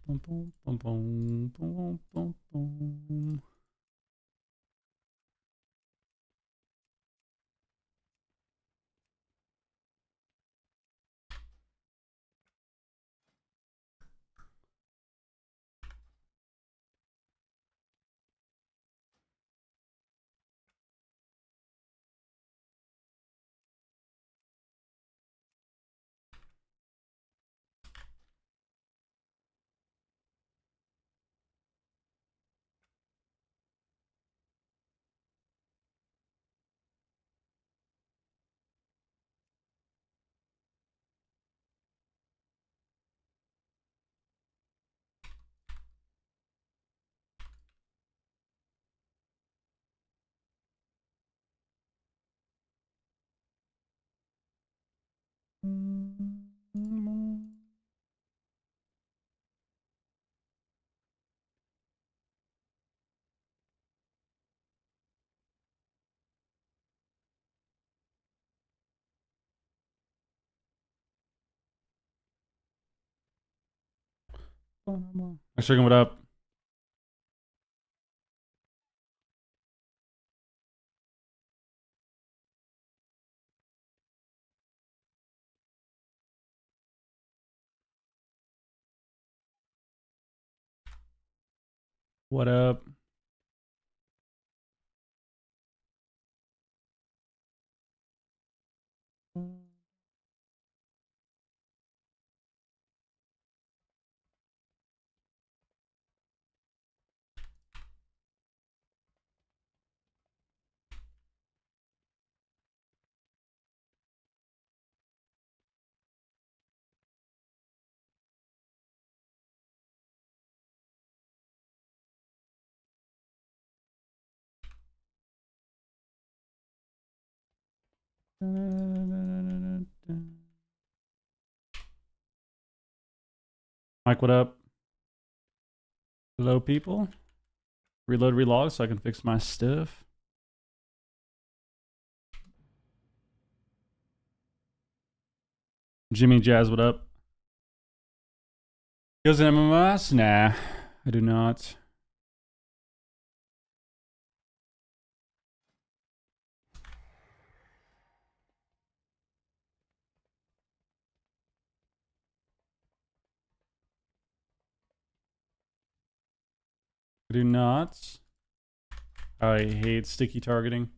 Boom, boom, boom, boom, boom, boom, boom. Thanks, Chicken. What up? What up? Mike, what up? Hello, people. Reload, relog so I can fix my stuff. Jimmy Jazz, what up? Goes in MMS? Nah, I do not. I do not. I hate sticky targeting.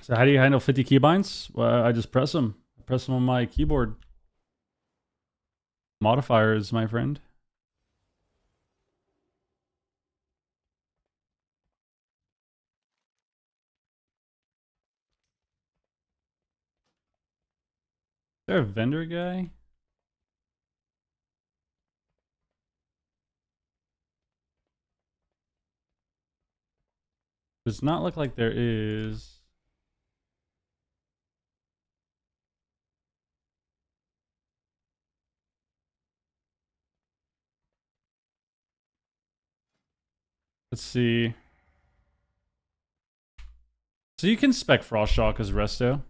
So how do you handle 50 keybinds? Well, I just press them. I press them on my keyboard. Modifiers, my friend. Is there a vendor guy? Does not look like there is. Let's see. So you can spec Frostshock as resto.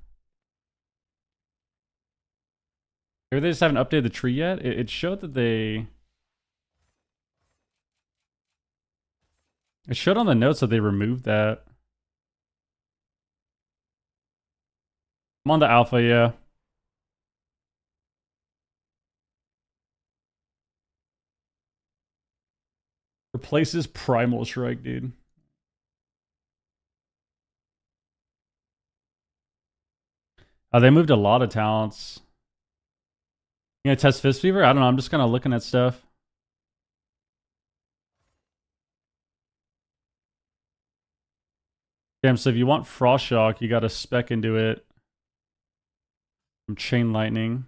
Maybe they just haven't updated the tree yet. It showed that they... It showed on the notes that they removed that. I'm on the alpha, yeah. Replaces Primal Strike, dude. Oh, they moved a lot of talents. You gonna test Fist Fever? I don't know. I'm just kind of looking at stuff. Damn, so if you want Frost Shock, you gotta spec into it. From Chain Lightning.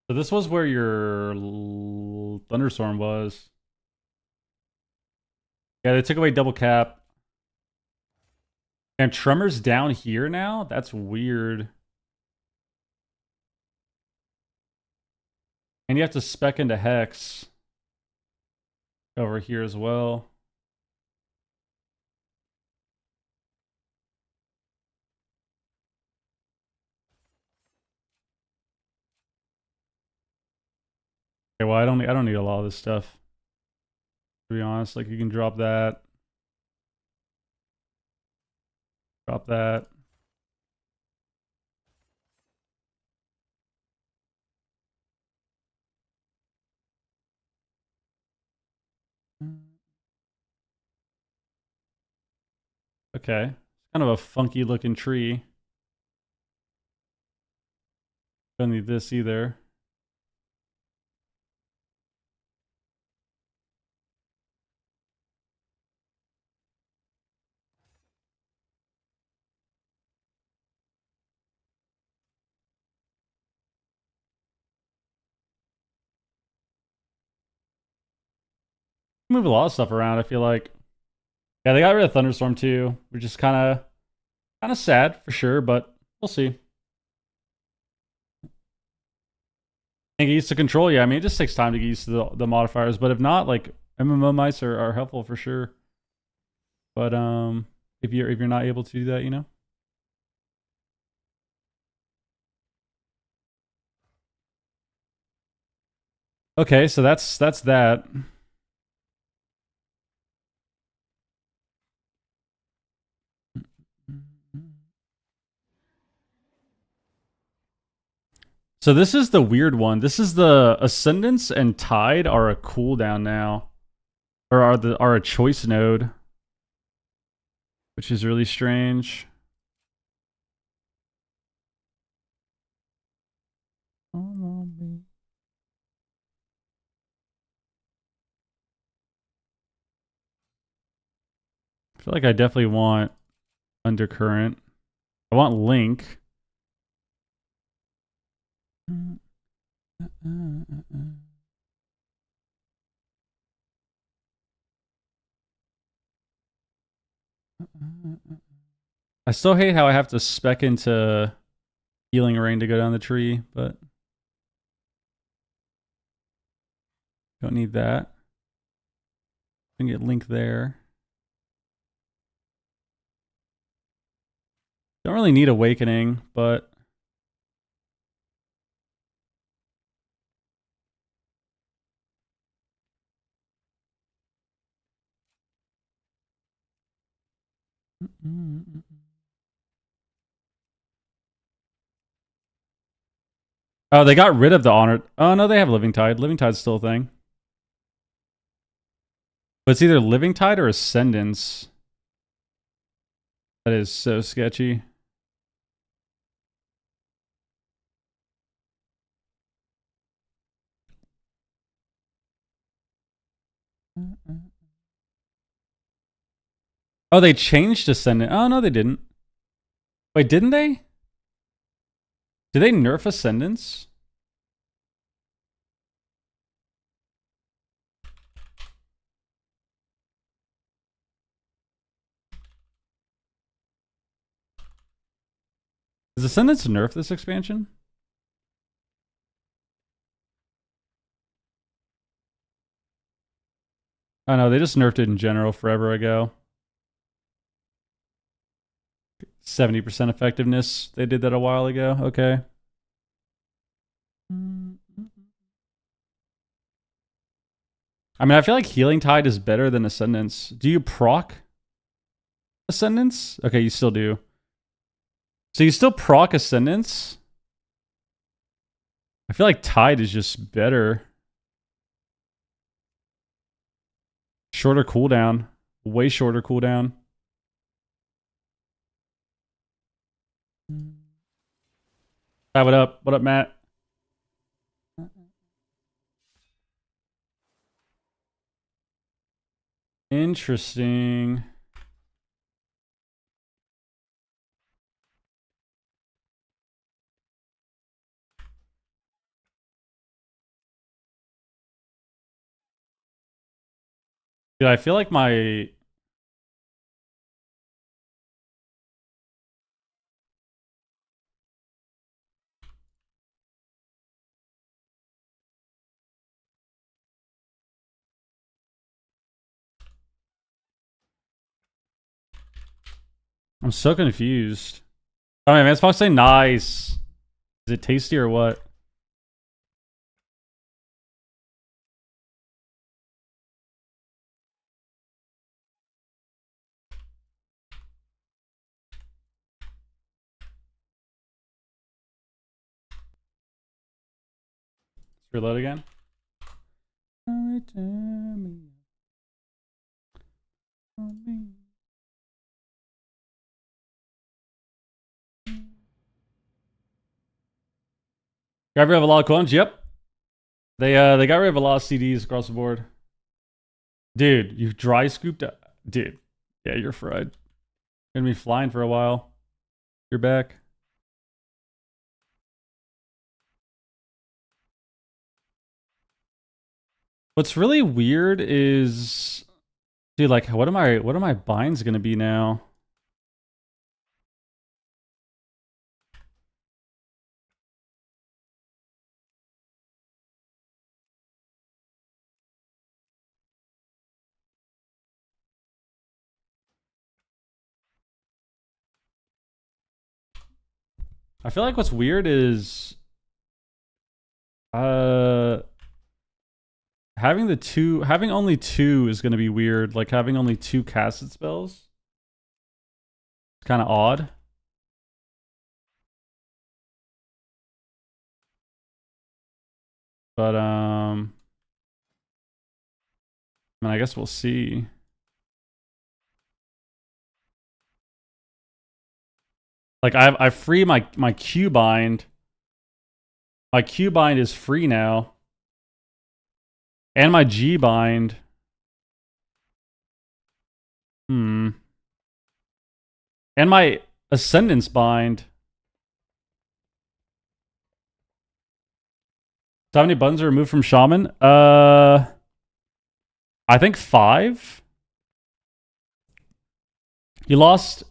So this was where your thunderstorm was. Yeah, they took away double cap. And Tremor's down here now? That's weird. And you have to spec into Hex over here as well. Okay, well I don't need a lot of this stuff. To be honest, like you can drop that. Drop that. Okay. Kind of a funky looking tree. Don't need this either. Move a lot of stuff around, I feel like. Yeah, they got rid of Thunderstorm too, which is kind of sad for sure, but we'll see. And get used to control, yeah. I mean, it just takes time to get used to the modifiers, but if not, like MMO mice are helpful for sure. But if you're not able to do that, you know. Okay, so that's that. So this is the weird one. This is the Ascendance and Tide are a cooldown now, or are a choice node, which is really strange. I feel like I definitely want Undercurrent. I want Link. I still hate how I have to spec into Healing Rain to go down the tree, but don't need that. I can get Link there. Don't really need Awakening, but oh, they got rid of the Honored. Oh no, they have Living Tide. Living Tide's still a thing. But it's either Living Tide or Ascendance. That is so sketchy. Oh, they changed Ascendant. Oh no, they didn't. Wait, didn't they? Did they nerf Ascendance? Is Ascendance nerf this expansion? Oh no, they just nerfed it in general forever ago. 70% effectiveness. They did that a while ago. Okay. I mean, I feel like Healing Tide is better than Ascendance. Do you proc Ascendance? Okay, you still do. So you still proc Ascendance? I feel like Tide is just better. Shorter cooldown. Way shorter cooldown. Hi, what up? What up, Matt? Interesting. Dude, I feel like my... I'm so confused. Oh, man, it's supposed to say nice. Is it tasty or what? Let's reload again. Got rid of a lot of clones? Yep. They got rid of a lot of CDs across the board. Dude, you dry scooped up. Dude, yeah, you're fried. Gonna be flying for a while. You're back. What's really weird is, dude, like, what are my binds gonna be now? I feel like what's weird is, having only two is gonna be weird. Like having only two casted spells. It's kind of odd. But I mean, I guess we'll see. Like I free my Q bind. My Q bind is free now. And my G bind. And my Ascendance bind. So how many buttons are removed from Shaman? I think 5. You lost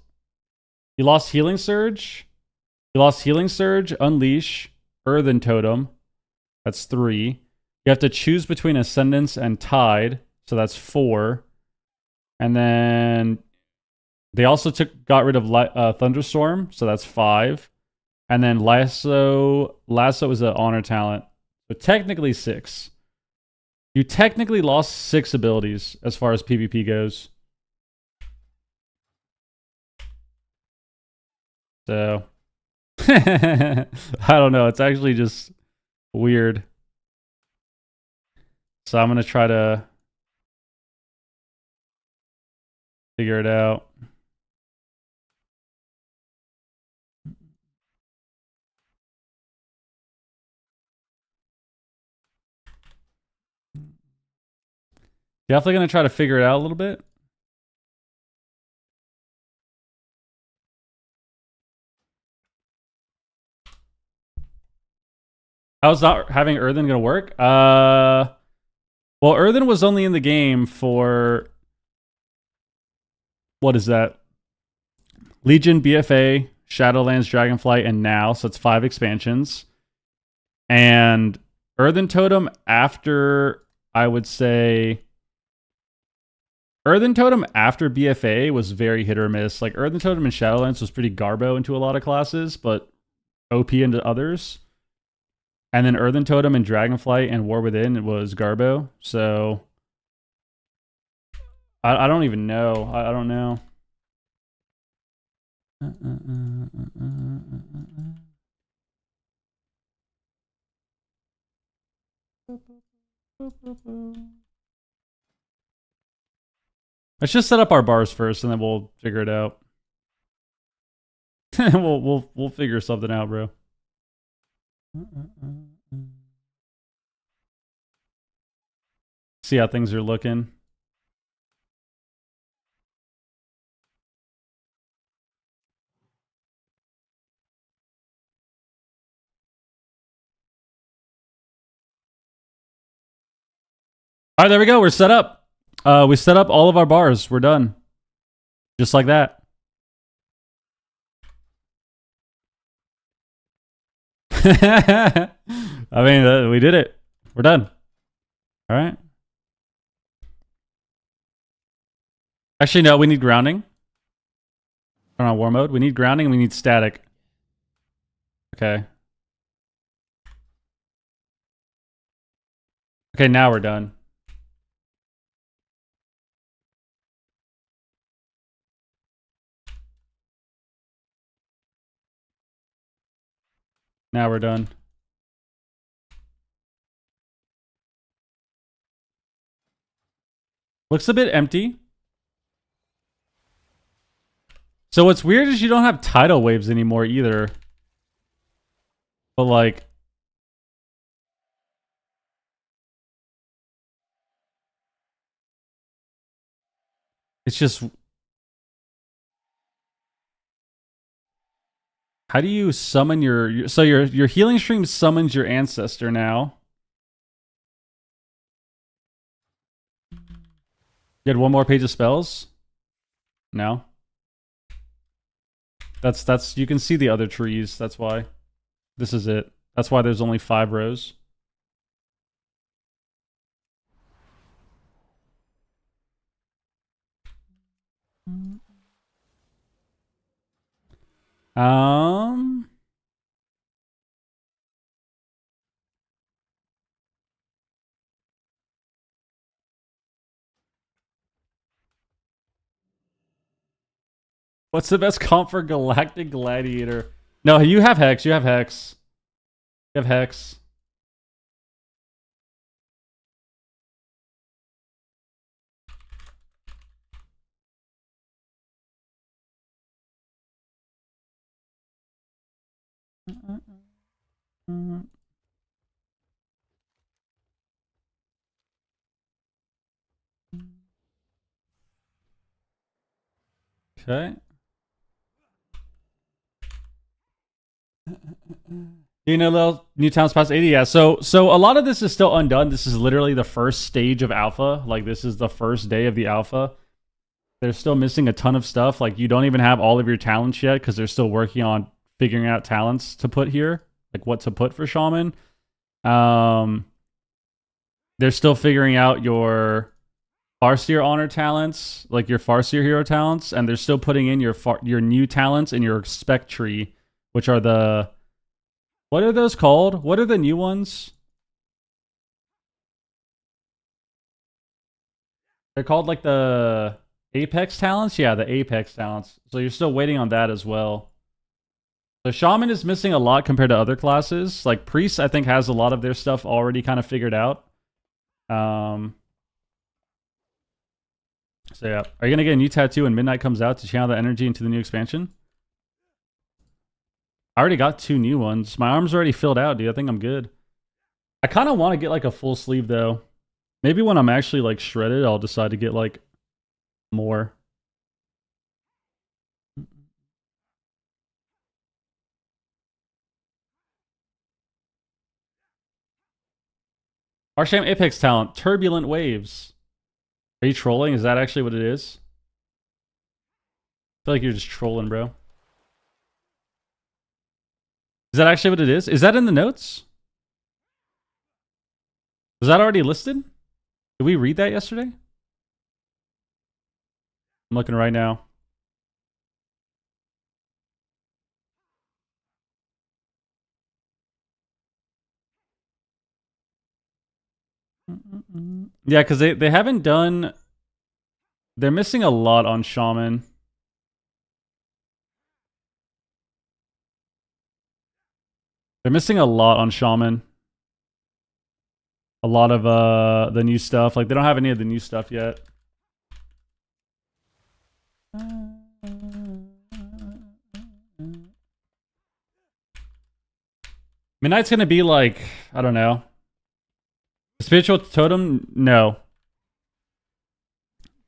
Healing Surge. You lost Healing Surge, Unleash, Earthen Totem. That's 3. You have to choose between Ascendance and Tide. So that's 4. And then they also got rid of Thunderstorm. So that's 5. And then Lasso is an honor talent. So technically 6. You technically lost 6 abilities as far as PvP goes. So I don't know. It's actually just weird. So I'm going to try to figure it out. Definitely going to try to figure it out a little bit. How's not having Earthen going to work? Well, Earthen was only in the game for... What is that? Legion, BFA, Shadowlands, Dragonflight, and now. So it's 5 expansions. And Earthen Totem after, I would say... Earthen Totem after BFA was very hit or miss. Like, Earthen Totem in Shadowlands was pretty garbo into a lot of classes, but OP into others. And then Earthen Totem and Dragonflight and War Within was garbo. So I don't even know. I don't know. Let's just set up our bars first, and then we'll figure it out. we'll figure something out, bro. See how things are looking. All right, there we go. We're set up. We set up all of our bars. We're done. Just like that. I mean, we did it. We're done. All right. Actually, no, we need grounding. Turn on war mode. We need grounding and we need static. Okay. Okay, now we're done. Now we're done. Looks a bit empty. So what's weird is you don't have tidal waves anymore either. But like... It's just... How do you summon your... So your healing stream summons your ancestor now. You had one more page of spells? No. That's you can see the other trees, that's why. This is it. That's why there's only 5 rows. What's the best comp for Galactic Gladiator? No, you have Hex. You have Hex. You have Hex. Okay. You know, new towns past 80. Yeah. So a lot of this is still undone. This is literally the first stage of alpha. Like this is the first day of the alpha. They're still missing a ton of stuff. Like you don't even have all of your talents yet because they're still working on figuring out talents to put here, like what to put for Shaman. They're still figuring out your Farseer honor talents, like your Farseer hero talents, and they're still putting in your new talents in your spec tree, which are the... What are those called? What are the new ones? They're called like the Apex talents? Yeah, the Apex talents. So you're still waiting on that as well. So Shaman is missing a lot compared to other classes. Like Priest, I think, has a lot of their stuff already kind of figured out. So yeah. Are you going to get a new tattoo when Midnight comes out to channel the energy into the new expansion? I already got 2 new ones. My arm's already filled out, dude. I think I'm good. I kind of want to get like a full sleeve though. Maybe when I'm actually like shredded, I'll decide to get like more. Arsham Apex talent, Turbulent Waves. Are you trolling? Is that actually what it is? I feel like you're just trolling, bro. Is that actually what it is? Is that in the notes? Was that already listed? Did we read that yesterday? I'm looking right now. Yeah, because they haven't done... They're missing a lot on Shaman. They're missing a lot on Shaman. A lot of the new stuff. Like, they don't have any of the new stuff yet. Midnight's gonna be like, I don't know. Spiritual Totem? No.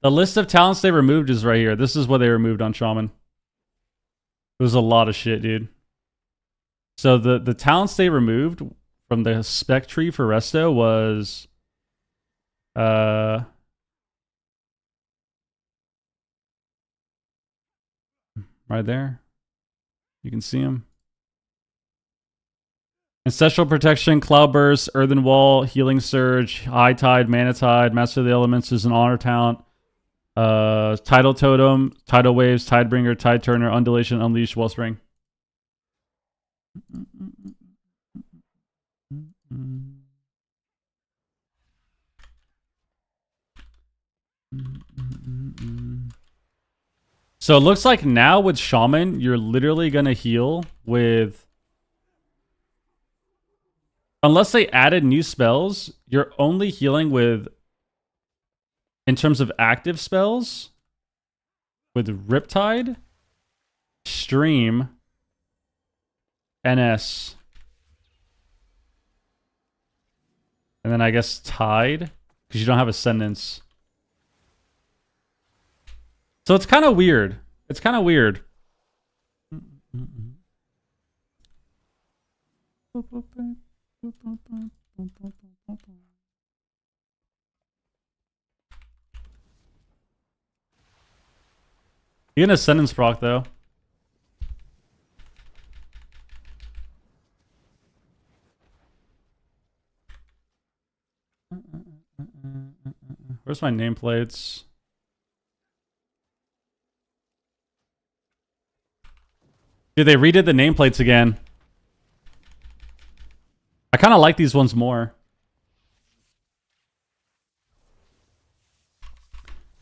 The list of talents they removed is right here. This is what they removed on Shaman. It was a lot of shit, dude. So the talents they removed from the spec tree for Resto was right there. You can see him. Ancestral Protection, Cloudburst, Earthen Wall, Healing Surge, High Tide, Mana Tide, Master of the Elements is an honor talent. Tidal Totem, Tidal Waves, Tidebringer, Tide Turner, Undulation, Unleash, Wellspring. So it looks like now with Shaman, you're literally going to heal with... Unless they added new spells, you're only healing with... In terms of active spells, with Riptide, Stream, NS. And then I guess Tide, because you don't have Ascendance. So it's kind of weird. It's kind of weird. You get an Ascendance proc, though. Where's my nameplates? Dude, they redid the nameplates again. I kind of like these ones more.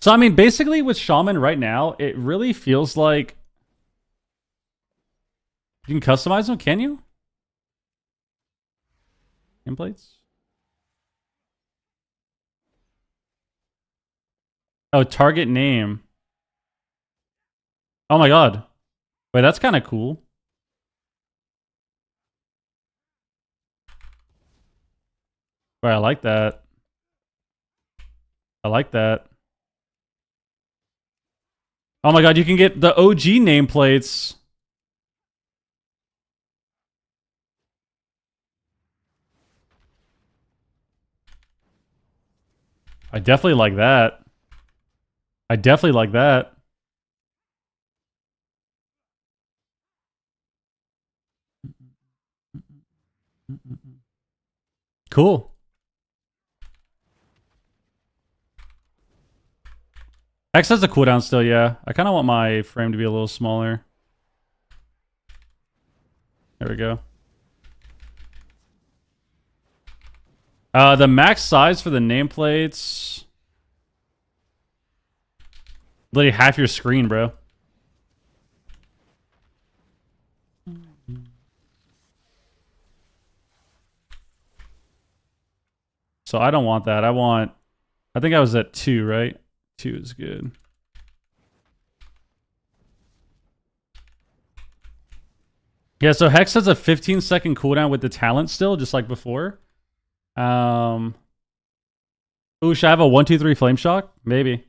So, I mean, basically with Shaman right now, it really feels like... You can customize them, can you? Nameplates? Oh, target name. Oh my god. Wait, that's kind of cool. Wait, I like that. I like that. Oh my god, you can get the OG nameplates. I definitely like that. I definitely like that. Cool. X has a cooldown still, yeah. I kind of want my frame to be a little smaller. There we go. The max size for the nameplates... Literally half your screen, bro. So I don't want that. I think I was at 2, right? 2 is good. Yeah, so Hex has a 15-second cooldown with the talent still, just like before. Ooh, should I have a 1, 2, 3 Flame Shock? Maybe.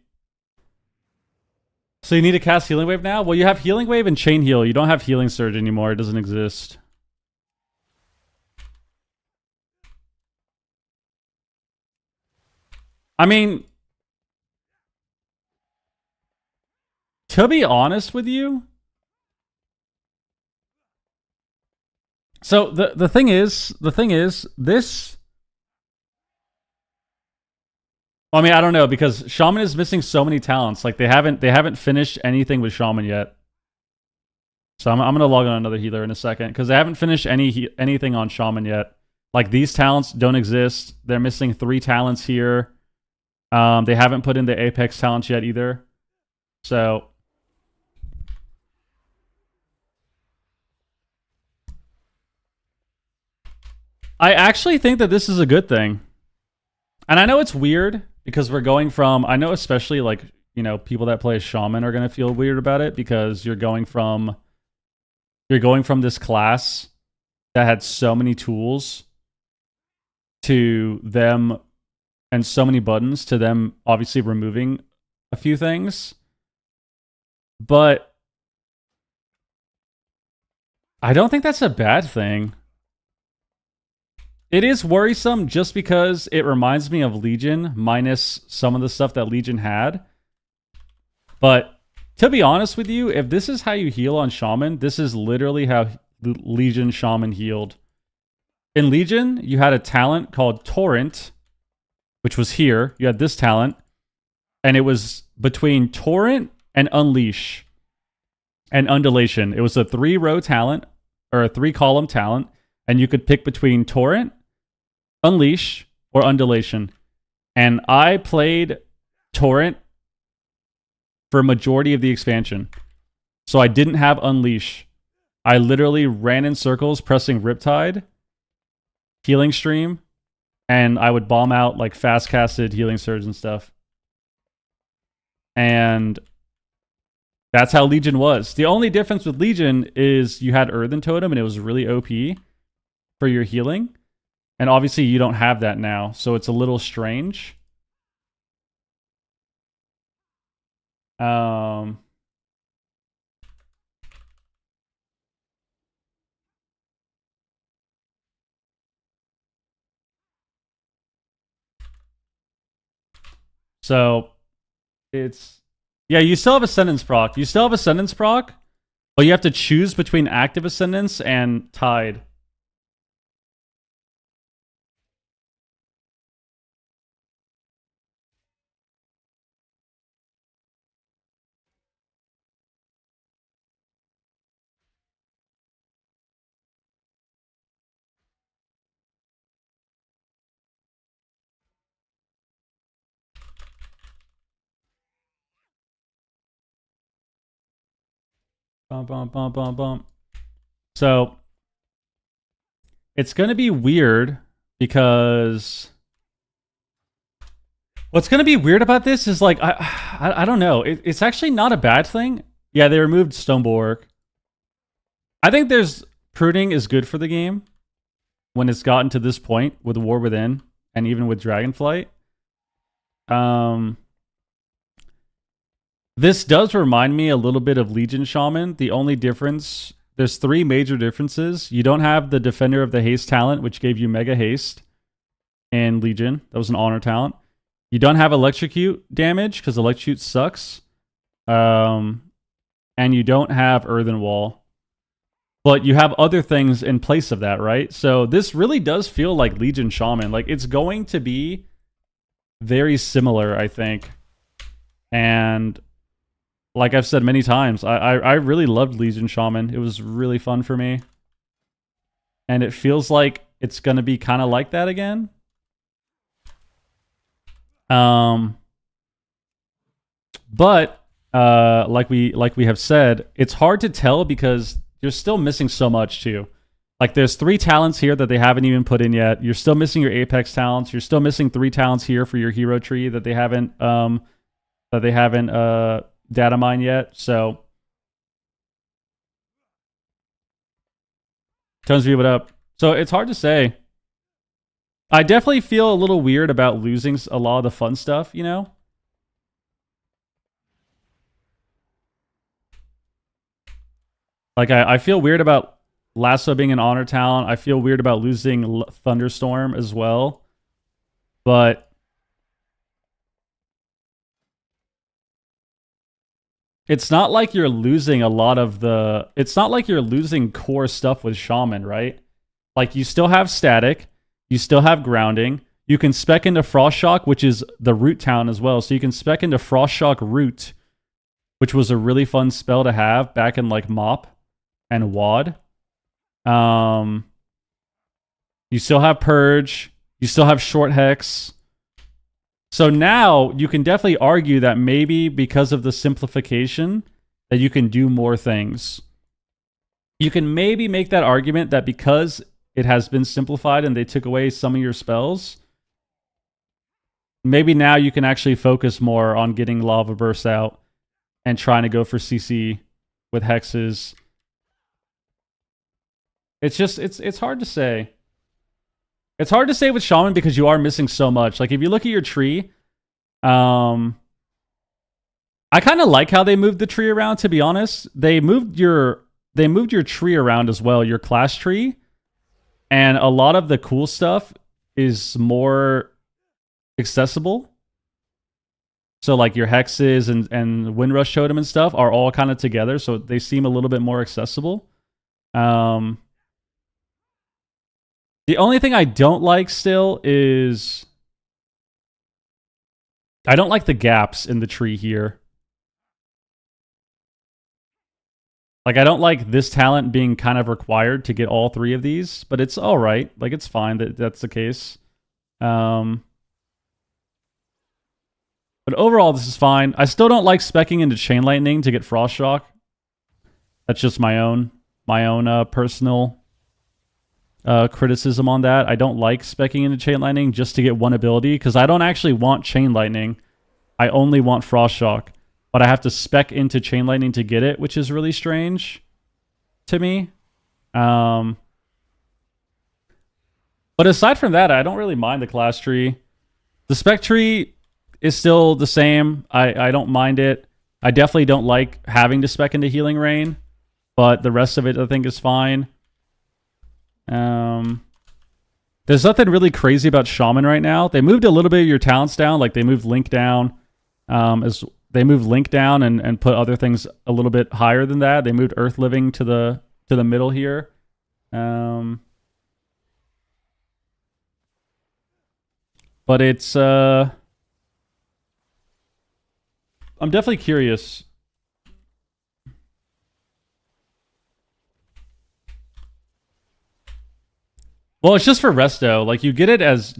So you need to cast Healing Wave now? Well, you have Healing Wave and Chain Heal. You don't have Healing Surge anymore. It doesn't exist. I mean... To be honest with you... So the thing is, this... I mean, I don't know, because Shaman is missing so many talents. Like, they haven't finished anything with Shaman yet. So I'm gonna log on another healer in a second, because they haven't finished anything on Shaman yet. Like, these talents don't exist. They're missing 3 talents here. They haven't put in the Apex talents yet either. So... I actually think that this is a good thing. And I know it's weird because we're going from, I know especially like, you know, people that play as Shaman are going to feel weird about it because you're going from this class that had so many tools to them and so many buttons to them obviously removing a few things. But I don't think that's a bad thing. It is worrisome just because it reminds me of Legion minus some of the stuff that Legion had. But to be honest with you, if this is how you heal on Shaman, this is literally how Legion Shaman healed. In Legion, you had a talent called Torrent, which was here. You had this talent, and it was between Torrent and Unleash and Undulation. It was a 3-row talent, or a 3-column talent, and you could pick between Torrent, Unleash, or Undulation. And I played Torrent for a majority of the expansion. So I didn't have Unleash. I literally ran in circles pressing Riptide, Healing Stream, and I would bomb out like fast casted Healing Surge and stuff. And that's how Legion was. The only difference with Legion is you had Earthen Totem and it was really OP for your healing. And obviously you don't have that now, so it's a little strange. So it's, yeah, you still have Ascendance proc. You still have Ascendance proc, but you have to choose between active Ascendance and Tide. Bump, bump, bump, bump, bump. So it's going to be weird because what's going to be weird about this is like, I don't know. It's actually not a bad thing. Yeah, they removed Stone Bulwark. I think there's pruning is good for the game when it's gotten to this point with War Within and even with Dragonflight. This does remind me a little bit of Legion Shaman. The only difference, there's 3 major differences. You don't have the Defender of the Haste talent, which gave you Mega Haste in Legion. That was an honor talent. You don't have Electrocute damage, because Electrocute sucks. And you don't have Earthen Wall. But you have other things in place of that, right? So this really does feel like Legion Shaman. Like, it's going to be very similar, I think. And like I've said many times, I really loved Legion Shaman. It was really fun for me. And it feels like it's going to be kind of like that again. But like we have said, it's hard to tell because you're still missing so much too. Like there's 3 talents here that they haven't even put in yet. You're still missing your Apex talents. You're still missing 3 talents here for your hero tree that they haven't data mine yet. So Tones V, what up? So it's hard to say. I definitely feel a little weird about losing a lot of the fun stuff, you know? Like I feel weird about Lasso being an honor talent. I feel weird about losing Thunderstorm as well. But it's not like you're losing a lot of the... It's not like you're losing core stuff with Shaman, right? Like, you still have static. You still have grounding. You can spec into Frost Shock, which is the root talent as well. So you can spec into Frost Shock Root, which was a really fun spell to have back in, like, Mop and WoD. You still have Purge. You still have Short Hex. So now you can definitely argue that maybe because of the simplification that you can do more things. You can maybe make that argument that because it has been simplified and they took away some of your spells, maybe now you can actually focus more on getting Lava Burst out and trying to go for CC with hexes. It's just, it's hard to say. It's hard to say with Shaman because you are missing so much. Like, if you look at your tree, I kind of like how they moved the tree around, to be honest. They moved your tree around as well, your class tree. And a lot of the cool stuff is more accessible. So like your hexes and Windrush Totem and stuff are all kind of together, so they seem a little bit more accessible. The only thing I don't like still is I don't like the gaps in the tree here. Like I don't like this talent being kind of required to get all 3 of these, but it's all right. Like it's fine that that's the case. But overall, this is fine. I still don't like speccing into Chain Lightning to get Frost Shock. That's just my own personal criticism on that. I don't like speccing into Chain Lightning just to get one ability, because I don't actually want Chain Lightning. I only want Frost Shock. But I have to spec into Chain Lightning to get it, which is really strange to me. But aside from that, I don't really mind the class tree. The spec tree is still the same. I don't mind it. I definitely don't like having to spec into Healing Rain, but the rest of it I think is fine. There's nothing really crazy about Shaman right now. They moved a little bit of your talents down, like they moved Link down. As they moved Link down and put other things a little bit higher than that. They moved Earth Living to the middle here. But it's I'm definitely curious. Well, it's just for resto. Like you get it as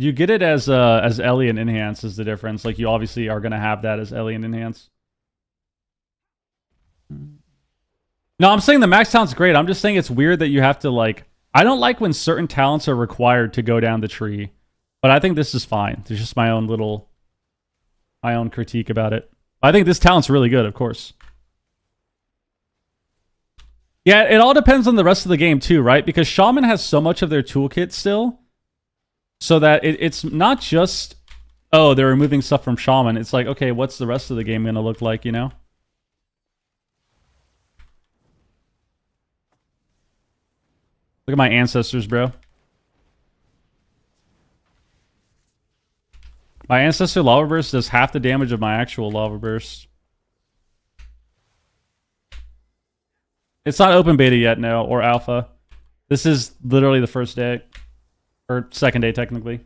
Alien Enhance is the difference. Like you obviously are gonna have that as Alien Enhance. No, I'm saying the max talent's great. I'm just saying it's weird that you have to like. I don't like when certain talents are required to go down the tree, but I think this is fine. There's just my own critique about it. I think this talent's really good, of course. Yeah, it all depends on the rest of the game too, right? Because Shaman has so much of their toolkit still, so that it's not just, oh, they're removing stuff from Shaman. It's like, okay, what's the rest of the game going to look like, you know? Look at my ancestors, bro. My ancestor lava burst does half the damage of my actual lava burst. It's not open beta yet, no, or alpha. This is literally the first day. Or second day, technically.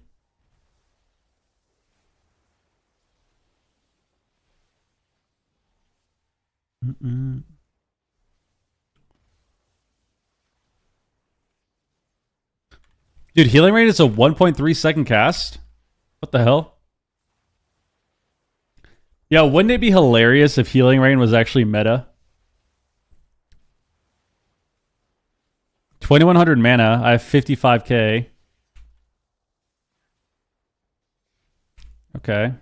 Dude, Healing Rain is a 1.3 second cast? What the hell? Yeah, wouldn't it be hilarious if Healing Rain was actually meta? 2100 mana. I have 55k. Okay.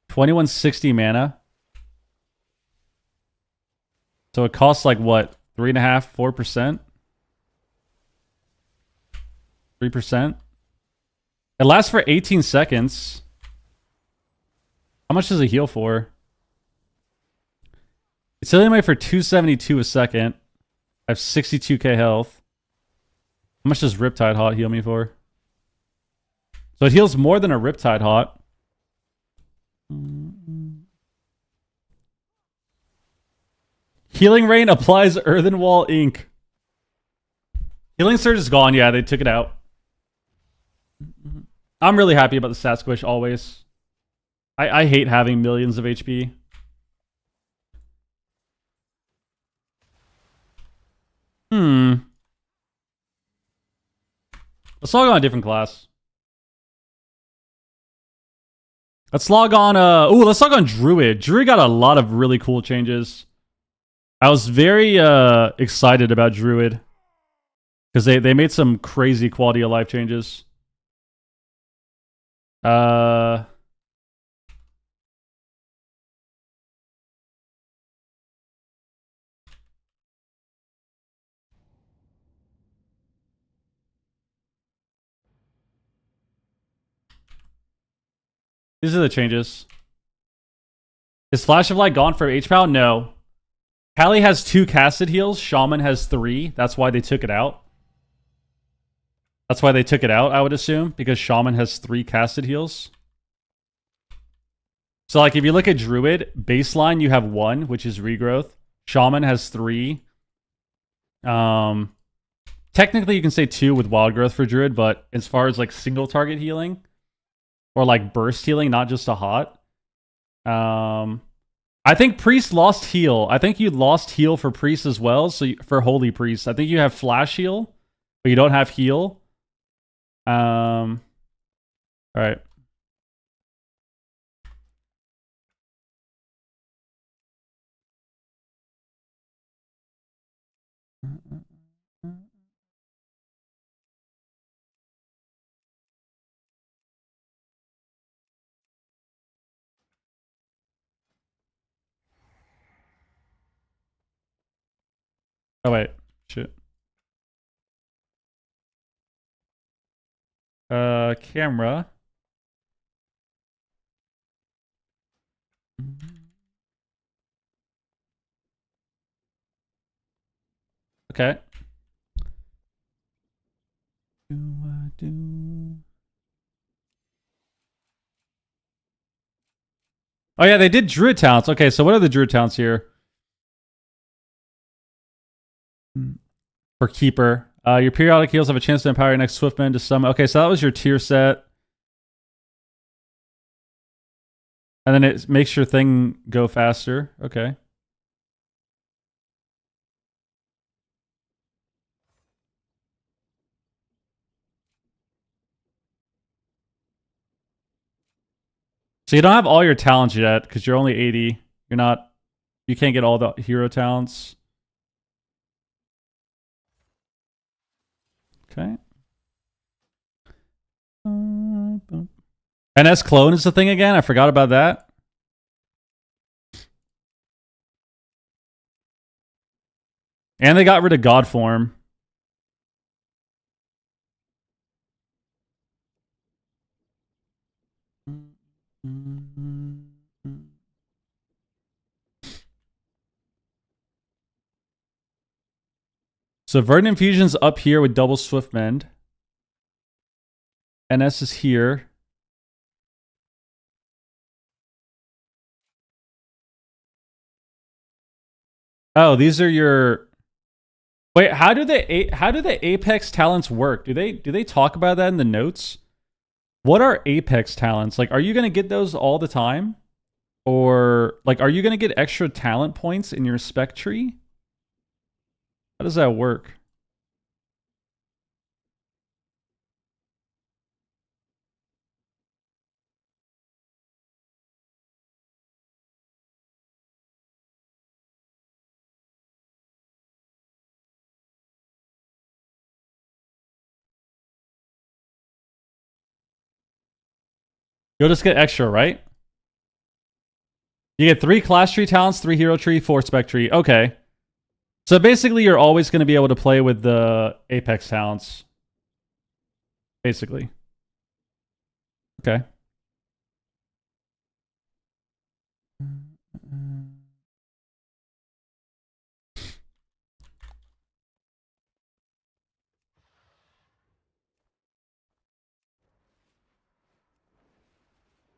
2160 mana. So it costs like what? 3.5%, 4%? 3%? It lasts for 18 seconds. How much does it heal for? It's healing me for 272 a second. I have 62k health. How much does Riptide Hot heal me for? So it heals more than a Riptide Hot. Healing Rain applies Earthen Wall Ink. Healing Surge is gone. Yeah, they took it out. I'm really happy about the stat squish always. I hate having millions of HP. Let's log on a different class. Let's log on let's log on Druid. Druid got a lot of really cool changes. I was very excited about Druid. Because they made some crazy quality of life changes. These are the changes. Is Flash of Light gone for H-Pow? No. Kali has 2 casted heals. Shaman has 3. That's why they took it out. That's why they took it out, I would assume. Because Shaman has 3 casted heals. So like if you look at Druid, baseline you have 1, which is regrowth. Shaman has 3. Technically you can say 2 with wild growth for Druid, but as far as like single target healing or like burst healing, not just a hot. I think Priest lost heal. I think you lost heal for Priest as well. So for Holy Priest, I think you have flash heal, but you don't have heal. All right. Oh wait, shit. Camera. Okay. Oh yeah, they did Druid talents. Okay, so what are the Druid talents here? For Keeper. Your periodic heals have a chance to empower your next Swiftman to summon. Okay, so that was your tier set. And then it makes your thing go faster. Okay. So you don't have all your talents yet because you're only 80. You're not. You can't get all the hero talents. Okay. NS clone is the thing again. I forgot about that. And they got rid of God form. So Verdant Infusion's up here with double Swift Mend. NS is here. Oh, these are your. Wait, how do the Apex talents work? Do they talk about that in the notes? What are Apex talents? Like, are you gonna get those all the time? Or like are you gonna get extra talent points in your spec tree? How does that work? You'll just get extra, right? You get 3 class tree talents, 3 hero tree, 4 spec tree. Okay. So basically you're always going to be able to play with the Apex talents. Basically. Okay.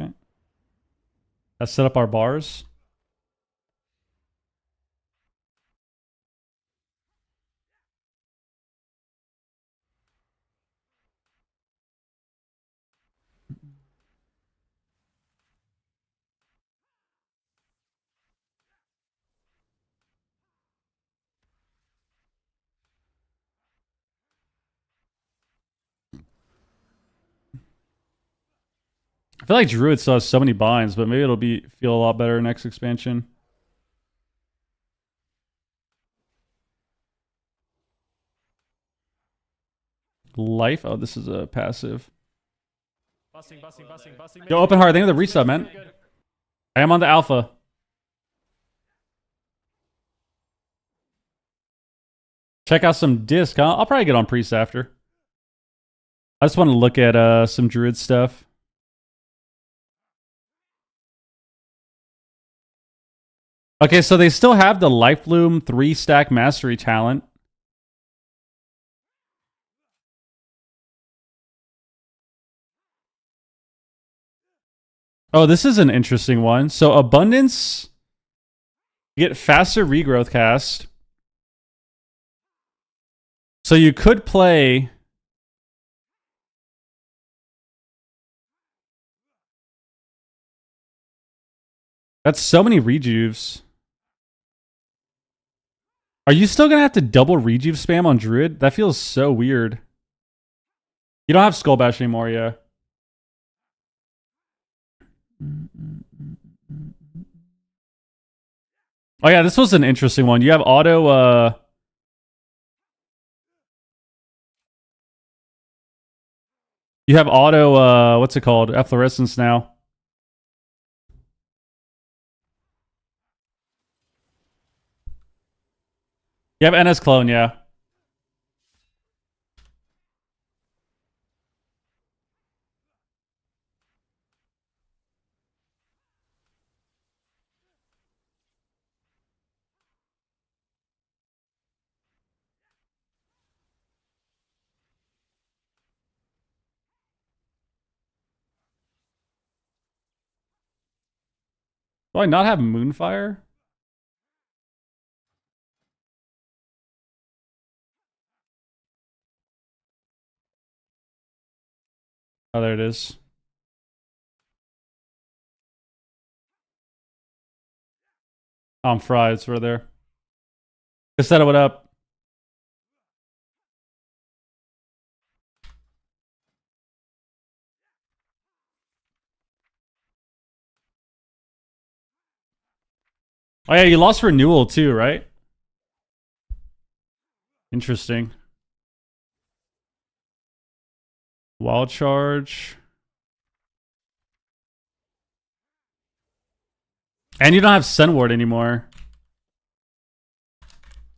Okay. Let's set up our bars. I feel like Druid still has so many binds, but maybe it'll feel a lot better next expansion. Life. Oh, this is a passive. Busting. Yo, open heart. Thank you for the resub, man. I am on the alpha. Check out some disc, huh? I'll probably get on Priest after. I just want to look at some Druid stuff. Okay, so they still have the Life Bloom 3-stack Mastery talent. Oh, this is an interesting one. So abundance, you get faster regrowth cast. So you could play. That's so many rejuves. Are you still gonna have to double rejuve spam on Druid? That feels so weird. You don't have Skull Bash anymore, yeah. Oh yeah, this was an interesting one. You have auto what's it called? Efflorescence now. You have NS clone, yeah. Do I not have Moonfire? Oh, there it is. Oh, I'm fried. It's right there. Cassetta, what up? Oh yeah, you lost renewal too, right? Interesting. Wild charge. And you don't have Sunward anymore.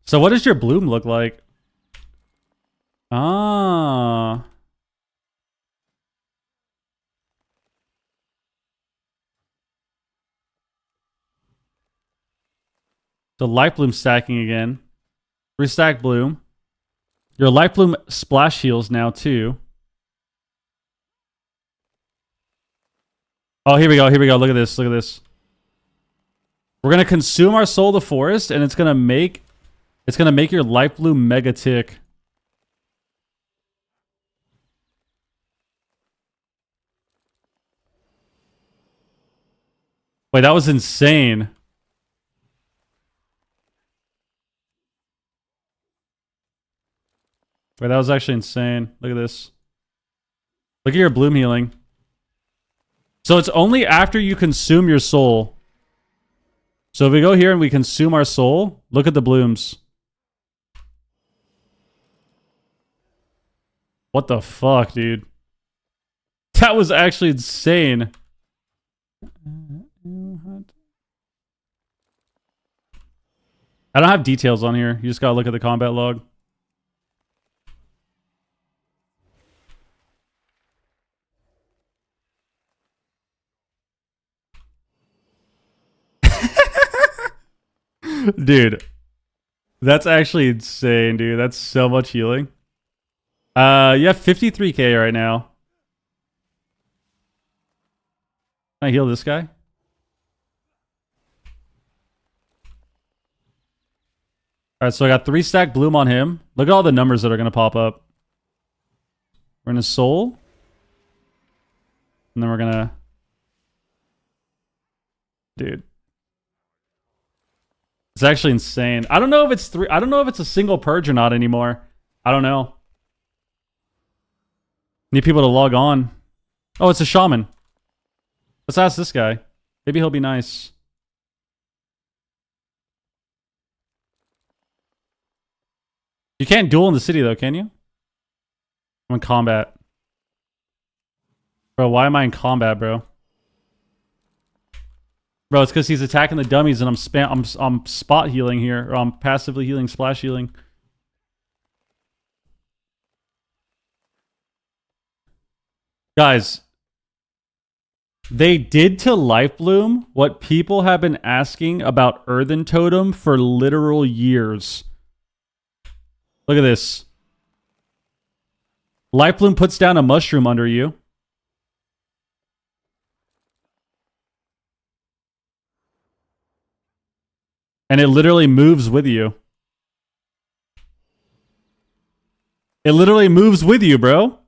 So what does your bloom look like? Ah. So light bloom stacking again. Restack bloom. Your light bloom splash heals now too. Oh, here we go. Here we go. Look at this. Look at this. We're gonna consume our soul to forest, and it's gonna make your light bloom mega tick. Wait, that was insane. Wait, that was actually insane. Look at this. Look at your bloom healing. So it's only after you consume your soul. So if we go here and we consume our soul, look at the blooms. What the fuck, dude? That was actually insane. I don't have details on here. You just gotta look at the combat log. Dude, that's actually insane, dude. That's so much healing. You have 53k right now. Can I heal this guy? Alright, so I got 3 stack bloom on him. Look at all the numbers that are gonna pop up. We're in a soul. And then we're gonna... Dude. It's actually insane. I don't know if it's 3... I don't know if it's a single purge or not anymore. I don't know. Need people to log on. Oh, it's a shaman. Let's ask this guy. Maybe he'll be nice. You can't duel in the city though, can you? I'm in combat. Bro, why am I in combat, bro? Bro, it's because he's attacking the dummies and I'm spot healing here. Or I'm passively healing, splash healing. Guys, they did to Life Bloom what people have been asking about Earthen Totem for literal years. Look at this. Life Bloom puts down a mushroom under you. And it literally moves with you. It literally moves with you, bro.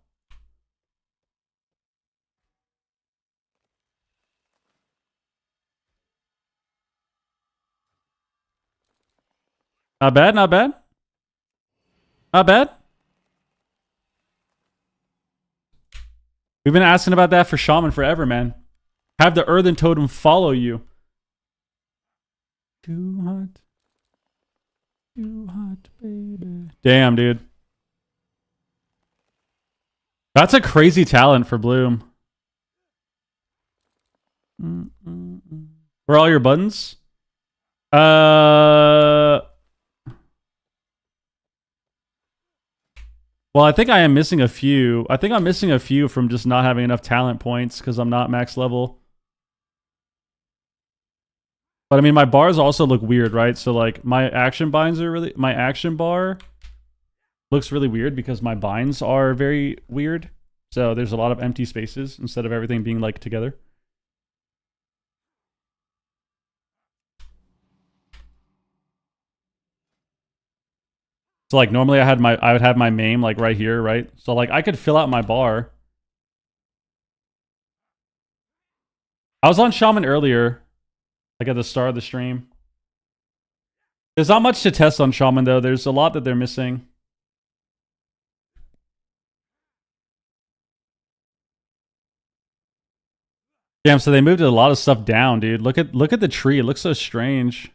Not bad, not bad. Not bad. We've been asking about that for Shaman forever, man. Have the Earthen Totem follow you. Too hot. Too hot, baby. Damn, dude. That's a crazy talent for Bloom. Where are all your buttons? Well, I think I am missing a few. I think I'm missing a few from just not having enough talent points because I'm not max level. But I mean, my bars also look weird, right? So like my action binds are really, my action bar looks really weird because my binds are very weird. So there's a lot of empty spaces instead of everything being like together. So like normally I would have my main like right here, right? So like I could fill out my bar. I was on Shaman earlier, like at the start of the stream. There's not much to test on Shaman though. There's a lot that they're missing. Damn, so they moved a lot of stuff down, dude. Look at the tree. It looks so strange.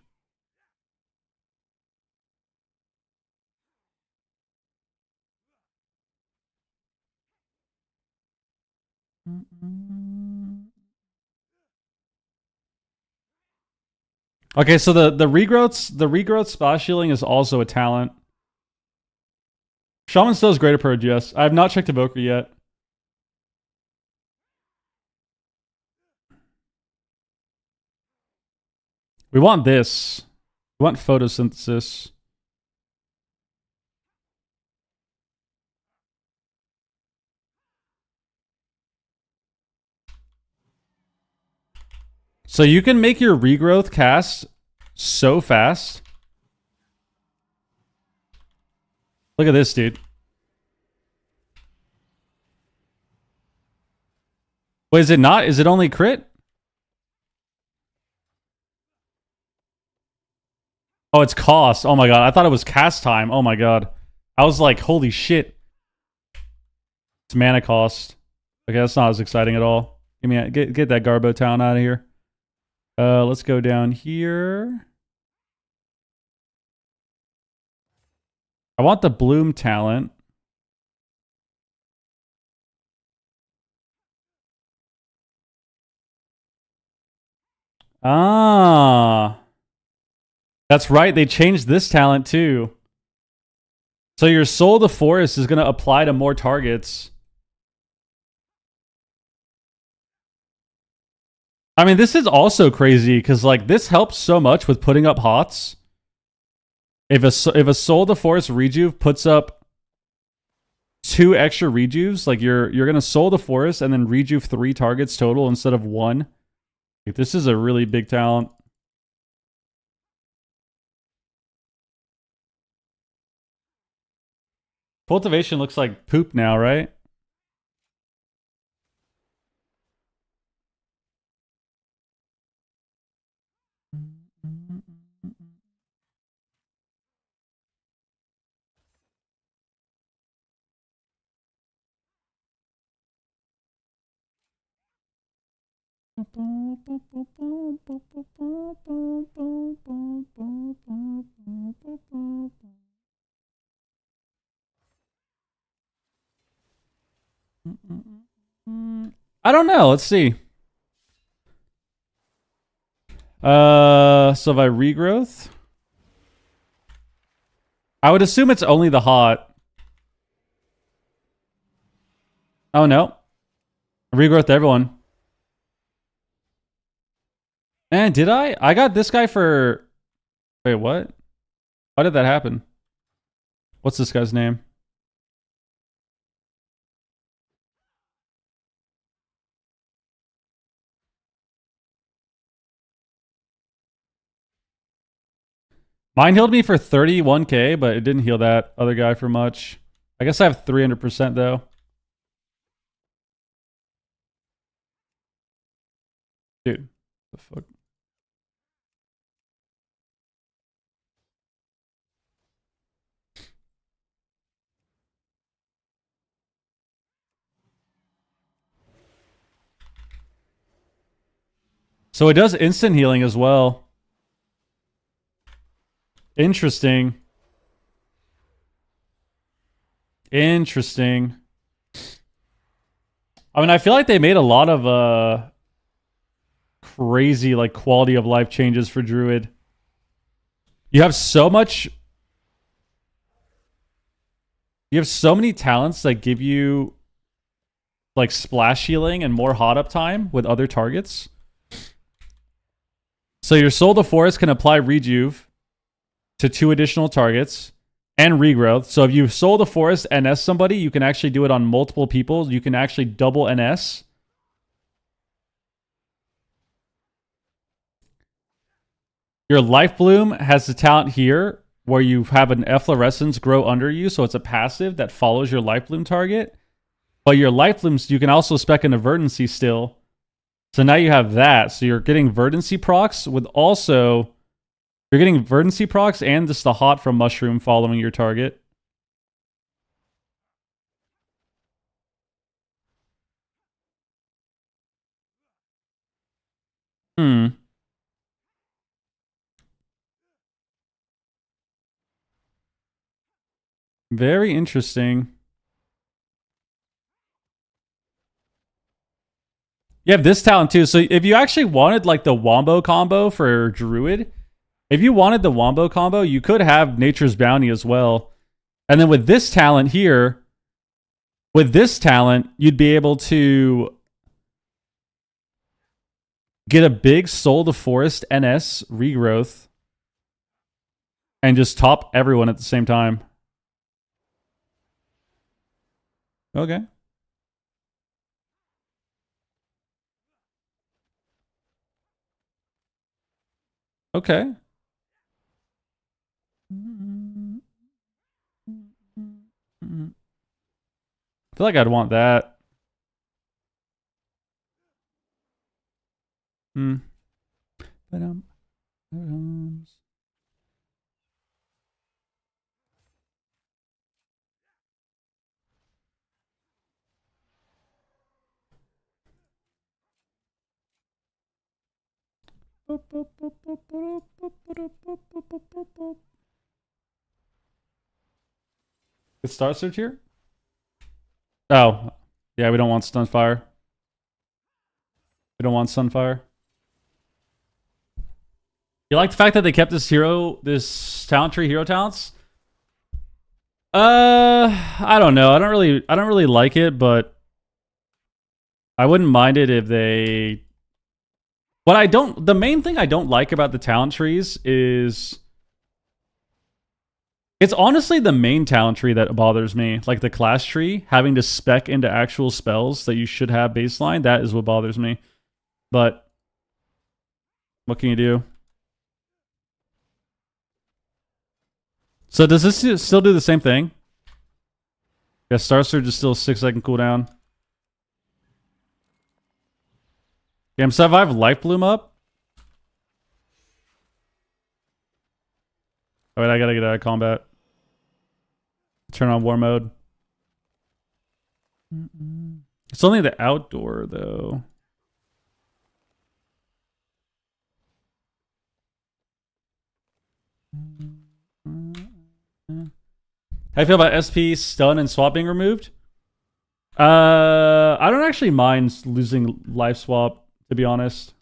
Okay, so the regrowth spa shielding is also a talent. Shaman still has greater purge, yes. I have not checked Evoker yet. We want this. We want photosynthesis. So you can make your regrowth cast so fast. Look at this, dude. Wait, is it not? Is it only crit? Oh, it's cost. Oh my god. I thought it was cast time. Oh my god. I was like, holy shit. It's mana cost. Okay, that's not as exciting at all. Give me get that Garbo Town out of here. Let's go down here. I want the Bloom talent. Ah. That's right. They changed this talent too. So your Soul of the Forest is going to apply to more targets. I mean, this is also crazy because like this helps so much with putting up hots. If a Soul of the Forest rejuve puts up 2 extra rejuves, like you're gonna Soul the Forest and then rejuve 3 targets total instead of 1. Like, this is a really big talent. Cultivation looks like poop now, right? I don't know. Let's see. So by regrowth, I would assume it's only the hot. Oh no, regrowth to everyone. Man, did I? I got this guy for. Wait, what? Why did that happen? What's this guy's name? Mine healed me for 31k, but it didn't heal that other guy for much. I guess I have 300% though. Dude, the fuck? So it does instant healing as well. Interesting. Interesting. I mean, I feel like they made a lot of crazy like quality of life changes for Druid. You have so much. You have so many talents that give you like splash healing and more hot up time with other targets. So your Soul of the Forest can apply Rejuve to 2 additional targets and regrowth. So if you Soul of the Forest NS somebody, you can actually do it on multiple people. You can actually double NS. Your Life Bloom has the talent here where you have an efflorescence grow under you. So it's a passive that follows your Life Bloom target. But your Life Blooms, you can also spec into Verdancy still. So now you have that. So you're getting Verdancy procs with also... You're getting Verdancy procs and just the hot from Mushroom following your target. Very interesting. You have this talent too. So if you actually wanted like the Wombo combo for Druid, if you wanted the Wombo combo, you could have Nature's Bounty as well. And then with this talent here, with this talent, you'd be able to get a big Soul of the Forest NS regrowth and just top everyone at the same time. Okay. Okay. I feel like I'd want that. It Star Search here? Oh. Yeah, we don't want Stunfire. We don't want Sunfire. You like the fact that they kept this talent tree hero talents? I don't know. I don't really like it, but I wouldn't mind it if they... the main thing I don't like about the talent trees is... It's honestly the main talent tree that bothers me. Like the class tree, having to spec into actual spells that you should have baseline, that is what bothers me. But what can you do? So does this still do the same thing? Yeah, Star Surge is still 6-second cooldown. Game 7, I have Life Bloom up. Oh, wait, I gotta get out of combat. Turn on war mode. It's only the outdoor, though. How do you feel about SP, stun, and swap being removed? I don't actually mind losing life swap, to be honest.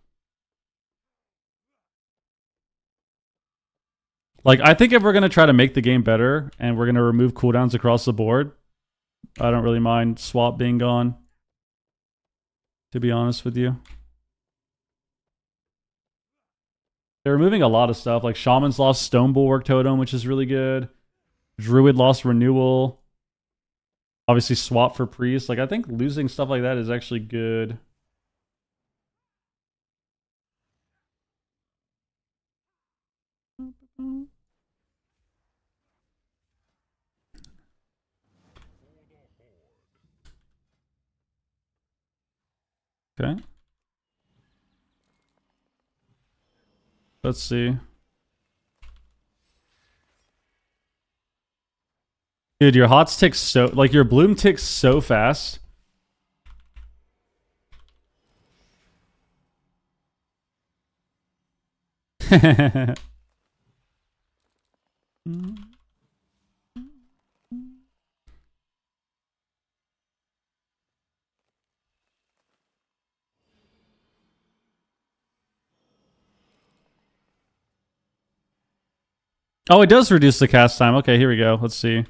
Like, I think if we're going to try to make the game better and we're going to remove cooldowns across the board, I don't really mind swap being gone, to be honest with you. They're removing a lot of stuff. Like, Shaman's lost Stone Bulwark Totem, which is really good. Druid lost Renewal. Obviously, swap for Priest. Like, I think losing stuff like that is actually good. Okay. Let's see. Dude, your hots tick so... Like, your bloom ticks so fast. Oh, it does reduce the cast time. Okay, here we go. Let's see.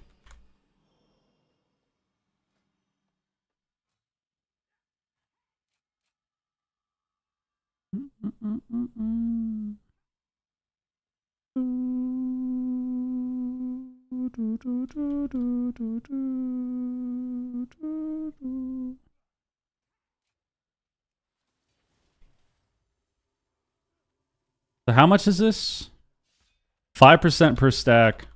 So how much is this? 5% per stack.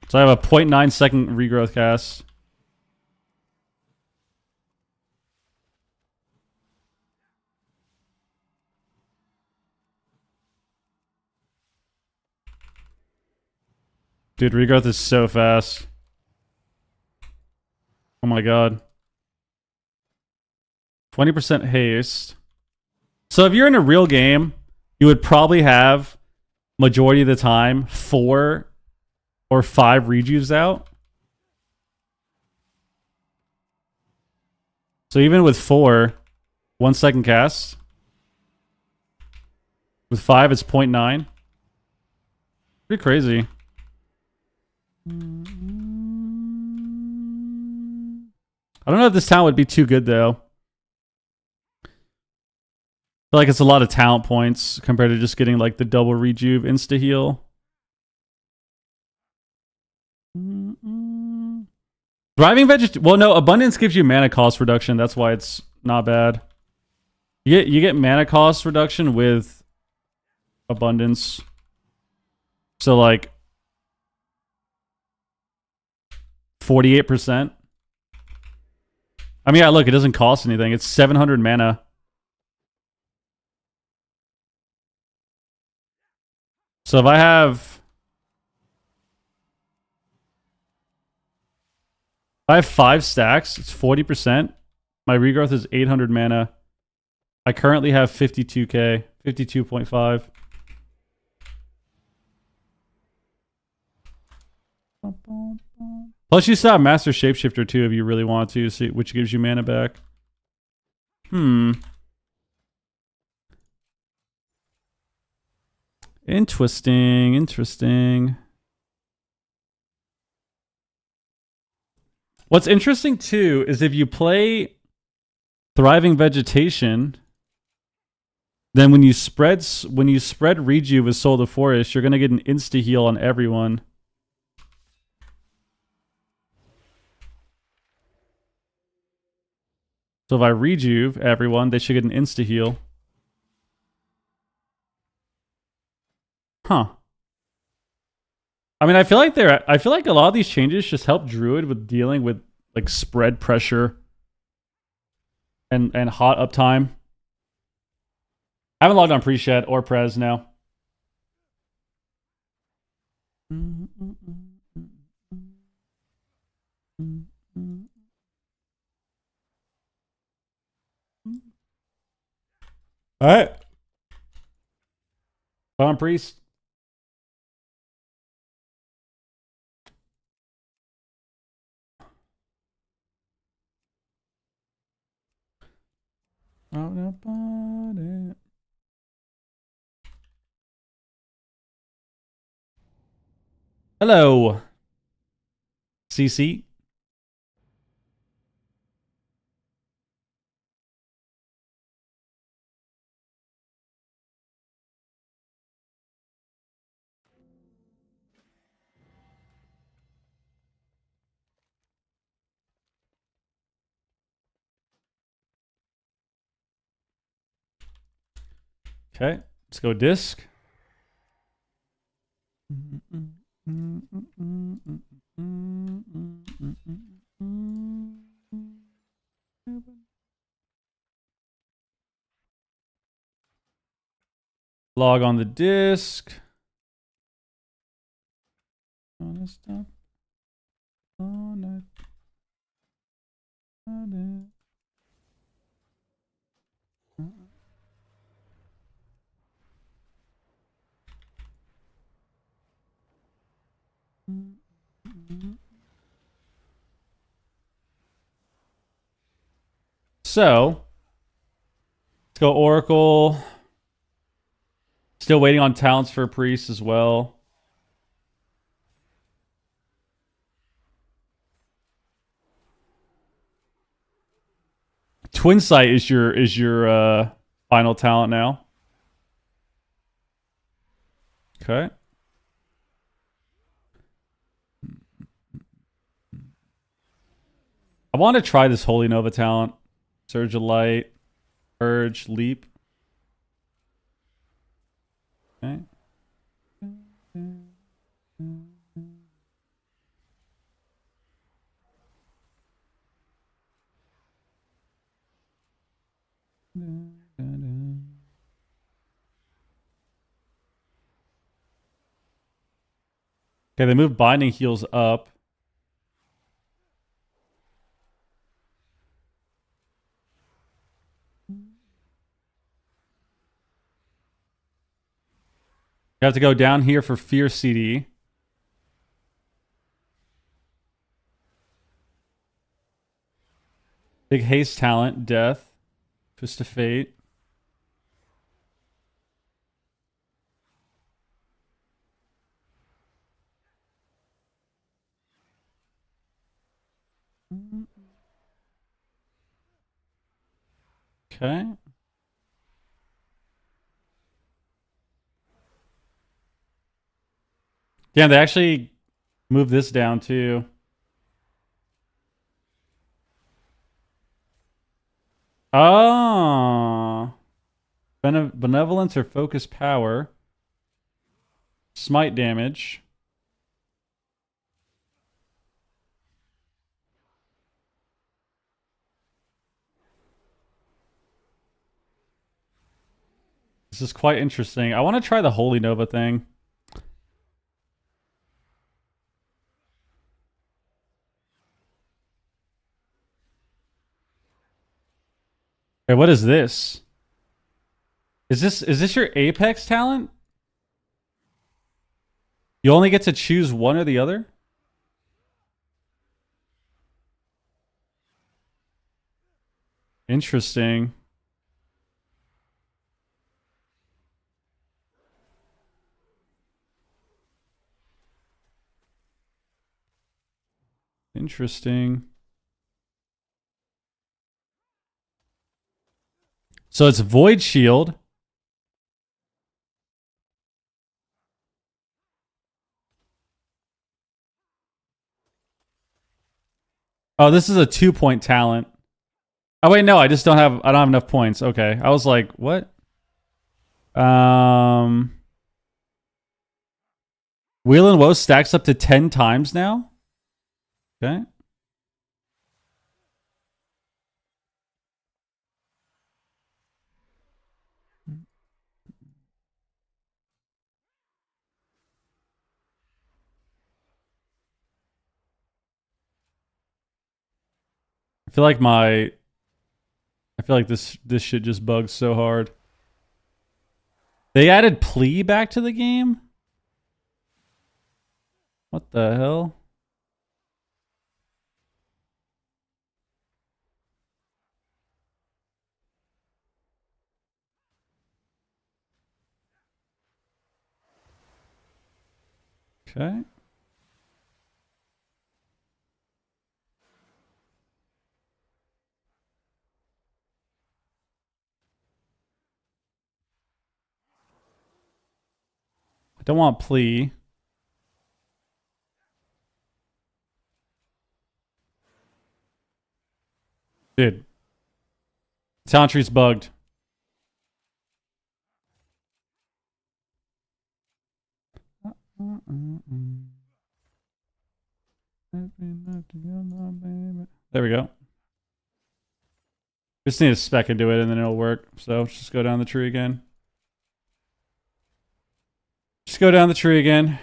So I have a 0.9 second regrowth cast. Dude, regrowth is so fast. Oh my god. 20% haste. So if you're in a real game, you would probably have, majority of the time, 4 or 5 rejuves out. So even with 4, 1 second cast. With 5, it's 0.9. Pretty crazy. I don't know if this talent would be too good, though. I feel like it's a lot of talent points compared to just getting, like, the double rejuve insta-heal. Thriving vegetation. Well, no, abundance gives you mana cost reduction. That's why it's not bad. You get mana cost reduction with abundance. So like 48%. I mean, yeah, look, it doesn't cost anything. It's 700 mana. So if I have 5 stacks, it's 40%. My regrowth is 800 mana. I currently have 52k, 52.5. Plus, you still have Master Shapeshifter too if you really want to, see which gives you mana back. Interesting. What's interesting too is if you play Thriving Vegetation, then when you spread Rejuve with Soul of the Forest, you're gonna get an insta heal on everyone. So if I rejuve everyone, they should get an insta heal. Huh. I mean, I feel like a lot of these changes just help Druid with dealing with like spread pressure and hot uptime. I haven't logged on pre-shed or Prez now. All right. On priest. Hello. CC. Okay, let's go disc. Log on the disk. Stop on it. On it. So, let's go Oracle. Still waiting on talents for a priest as well. Twin Sight is your final talent now. Okay. I want to try this Holy Nova talent. Surge of Light, Urge, Leap. Okay. Okay, they move Binding Heals up. You have to go down here for Fear CD. Big Haste talent, Death. Fist of Fate. Okay. Damn, they actually moved this down too. Oh. Benevolence or Focus Power. Smite damage. This is quite interesting. I want to try the Holy Nova thing. Hey, what is this? Is this your Apex talent? You only get to choose one or the other? Interesting. Interesting. So it's Void Shield. Oh, this is a 2-point talent. Oh wait, no, I don't have enough points. Okay. I was like, what? Wheel and Woe stacks up to 10 times now? Okay. I feel like this shit just bugs so hard. They added Plea back to the game? What the hell? Okay. I don't want Plea. Dude. Talent tree's bugged. There we go. Just need to spec into it and then it'll work. So let's just go down the tree again. Just go down the tree again.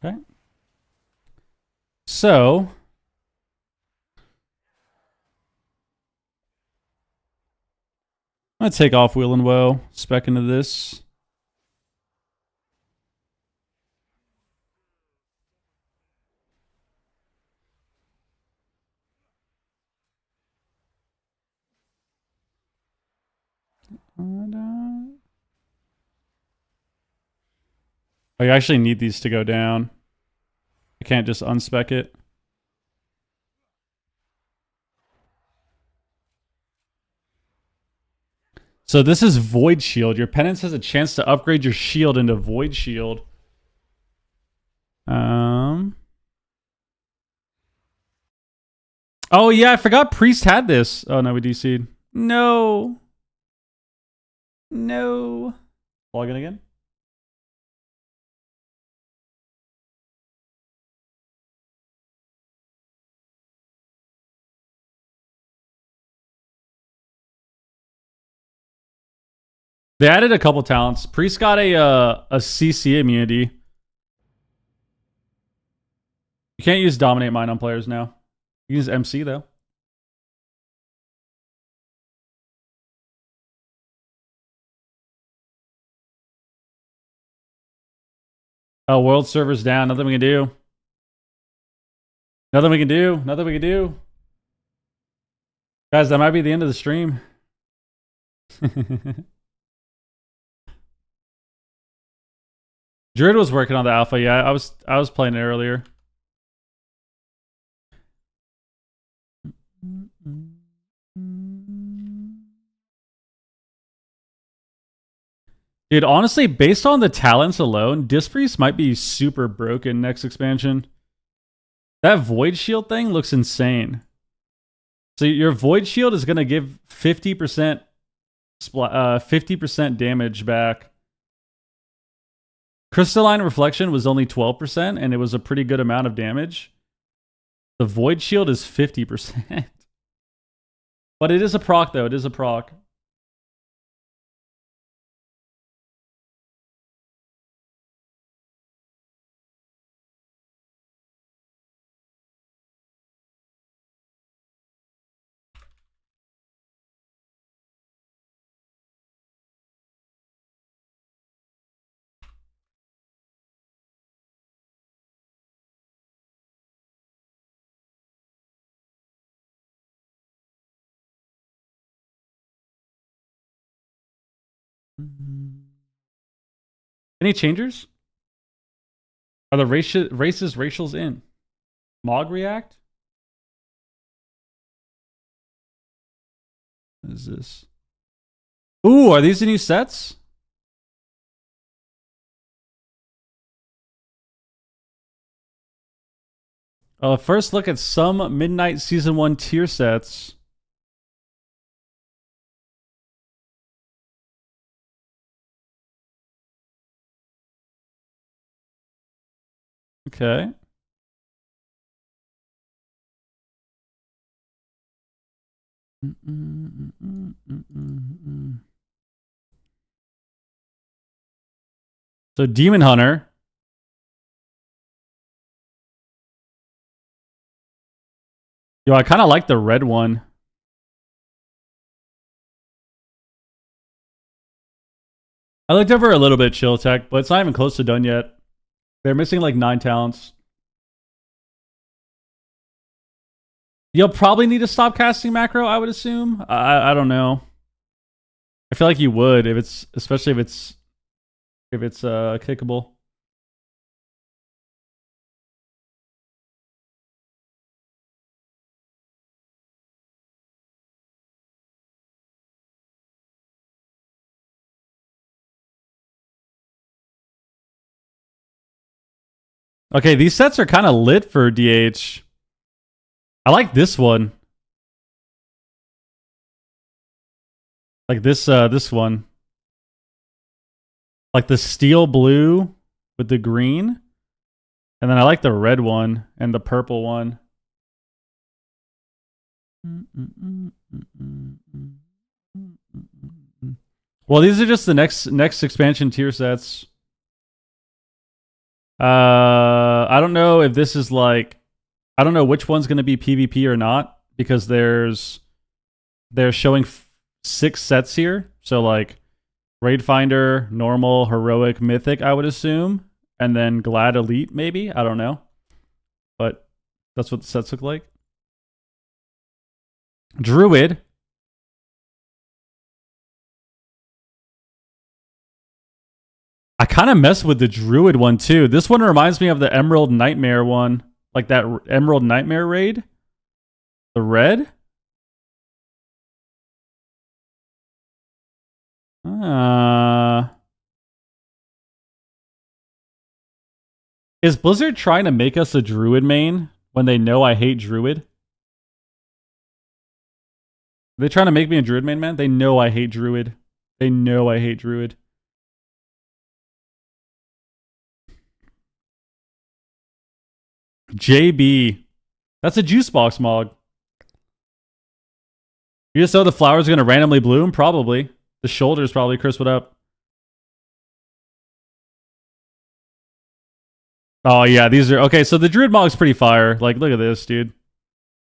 Okay. So I'm gonna take off Wheel and Woe, spec into this. Oh, you actually need these to go down. I can't just unspec it. So this is Void Shield. Your penance has a chance to upgrade your shield into Void Shield. Oh yeah, I forgot Priest had this. Oh no, we DC'd. No. No. Log in again. They added a couple talents. Priest got a CC immunity. You can't use Dominate Mind on players now. You can use MC though. Oh, world server's down. Nothing we can do. Nothing we can do. Nothing we can do. Guys, that might be the end of the stream. Druid was working on the alpha. Yeah, I was playing it earlier. Dude, honestly, based on the talents alone, Disc Priest might be super broken next expansion. That Void Shield thing looks insane. So your Void Shield is going to give 50% 50% damage back. Crystalline Reflection was only 12%, and it was a pretty good amount of damage. The Void Shield is 50%. But it is a proc, though. It is a proc. Any changers? Are the races racials in? Mog React? What is this? Ooh, are these the new sets? First look at some Midnight Season 1 tier sets. Okay. So Demon Hunter. Yo, I kind of like the red one. I looked over a little bit Chill Tech, but it's not even close to done yet. They're missing like 9 talents. You'll probably need to stop casting macro, I would assume. I don't know. I feel like you would if it's, especially if it's kickable. Okay, these sets are kind of lit for DH. I like this one. Like this one. Like the steel blue with the green. And then I like the red one and the purple one. Well, these are just the next expansion tier sets. I don't know if this is like, I don't know which one's going to be PvP or not because they're showing 6 sets here. So like Raid Finder, Normal, Heroic, Mythic, I would assume, and then Glad Elite maybe. I don't know, but that's what the sets look like. Druid. I kind of mess with the Druid one too. This one reminds me of the Emerald Nightmare one, like that Emerald Nightmare raid. The red. Is Blizzard trying to make us a Druid main when they know I hate Druid? Are they trying to make me a Druid main, man? They know I hate Druid. They know I hate Druid. JB. That's a juice box mog. You just know the flowers are going to randomly bloom? Probably. The shoulders probably crisp it up. Oh, yeah, these are... Okay, so the Druid Mog's pretty fire. Like, look at this, dude.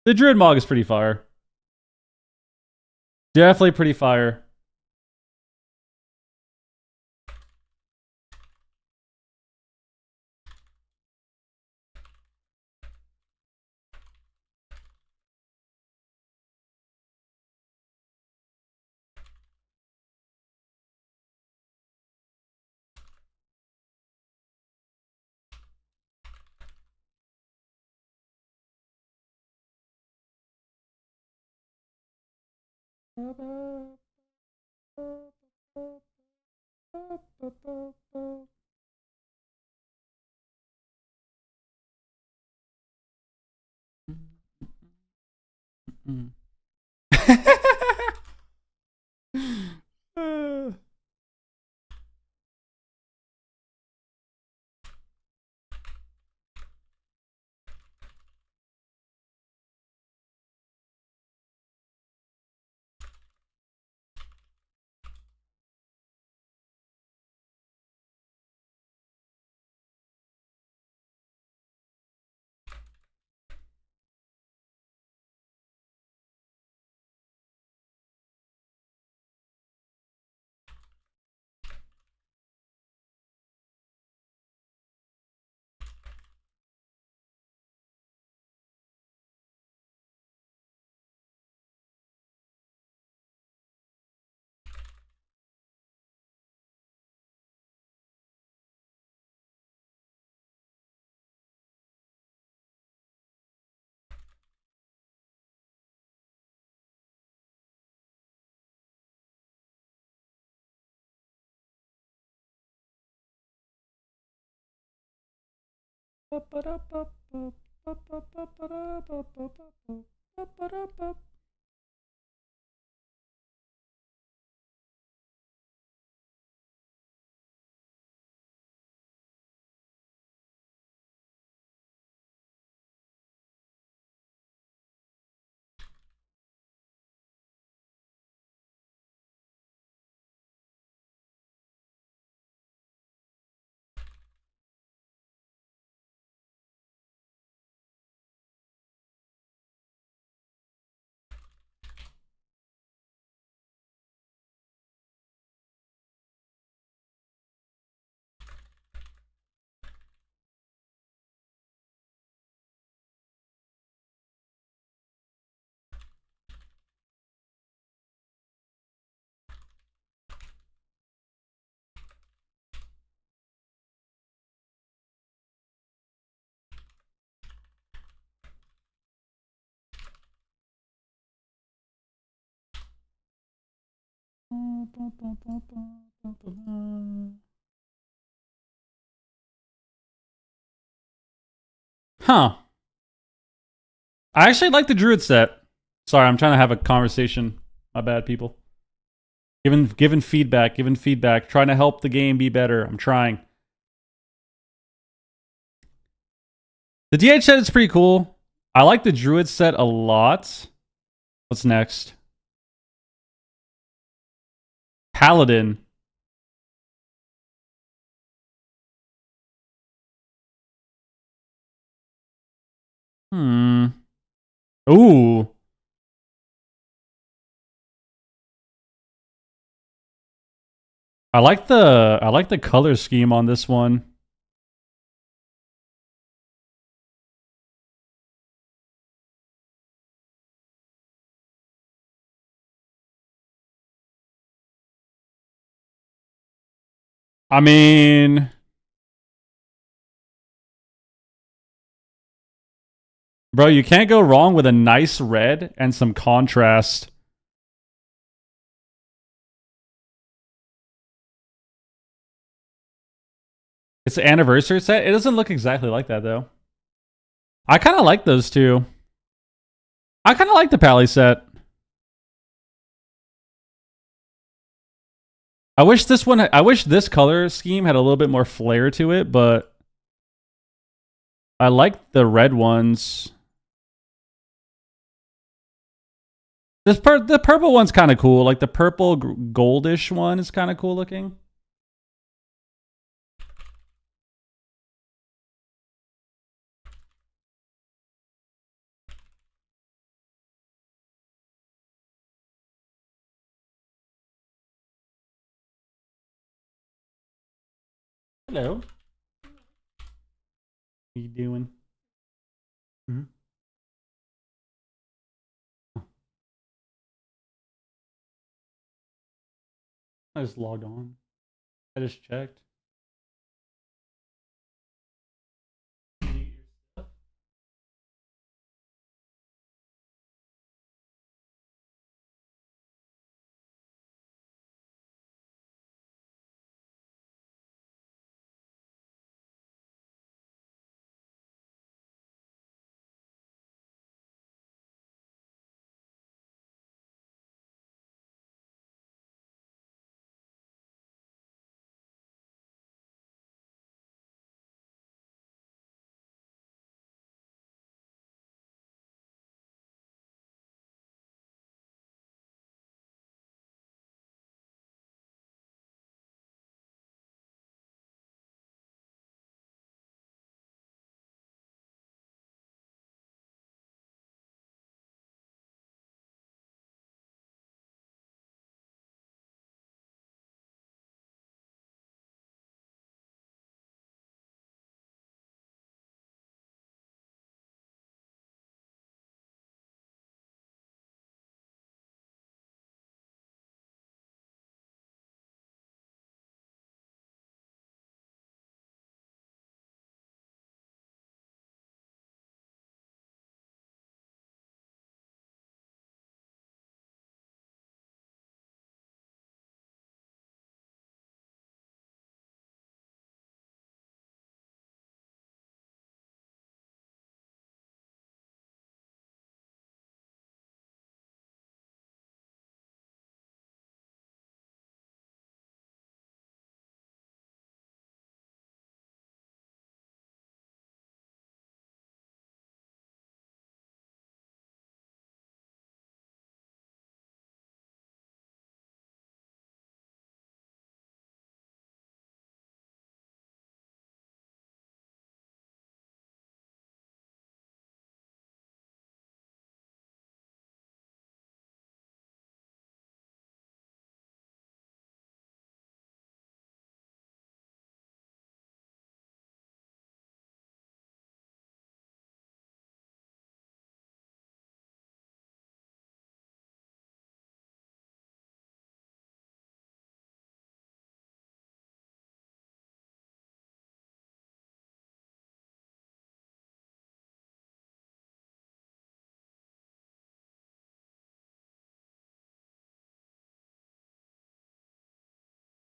The Druid Mog is pretty fire. Definitely pretty fire. Huh. I actually like the Druid set. Sorry, I'm trying to have a conversation. My bad, people. Giving feedback, trying to help the game be better. I'm trying. The DH set is pretty cool. I like the Druid set a lot. What's next? Paladin. Ooh. I like the color scheme on this one. I mean, bro, you can't go wrong with a nice red and some contrast. It's an anniversary set. It doesn't look exactly like that though. I kind of like those two. I kind of like the Pally set. I wish this color scheme had a little bit more flair to it, but I like the red ones. The purple one's kind of cool. Like the purple goldish one is kind of cool looking. Hello. What are you doing? Mm-hmm. I just logged on. I just checked.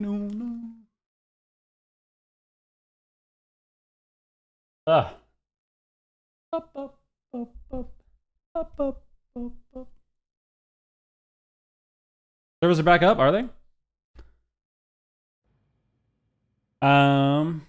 No. Ah. Servers are back up, are they? Um.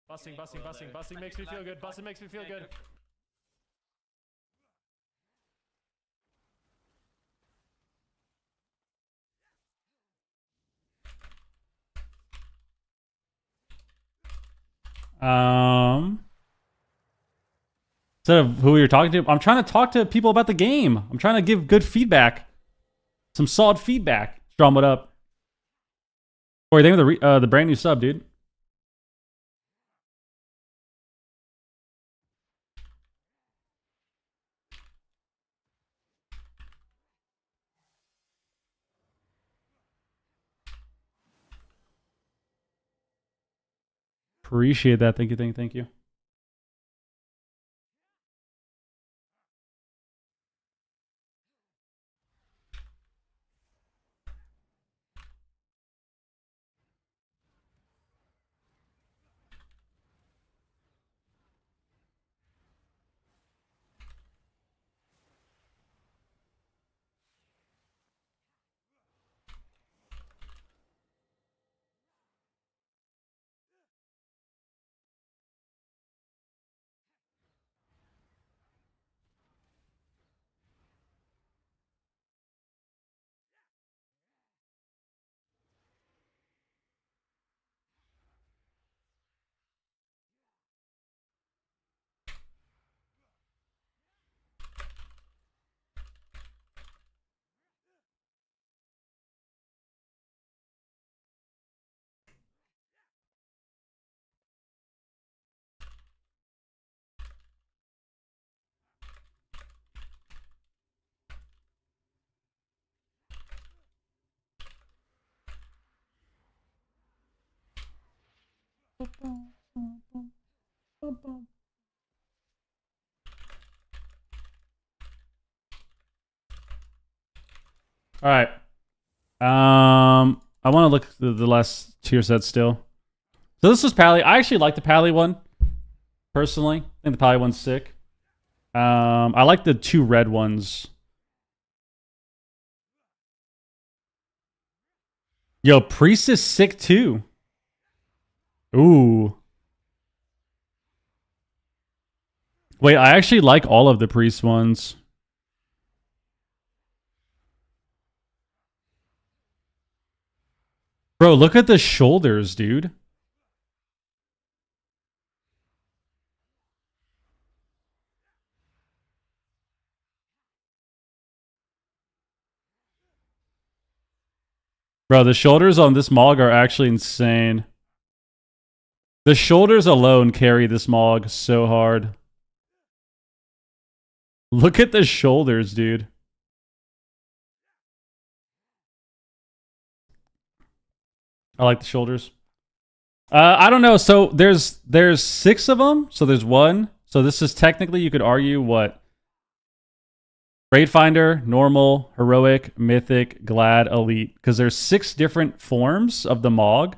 Busting makes me feel good. Busting makes me feel good. Instead of who you're talking to, I'm trying to talk to people about the game. I'm trying to give good feedback, some solid feedback. Strom, what up? Corey, thank you for the brand new sub, dude. Appreciate that. Thank you. All right. I want to look at the last tier set still. So this was Pally. I actually like the Pally one, personally. I think the Pally one's sick. I like the two red ones. Yo, Priest is sick too. Ooh. Wait, I actually like all of the Priest ones. Bro, look at the shoulders, dude. Bro, the shoulders on this Mog are actually insane. The shoulders alone carry this Mog so hard. Look at the shoulders, dude. I like the shoulders. I don't know. So there's 6 of them. So there's one. So this is technically, you could argue, what? Raid Finder, Normal, Heroic, Mythic, Glad, Elite. Because there's 6 different forms of the Mog.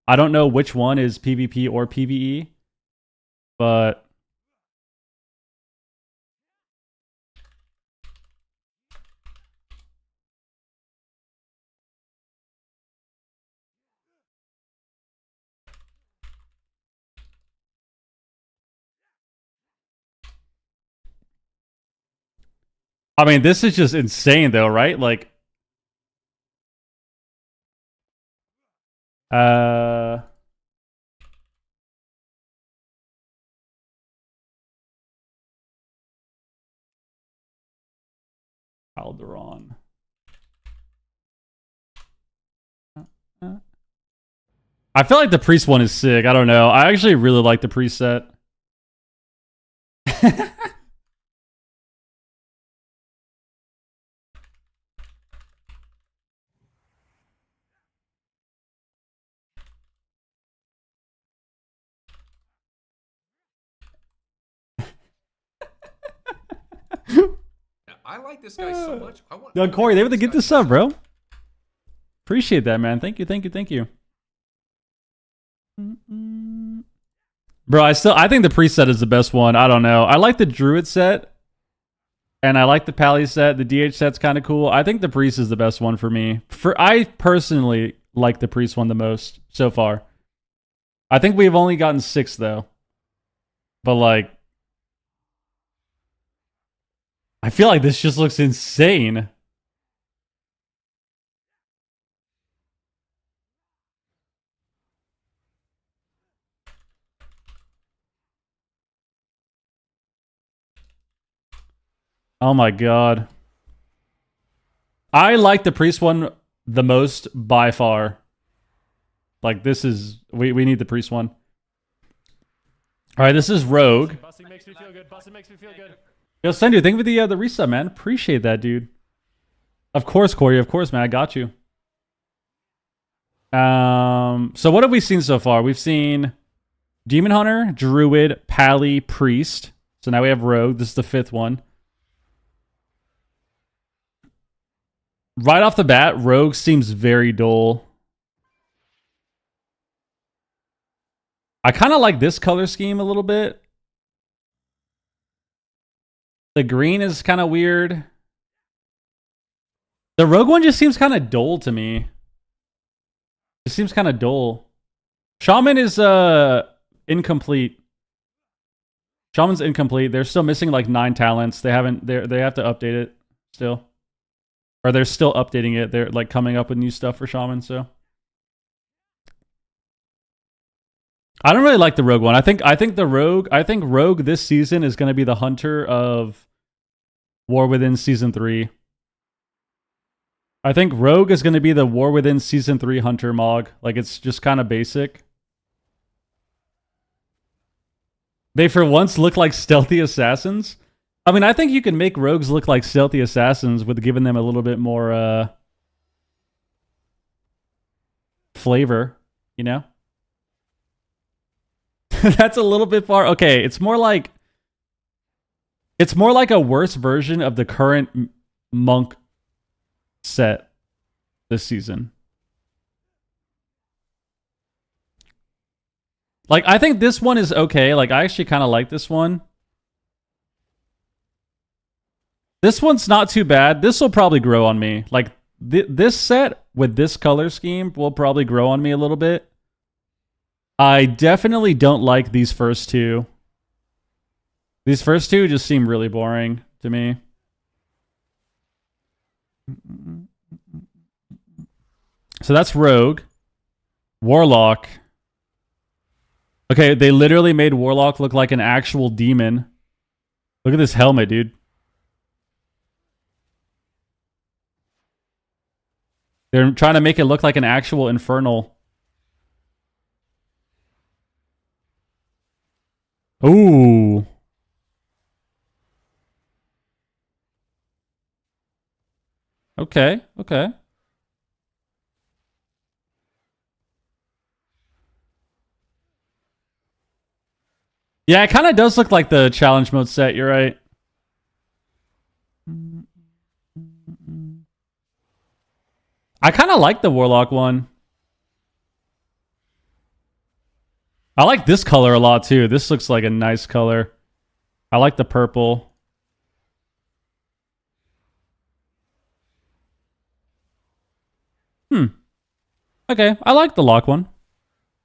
I don't know which one is PvP or PvE. But I mean, this is just insane, though, right? Like, Alderon. I feel like the priest one is sick. I don't know. I actually really like the priest set. I like this guy so much. I want. No, Corey, they able to get this up, bro. Appreciate that, man. Thank you, thank you, thank you. Bro, I think the priest set is the best one. I don't know. I like the druid set, and I like the pally set. The DH set's kind of cool. I think the priest is the best one for me. I personally like the priest one the most so far. I think we've only gotten 6 though, but like, I feel like this just looks insane. Oh my god. I like the priest one the most by far. Like, this is... We need the priest one. Alright, this is Rogue. Busting makes me feel good. Busting makes me feel good. Yo, Sendu, thank you for the resub, man. Appreciate that, dude. Of course, Corey. Of course, man. I got you. So what have we seen so far? We've seen Demon Hunter, Druid, Pally, Priest. So now we have Rogue. This is the 5th one. Right off the bat, Rogue seems very dull. I kind of like this color scheme a little bit. The green is kind of weird. The Rogue one just seems kind of dull to me. It seems kind of dull. Shaman is incomplete. Shaman's incomplete. They're still missing like 9 talents. They have to update it still. Or they're still updating it. They're like coming up with new stuff for Shaman, so I don't really like the Rogue one. I think Rogue this season is going to be the hunter of War Within Season 3. I think Rogue is going to be the War Within Season 3 hunter Mog. Like, it's just kind of basic. They for once look like stealthy assassins. I mean, I think you can make rogues look like stealthy assassins with giving them a little bit more flavor, you know? That's a little bit far. Okay, it's more like a worse version of the current monk set this season. Like, I think this one is okay. Like, I actually kind of like this one. This one's not too bad. This will probably grow on me. Like, this set with this color scheme will probably grow on me a little bit. I definitely don't like these first 2. These first 2 just seem really boring to me. So that's Rogue. Warlock. Okay, they literally made Warlock look like an actual demon. Look at this helmet, dude. They're trying to make it look like an actual infernal. Ooh. Okay, okay. Yeah, it kind of does look like the challenge mode set, you're right. I kind of like the Warlock one. I like this color a lot too. This looks like a nice color. I like the purple. Okay, I like the lock one.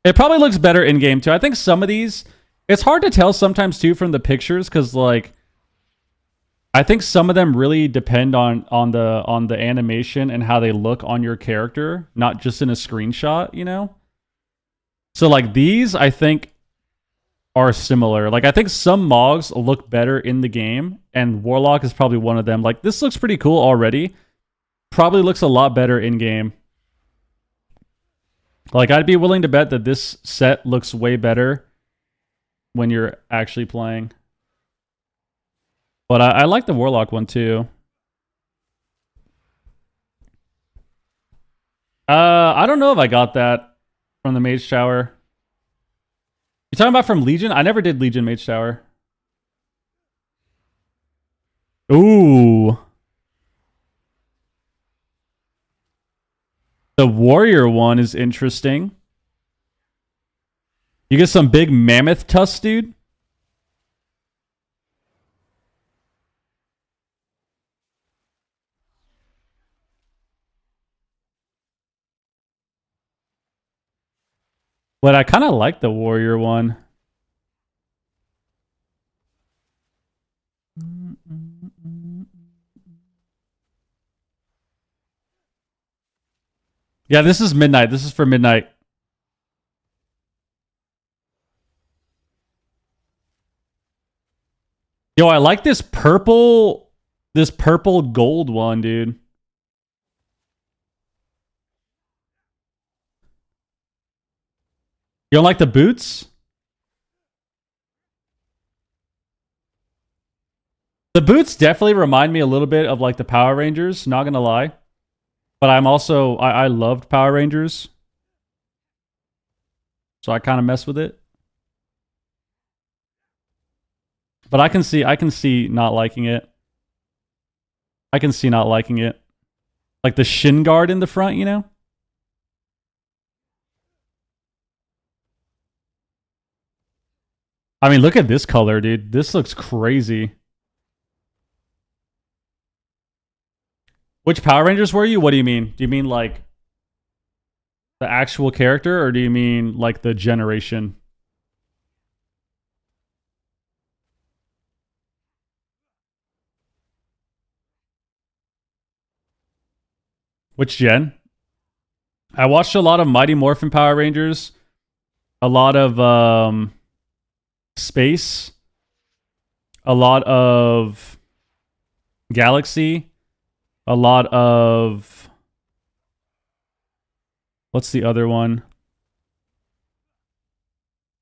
It probably looks better in game too. I think some of these, it's hard to tell sometimes too from the pictures because like, I think some of them really depend on the animation and how they look on your character, not just in a screenshot, you know? So like these, I think, are similar. Like I think some Mogs look better in the game, and Warlock is probably one of them. Like this looks pretty cool already. Probably looks a lot better in game. Like I'd be willing to bet that this set looks way better when you're actually playing. But I like the Warlock one too. I don't know if I got that from the Mage Tower. You talking about from Legion? I never did Legion Mage Tower. Ooh. The Warrior one is interesting. You get some big mammoth tusks, dude. But I kind of like the Warrior one. Yeah, this is midnight. This is for midnight. Yo, I like this purple gold one, dude. You don't like the boots? The boots definitely remind me a little bit of like the Power Rangers, not gonna lie. But I'm also I loved Power Rangers. So I kind of mess with it. But I can see not liking it. I can see not liking it. Like the shin guard in the front, you know? I mean, look at this color, dude. This looks crazy. Which Power Rangers were you? What do you mean? Do you mean like the actual character, or do you mean like the generation? Which gen? I watched a lot of Mighty Morphin Power Rangers, a lot of Space, a lot of Galaxy, a lot of... What's the other one?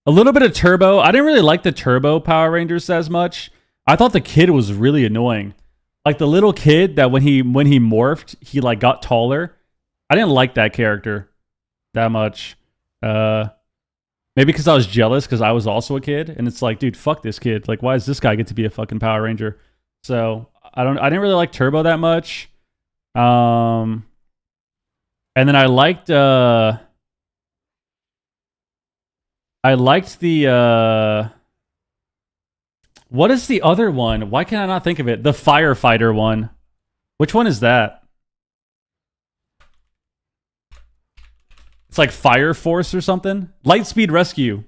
A little bit of Turbo. I didn't really like the Turbo Power Rangers as much. I thought the kid was really annoying. Like the little kid that when he morphed, he like got taller. I didn't like that character that much. Maybe because I was jealous because I was also a kid, and it's like, dude, fuck this kid. Like, why does this guy get to be a fucking Power Ranger? So I didn't really like Turbo that much. And then I liked the what is the other one? Why can I not think of it? The Firefighter one. Which one is that? It's like Fire Force or something? Lightspeed Rescue.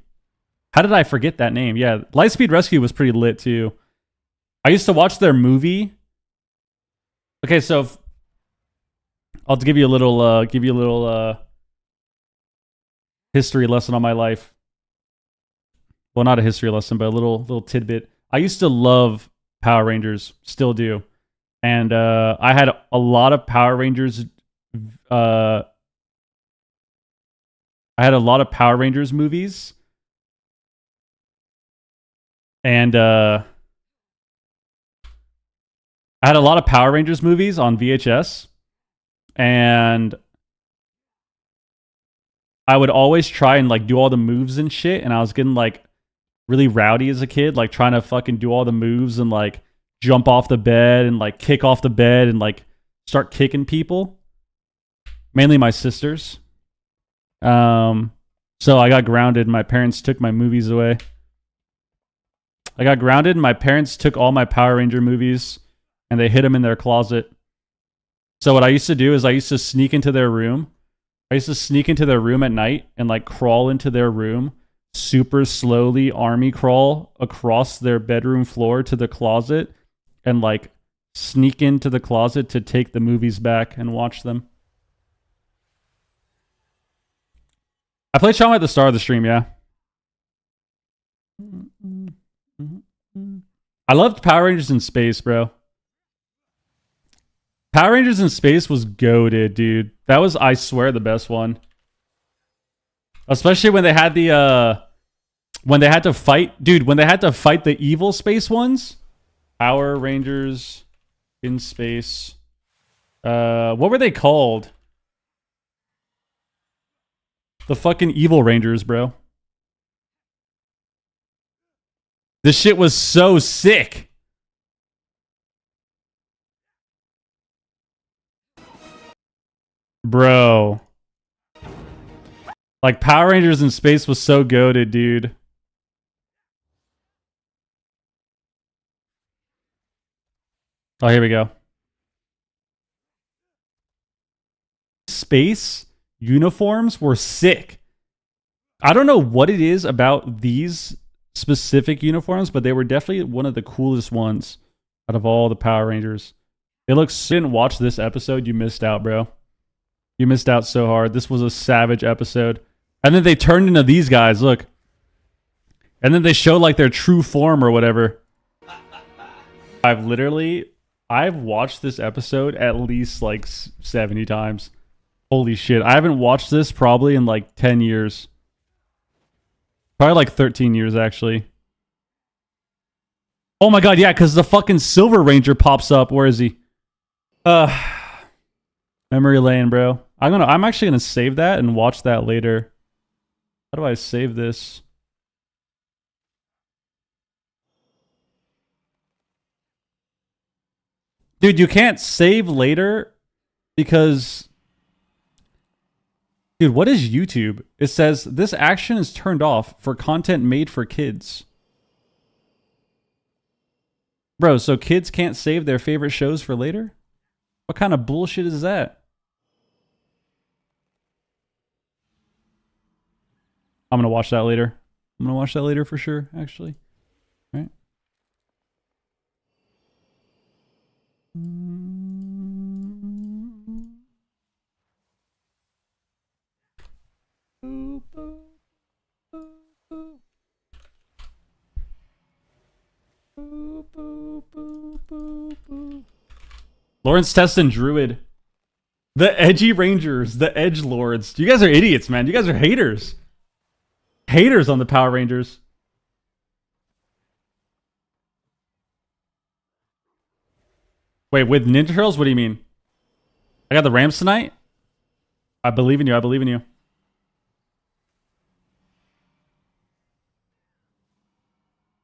How did I forget that name? Yeah, Lightspeed Rescue was pretty lit too. I used to watch their movie. Okay, so I'll give you a little history lesson on my life. Well, not a history lesson, but a little tidbit. I used to love Power Rangers, still do. And I had a lot of Power Rangers movies. And I had a lot of Power Rangers movies on VHS. And I would always try and like do all the moves and shit, and I was getting like really rowdy as a kid, like trying to fucking do all the moves and like jump off the bed and like kick off the bed and like start kicking people. Mainly my sisters. So I got grounded and my parents took my movies away. I got grounded and my parents took all my Power Ranger movies and they hid them in their closet. So what I used to do is I used to sneak into their room. I used to sneak into their room at night and like crawl into their room, super slowly army crawl across their bedroom floor to the closet and like sneak into the closet to take the movies back and watch them. I played Shaman at the start of the stream, yeah. I loved Power Rangers in Space, bro. Power Rangers in Space was goated, dude. That was, I swear, the best one. Especially when they had the, when they had to fight, dude, when they had to fight the evil space ones. Power Rangers in Space. What were they called? The fucking evil Rangers, bro. This shit was so sick. Bro. Like, Power Rangers in Space was so goated, dude. Oh, here we go. Space uniforms were sick. I don't know what it is about these specific uniforms, but they were definitely one of the coolest ones out of all the Power Rangers. They look. Didn't watch this episode, you missed out, bro. You missed out so hard. This was a savage episode. And then they turned into these guys, look. And then they show like their true form or whatever. I've watched this episode at least like 70 times. Holy shit. I haven't watched this probably in like 10 years. Probably like 13 years, actually. Oh my god, yeah, because the fucking Silver Ranger pops up. Where is he? Memory lane, bro. I'm actually gonna save that and watch that later. How do I save this? Dude, you can't save later because... Dude, what is YouTube? It says, this action is turned off for content made for kids. Bro, so kids can't save their favorite shows for later? What kind of bullshit is that? I'm going to watch that later. I'm going to watch that later for sure, actually. All right. Lawrence Teston Druid. The edgy Rangers. The edge lords. You guys are idiots, man. You guys are haters. Haters on the Power Rangers. Wait, with Ninja Turtles? What do you mean? I got the Rams tonight? I believe in you. I believe in you.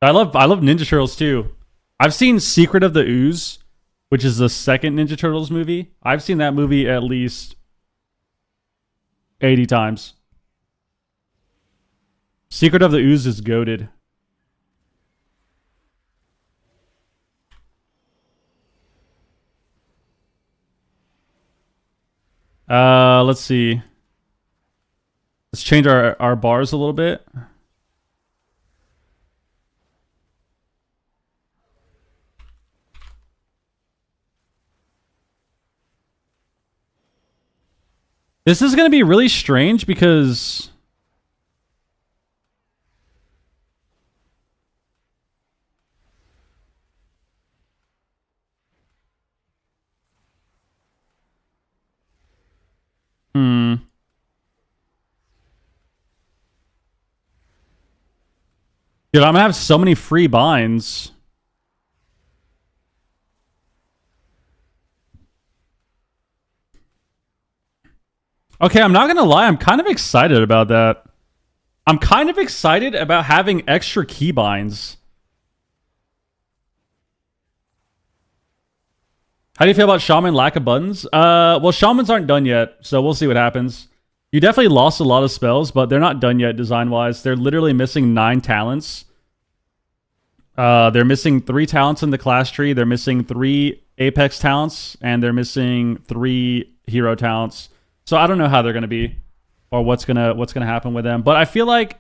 I love Ninja Turtles too. I've seen Secret of the Ooze, which is the second Ninja Turtles movie. I've seen that movie at least 80 times. Secret of the Ooze is goated. Let's see. Let's change our bars a little bit. This is going to be really strange because... Dude, I'm going to have so many free binds. Okay, I'm not going to lie. I'm kind of excited about that. I'm kind of excited about having extra keybinds. How do you feel about Shaman lack of buttons? Well, Shamans aren't done yet, so we'll see what happens. You definitely lost a lot of spells, but they're not done yet design-wise. They're literally missing 9 talents. They're missing 3 talents in the class tree. They're missing 3 Apex talents, and they're missing 3 hero talents. So I don't know how they're gonna be, or what's gonna happen with them. But I feel like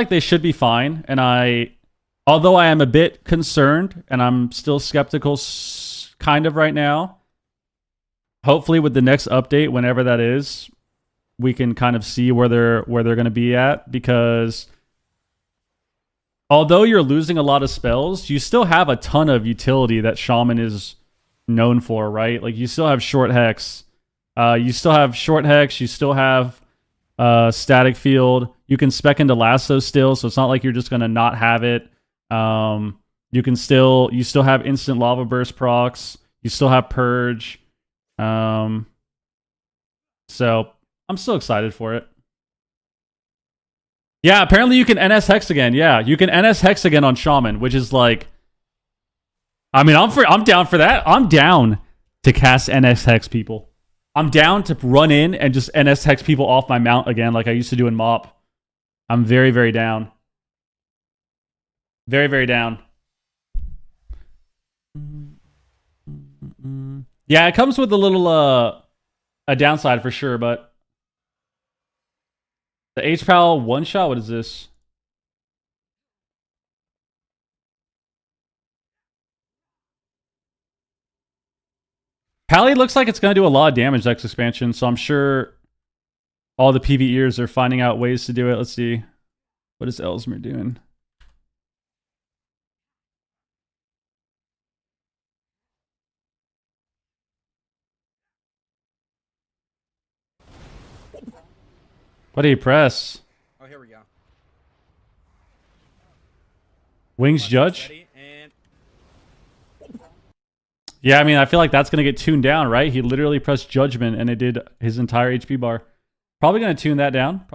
they should be fine, and I Although I am a bit concerned, and I'm still skeptical kind of right now. Hopefully with the next update, whenever that is, we can kind of see where they're going to be at, because although you're losing a lot of spells, you still have a ton of utility that Shaman is known for, right? Like, you still have short hex. You still have short hex. You still have static field. You can spec into lasso still, so it's not like you're just going to not have it. You still have instant lava burst procs. You still have purge. So I'm still excited for it. Yeah, apparently you can NS Hex again. Yeah, you can NS Hex again on Shaman, which is like, I mean, I'm down for that. I'm down to cast NS Hex people. I'm down to run in and just NS Hex people off my mount again, like I used to do in MoP. I'm very, very down. Very, very down. Yeah, it comes with a little a downside for sure, but the H-Pal one-shot, what is this? Pally looks like it's going to do a lot of damage next expansion, so I'm sure all the PvEers are finding out ways to do it. Let's see. What is Ellesmere doing? What do you press? Oh, here we go. Wings Judge? And Yeah, I mean, I feel like that's going to get tuned down, right? He literally pressed Judgment and it did his entire HP bar. Probably going to tune that down.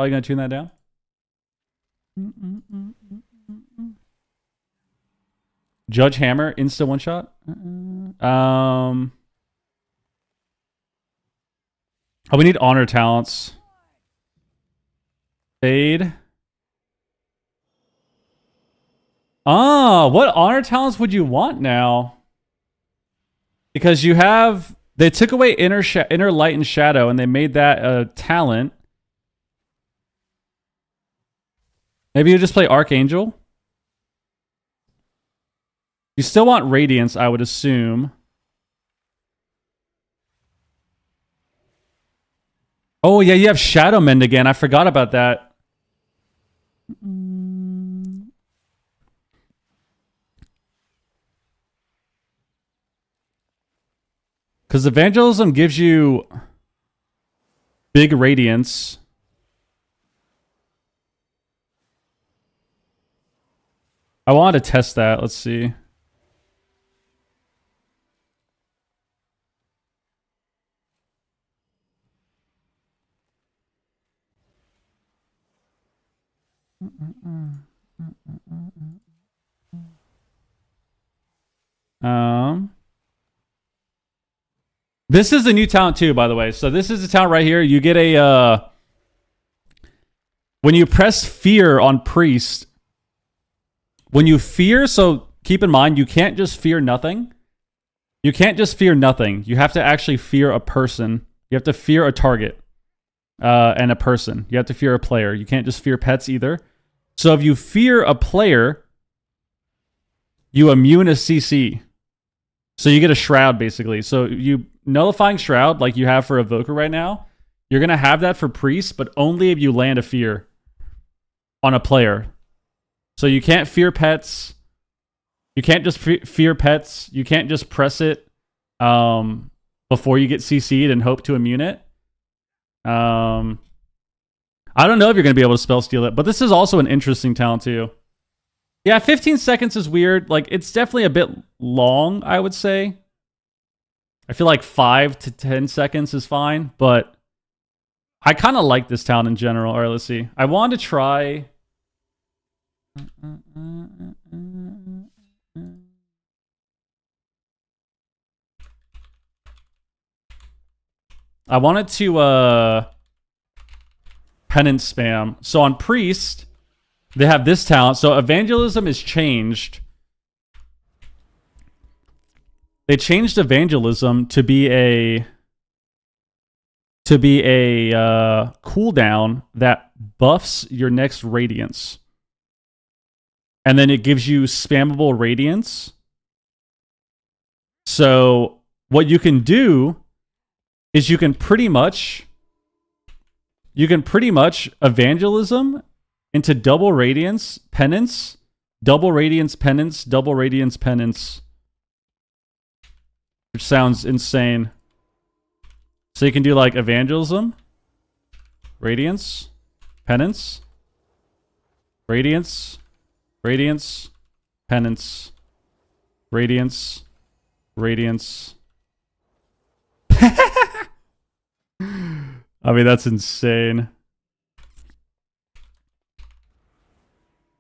Judge Hammer, insta one shot. Oh, we need honor talents. Fade. What honor talents would you want now? Because you have, they took away inner light and shadow, and they made that a talent. Maybe you just play Archangel. You still want Radiance, I would assume. Oh yeah, you have Shadow Mend again. I forgot about that. Because Evangelism gives you big Radiance. I wanted to test that. Let's see. This is a new talent too, by the way. So this is a talent right here. You get a when you press fear on priest. When you fear, so keep in mind, you can't just fear nothing. You can't just fear nothing. You have to actually fear a person. You have to fear a target and a person. You have to fear a player. You can't just fear pets either. So if you fear a player, you immune a CC. So you get a shroud, basically. So you nullifying shroud, like you have for Evoker right now, you're going to have that for priest, but only if you land a fear on a player. So you can't fear pets. You can't just fear pets. You can't just press it before you get CC'd and hope to immune it. I don't know if you're going to be able to spell steal it, but this is also an interesting talent too. Yeah, 15 seconds is weird. Like, it's definitely a bit long, I would say. I feel like 5 to 10 seconds is fine, but I kind of like this talent in general. All right, let's see. I wanted to try... I wanted to penance spam. So on priest, they have this talent. So evangelism is changed. They changed evangelism to be a cooldown that buffs your next radiance. and then it gives you spammable radiance. So what you can do is you can pretty much evangelism into double radiance penance, double radiance penance, double radiance penance, which sounds insane. So you can do like evangelism, radiance, penance, radiance, radiance, penance, radiance, radiance. I mean, that's insane.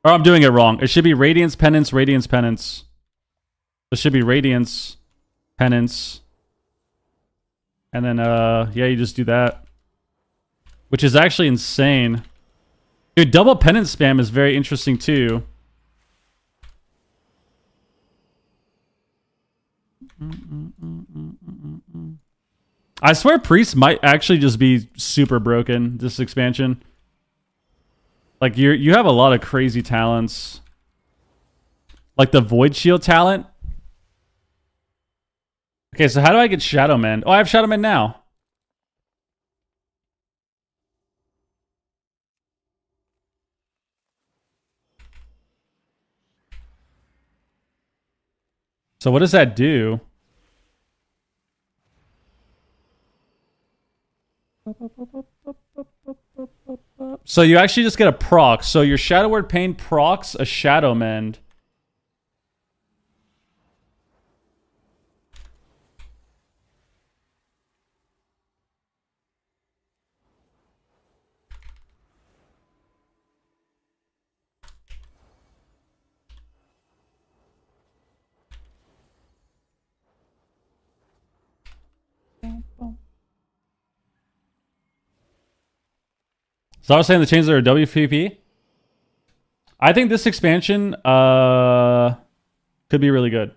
Or I'm doing it wrong. It should be radiance, penance, radiance, penance. It should be radiance, penance. And then, yeah, you just do that. Which is actually insane. Dude, double penance spam is very interesting too. I swear priests might actually just be super broken this expansion. Like you have a lot of crazy talents. Like the Void Shield talent. Okay, so how do I get Shadow Men? Oh, I have Shadow Men now. So what does that do? So you actually just get a proc. So your Shadow Word Pain procs a Shadow Mend. So I was saying the changes are WPP. I think this expansion could be really good.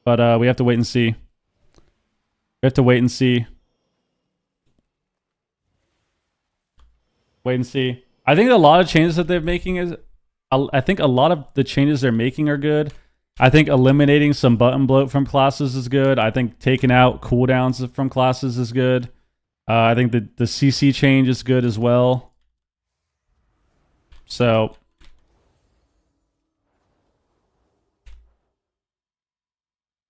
But we have to wait and see. We have to wait and see. Wait and see. I think a lot of changes that they're making is... I think a lot of the changes they're making are good. I think eliminating some button bloat from classes is good. I think taking out cooldowns from classes is good. I think the CC change is good as well. So...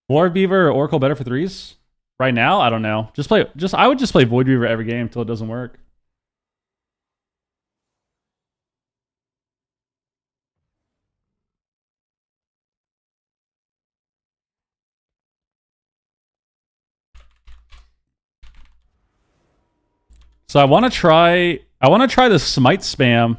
Voidweaver or Oracle better for threes? Right now? I don't know. I would just play Voidweaver every game until it doesn't work. So I want to try the smite spam.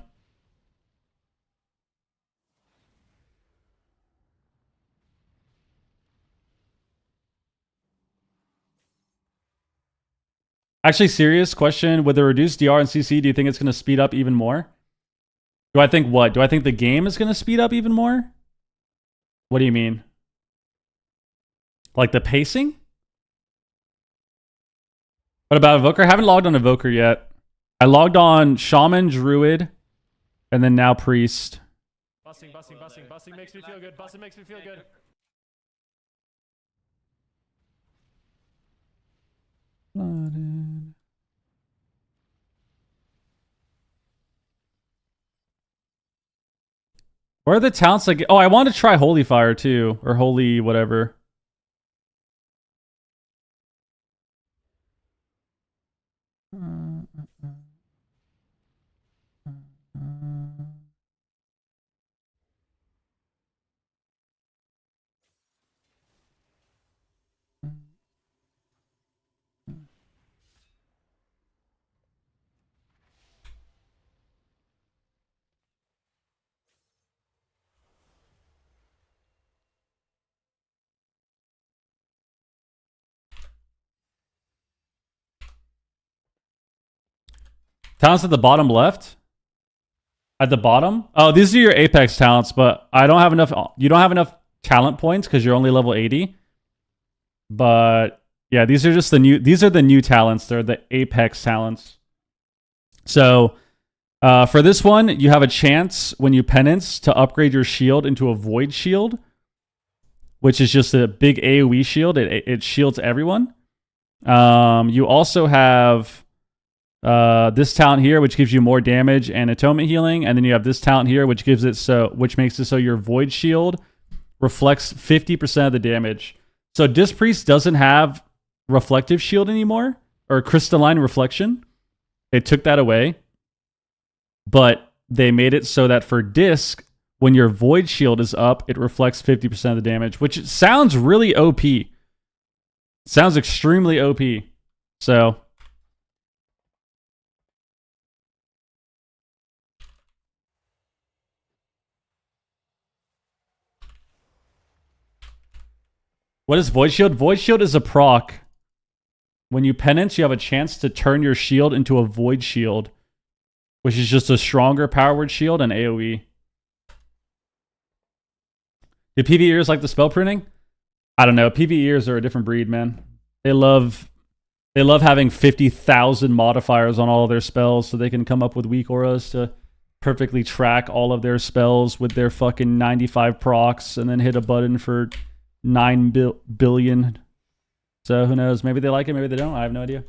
Actually, serious question. With the reduced DR and CC, do you think it's going to speed up even more? Do I think what? Do I think the game is going to speed up even more? What do you mean? Like the pacing? What about Evoker? I haven't logged on Evoker yet. I logged on Shaman, Druid, and then now Priest. Busting makes me feel good. Busting makes me feel good. Paladin. Where are the talents like? Oh, I want to try Holy Fire too, or Holy whatever. Talents at the bottom left? At the bottom? Oh, these are your Apex talents, but I don't have enough. You don't have enough talent points because you're only level 80. But yeah, these are just the new. These are the new talents. They're the Apex talents. So For this one, you have a chance when you penance to upgrade your shield into a void shield, which is just a big AoE shield. It shields everyone. You also have this talent here, which gives you more damage and atonement healing, and then you have this talent here, which makes it so your void shield reflects 50% of the damage. So Disc Priest doesn't have reflective shield anymore, or crystalline reflection. They took that away, but they made it so that for Disc, when your void shield is up, it reflects 50% of the damage, which sounds really OP. Sounds extremely OP. So what is Void Shield? Void Shield is a proc. When you penance, you have a chance to turn your shield into a Void Shield, which is just a stronger power word shield and AoE. Do PvEers like the spell pruning? I don't know. PvEers are a different breed, man. They love having 50,000 modifiers on all of their spells so they can come up with weak auras to perfectly track all of their spells with their fucking 95 procs and then hit a button for 9 billion. So who knows? Maybe they like it, maybe they don't. I have no idea.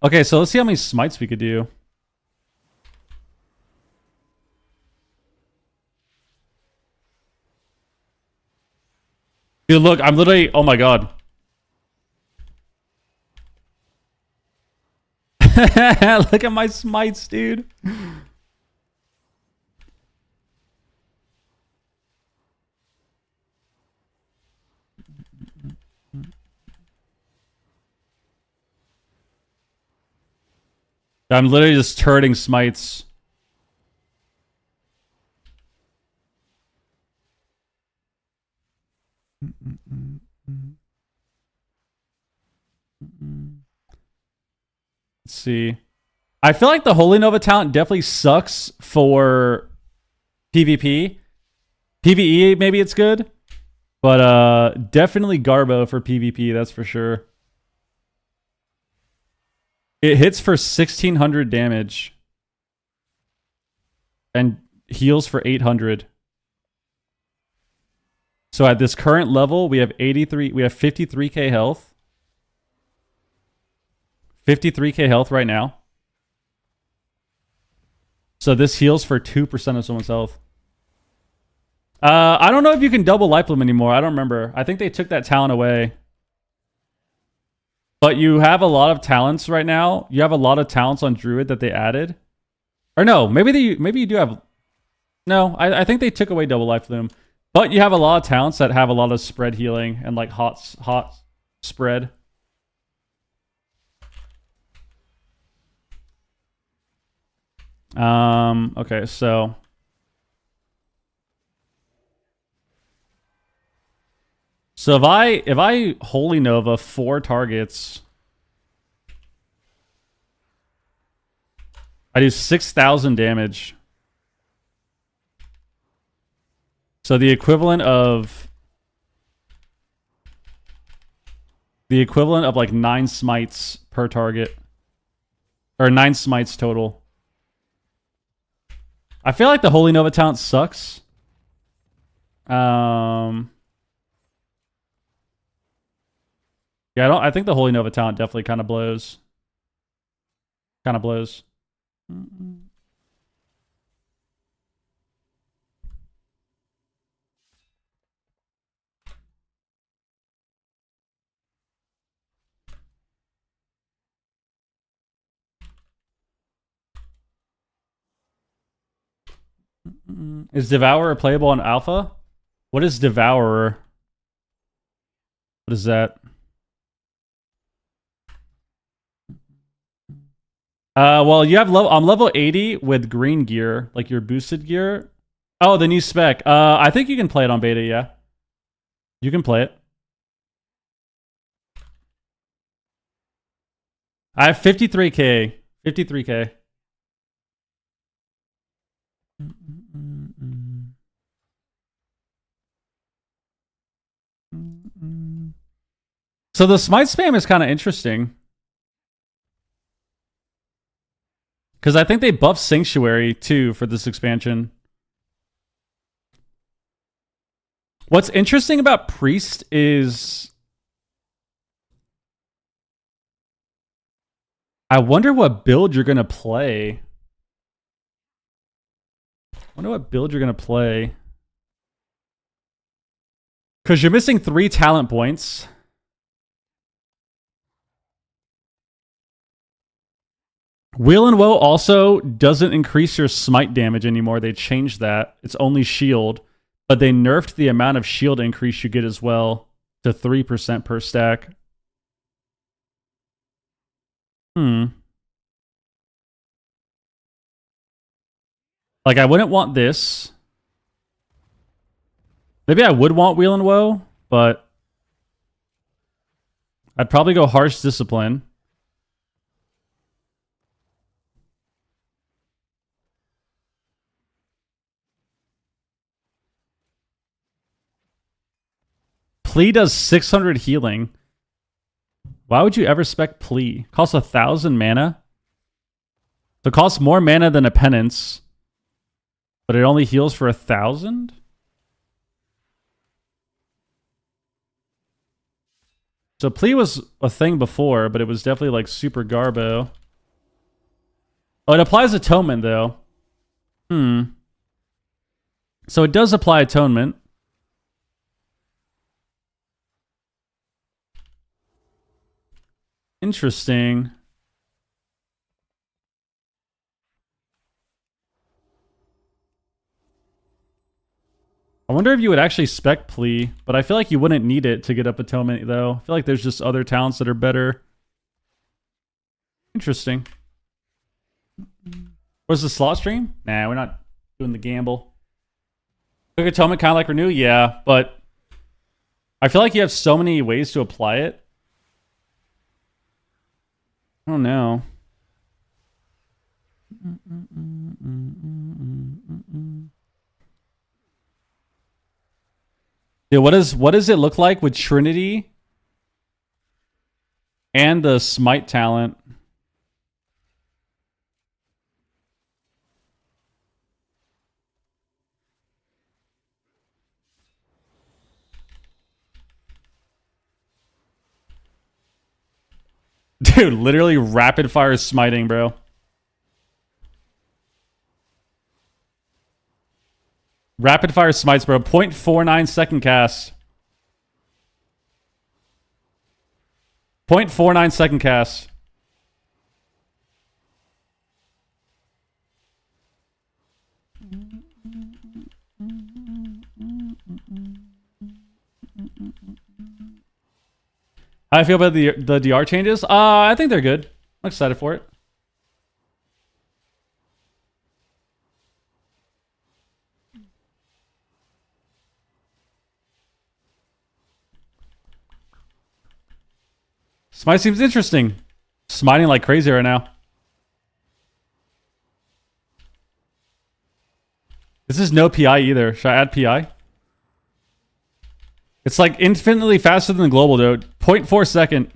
Okay, so let's see how many smites we could do. Dude, look, I'm literally, oh my god. Look at my smites, dude. I'm literally just turreting smites. Let's see. I feel like the Holy Nova talent definitely sucks for PvP. PvE, maybe it's good. But definitely Garbo for PvP, that's for sure. It hits for 1,600 damage. And heals for 800. So at this current level, we have 53k health. 53k health right now. So this heals for 2% of someone's health. I don't know if you can double life bloom anymore. I don't remember. I think they took that talent away. But you have a lot of talents right now. You have a lot of talents on Druid that they added. Or no, maybe you do have... No, I think they took away double life bloom. But you have a lot of talents that have a lot of spread healing and like hot spread. Okay, so if I Holy Nova 4 targets, I do 6,000 damage. So the equivalent of like 9 smites per target. Or 9 smites total. I feel like the Holy Nova talent sucks. Yeah, I think the Holy Nova talent definitely kind of blows. Kind of blows. Is Devourer playable on Alpha? What is Devourer? What is that? Well, you have I'm level 80 with green gear, like your boosted gear. Oh, the new spec. I think you can play it on beta, yeah. You can play it. I have 53k. 53k. So the smite spam is kind of interesting. Because I think they buffed Sanctuary too for this expansion. What's interesting about Priest is... I wonder what build you're going to play. Because you're missing 3 talent points. Wheel and Woe also doesn't increase your smite damage anymore. They changed that. It's only shield. But they nerfed the amount of shield increase you get as well to 3% per stack. Like, I wouldn't want this. Maybe I would want Wheel and Woe, but I'd probably go Harsh Discipline. Plea does 600 healing. Why would you ever spec Plea? Costs 1,000 mana. So it costs more mana than a Penance, but it only heals for 1,000? So Plea was a thing before, but it was definitely like super garbo. Oh, it applies Atonement though. So it does apply Atonement. Interesting. I wonder if you would actually spec Plea, but I feel like you wouldn't need it to get up Atonement, though. I feel like there's just other talents that are better. Interesting. Was the slot stream? Nah, we're not doing the gamble. Quick Atonement kind of like Renew? Yeah, but I feel like you have so many ways to apply it. I don't know. Dude, what does it look like with Trinity and the Smite talent? Dude, literally rapid fire smiting, bro. Rapid fire smites, bro. 0.49 second cast. 0.49 second cast. How do I feel about the DR changes? I think they're good. I'm excited for it. Smite seems interesting. Smiting like crazy right now. This is no PI either. Should I add PI? It's like infinitely faster than the global, dude. 0.4 second.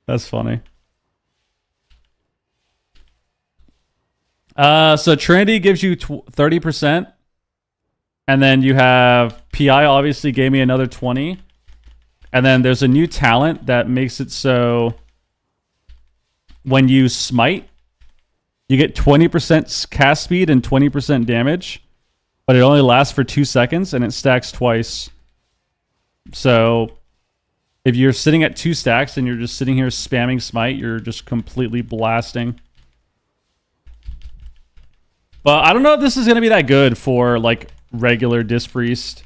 That's funny. So Trinity gives you 30%. And then you have PI obviously gave me another 20. And then there's a new talent that makes it so when you smite, you get 20% cast speed and 20% damage, but it only lasts for 2 seconds and it stacks twice. So if you're sitting at 2 stacks and you're just sitting here spamming smite, you're just completely blasting. But I don't know if this is going to be that good for like regular Disc Priest.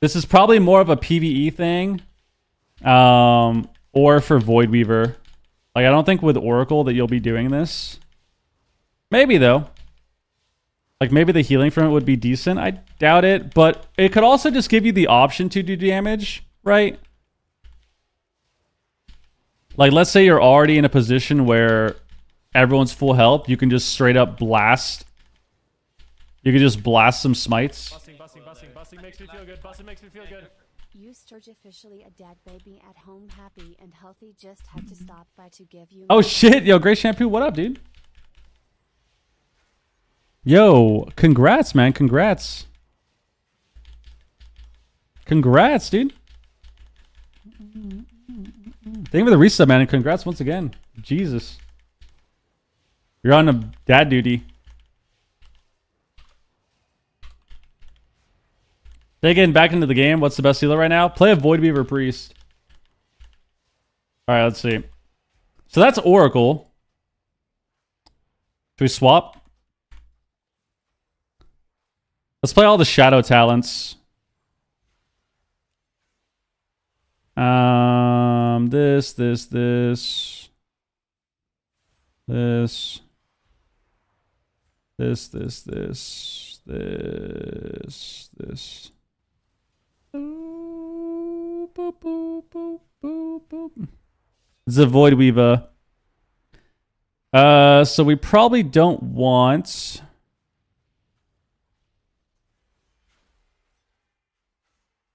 This is probably more of a PvE thing, or for Voidweaver. Like, I don't think with Oracle that you'll be doing this. Maybe, though. Like, maybe the healing from it would be decent. I doubt it, but it could also just give you the option to do damage, right? Like, let's say you're already in a position where everyone's full health, you can just straight up blast. You can just blast some smites. Busting makes me feel good. Busting makes me feel good. You Sturge officially a dead baby at home, happy and healthy. Just had to stop by to give you. Oh shit, yo, Great Shampoo, what up, dude? Yo, congrats, man, congrats. Congrats, dude. Thank you for the resub, man, and congrats once again. Jesus. You're on a dad duty. Getting back into the game. What's the best healer right now? Play a Voidweaver Priest. Alright, let's see. So that's Oracle. Should we swap? Let's play all the shadow talents. This. It's a Voidweaver. So we probably don't want...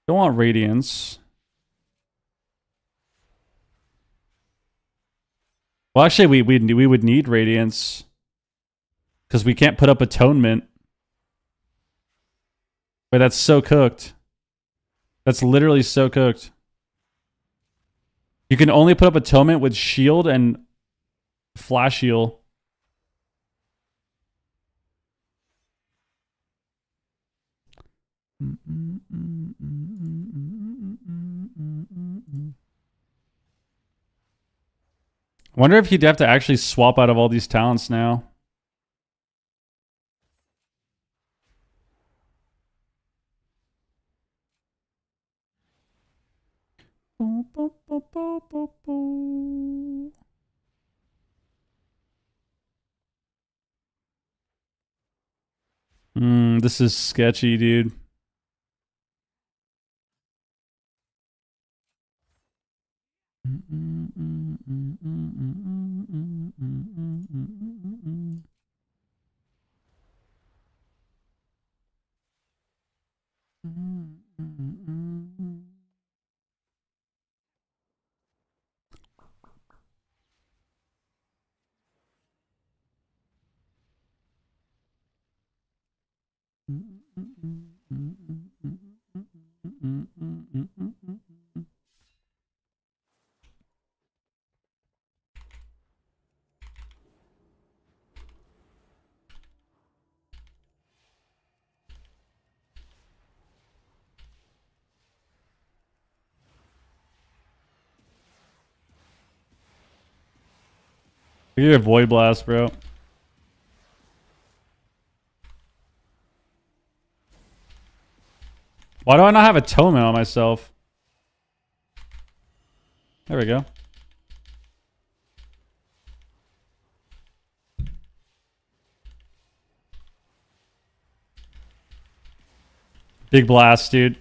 Don't want Radiance. Well, actually, we would need Radiance. Because we can't put up Atonement. Wait, that's so cooked. That's literally so cooked. You can only put up Atonement with Shield and Flash Heal. I wonder if he'd have to actually swap out of all these talents now. This is sketchy, dude. You're a Void Blast, bro. Why do I not have Atonement on myself? There we go. Big blast, dude.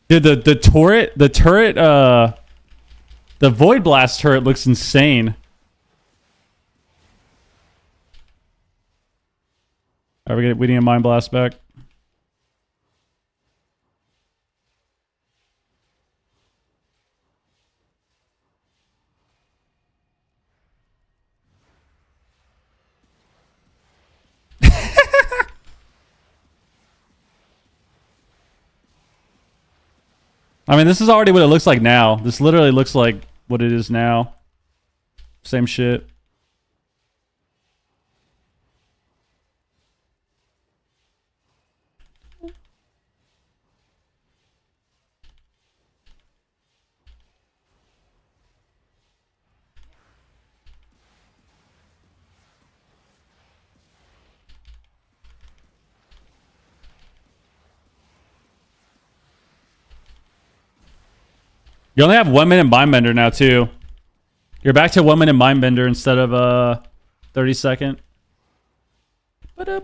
Dude, the turret, the Void Blast turret looks insane. Alright, we need a Mind Blast back. I mean, this is already what it looks like now. This literally looks like what it is now. Same shit. You only have 1 minute Mindbender now, too. You're back to 1 minute Mindbender instead of 30 second. I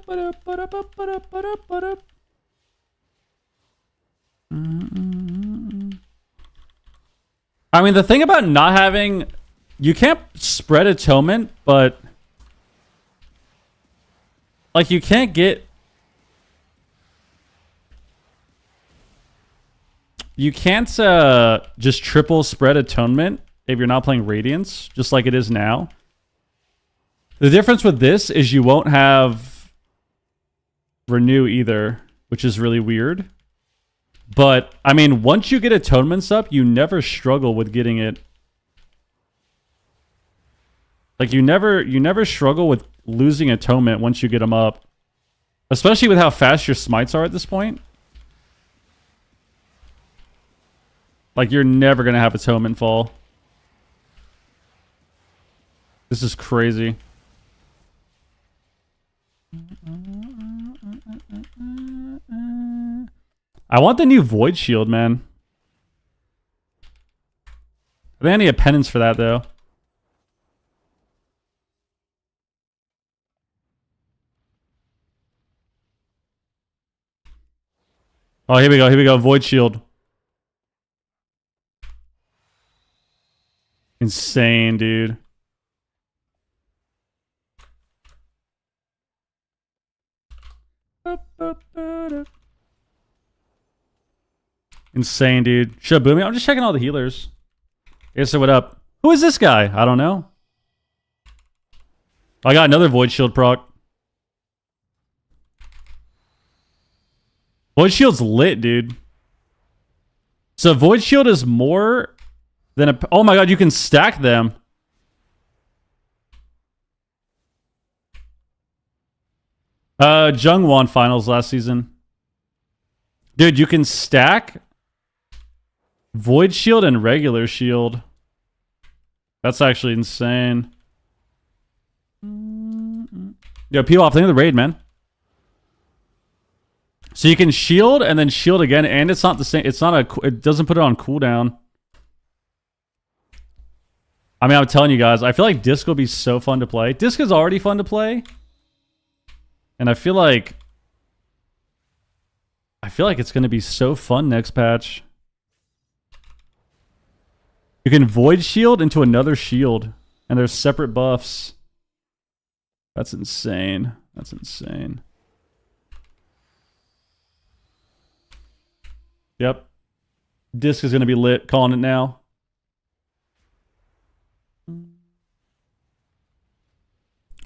mean, the thing about not having you can't spread atonement, but like you can't get. You can't just triple spread atonement if you're not playing Radiance, just like it is now. The difference with this is you won't have Renew either, which is really weird. But, I mean, once you get atonements up, you never struggle with getting it. Like, you never struggle with losing atonement once you get them up. Especially with how fast your smites are at this point. Like, you're never going to have atonement fall. This is crazy. I want the new Void Shield, man. I think I need a penance for that, though. Oh, here we go, Void Shield. Insane, dude. Insane, dude. Shaboomy. I'm just checking all the healers. Okay, so what up? Who is this guy? I don't know. I got another Void Shield proc. Void Shield's lit, dude. So Void Shield is more than a... Oh my god, you can stack them. Jung won finals last season. Dude, you can stack Void Shield and regular shield. That's actually insane. Yo, peel off. Think of the raid, man. So you can shield and then shield again, and it's not the same. It's not a. It doesn't put it on cooldown. I mean, I'm telling you guys, I feel like Disc will be so fun to play. Disc is already fun to play, and I feel like it's going to be so fun next patch. You can Void Shield into another shield, and there's separate buffs. That's insane. That's insane. Yep. Disc is going to be lit. Calling it now.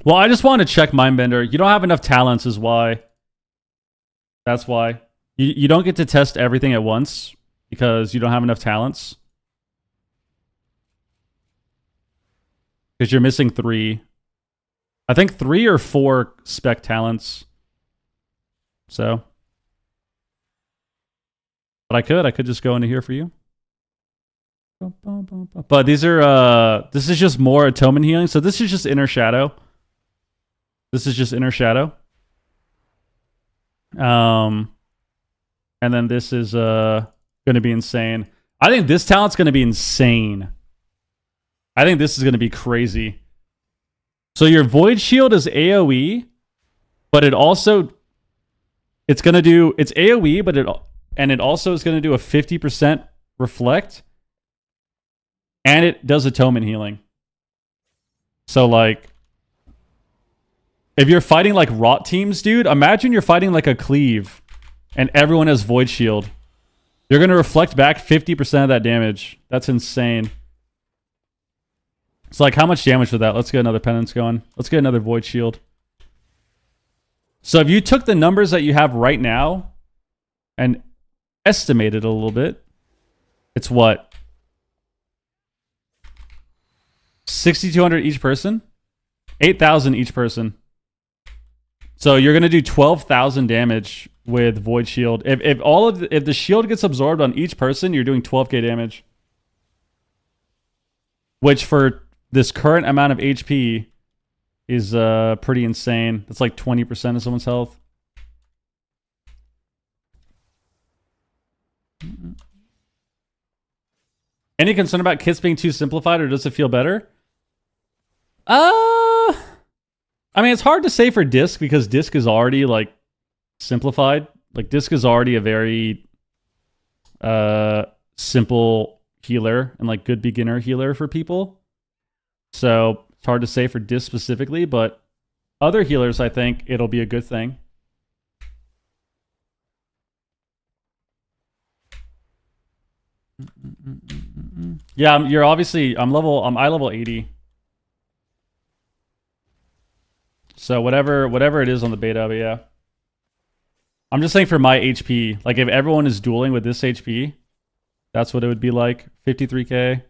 Well, I just want to check Mindbender. You don't have enough talents is why. That's why. You don't get to test everything at once because you don't have enough talents. Because you're missing 3. I think 3 or 4 spec talents. So. But I could just go into here for you. But these are, this is just more atonement healing. So this is just Inner Shadow. This is just Inner Shadow. And then this is going to be insane. I think this talent's going to be insane. I think this is going to be crazy. So your Void Shield is AoE, but it also, it's going to do, it's AoE, but it also is going to do a 50% reflect, and it does atonement healing. So like, if you're fighting like rot teams, dude, imagine you're fighting like a cleave, and everyone has Void Shield. You're going to reflect back 50% of that damage. That's insane. It's like, how much damage with that? Let's get another penance going. Let's get another Void Shield. So if you took the numbers that you have right now and estimated a little bit, it's what? 6,200 each person? 8,000 each person. So you're going to do 12,000 damage with Void Shield. If the shield gets absorbed on each person, you're doing 12k damage. Which for this current amount of HP is pretty insane. That's like 20% of someone's health. Any concern about kits being too simplified, or does it feel better? I mean, it's hard to say for Disc because Disc is already like simplified. Like Disc is already a very simple healer and like good beginner healer for people. So it's hard to say for Dis specifically, but other healers, I think it'll be a good thing. Yeah, you're obviously I'm eye level 80. So whatever it is on the beta, but yeah. I'm just saying for my HP, like if everyone is dueling with this HP, that's what it would be like. 53k.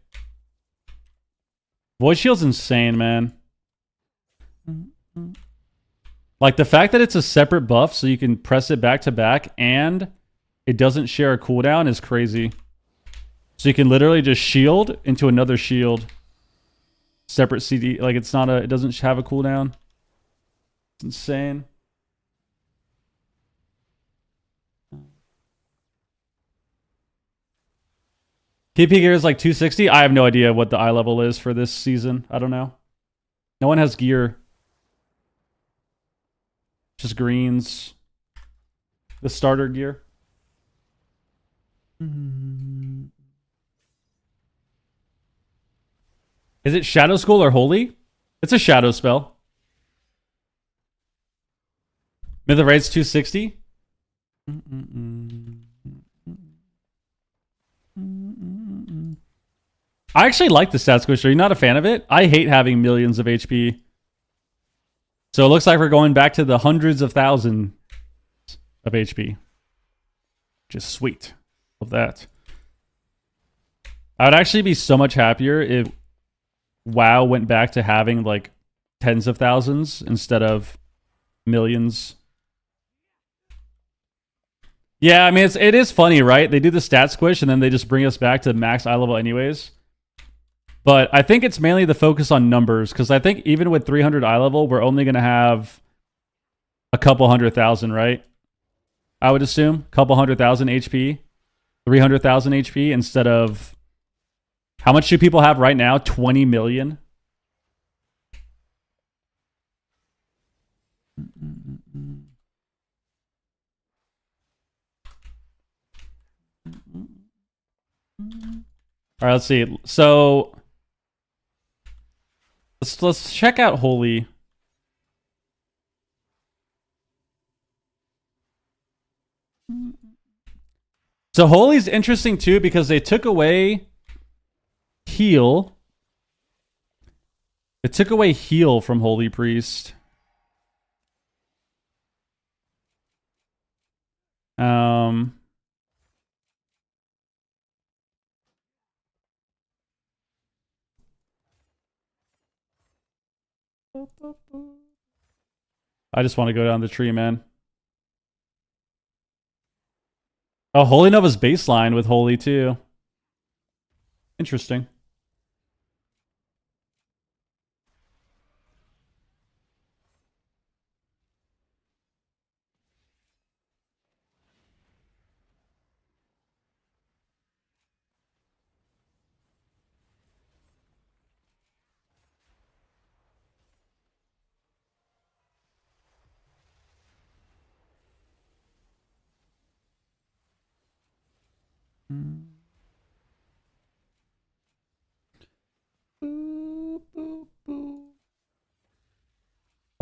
Void Shield's insane, man. Like the fact that it's a separate buff so you can press it back to back and it doesn't share a cooldown is crazy. So you can literally just shield into another shield. Separate CD. Like it doesn't have a cooldown. It's insane. PP gear is like 260. I have no idea what the eye level is for this season. I don't know. No one has gear. Just greens. The starter gear. Is it Shadow School or Holy? It's a shadow spell. Myth of Raid's 260. I actually like the stat squish. Are you not a fan of it? I hate having millions of HP. So it looks like we're going back to the hundreds of thousands of HP. Just sweet. Love that. I would actually be so much happier if WoW went back to having like tens of thousands instead of millions. Yeah, I mean it is funny, right? They do the stat squish and then they just bring us back to max eye level anyways. But I think it's mainly the focus on numbers because I think even with 300 eye level, we're only going to have a couple 100,000, right? I would assume couple 100,000 HP, 300,000 HP instead of how much do people have right now? 20 million. All right, let's see. So let's check out Holy. So Holy's interesting too because they took away heal. It took away heal from Holy Priest. I just want to go down the tree, man. Oh, Holy Nova's baseline with Holy too. Interesting.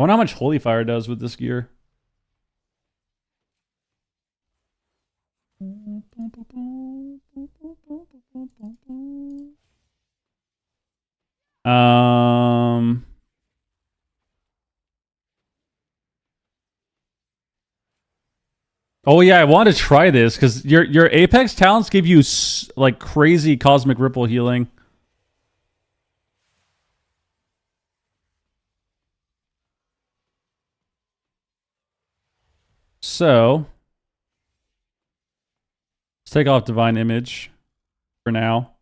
I wonder how much Holy Fire does with this gear. Oh yeah, I want to try this because your Apex talents give you like crazy Cosmic Ripple healing. So let's take off Divine Image for now.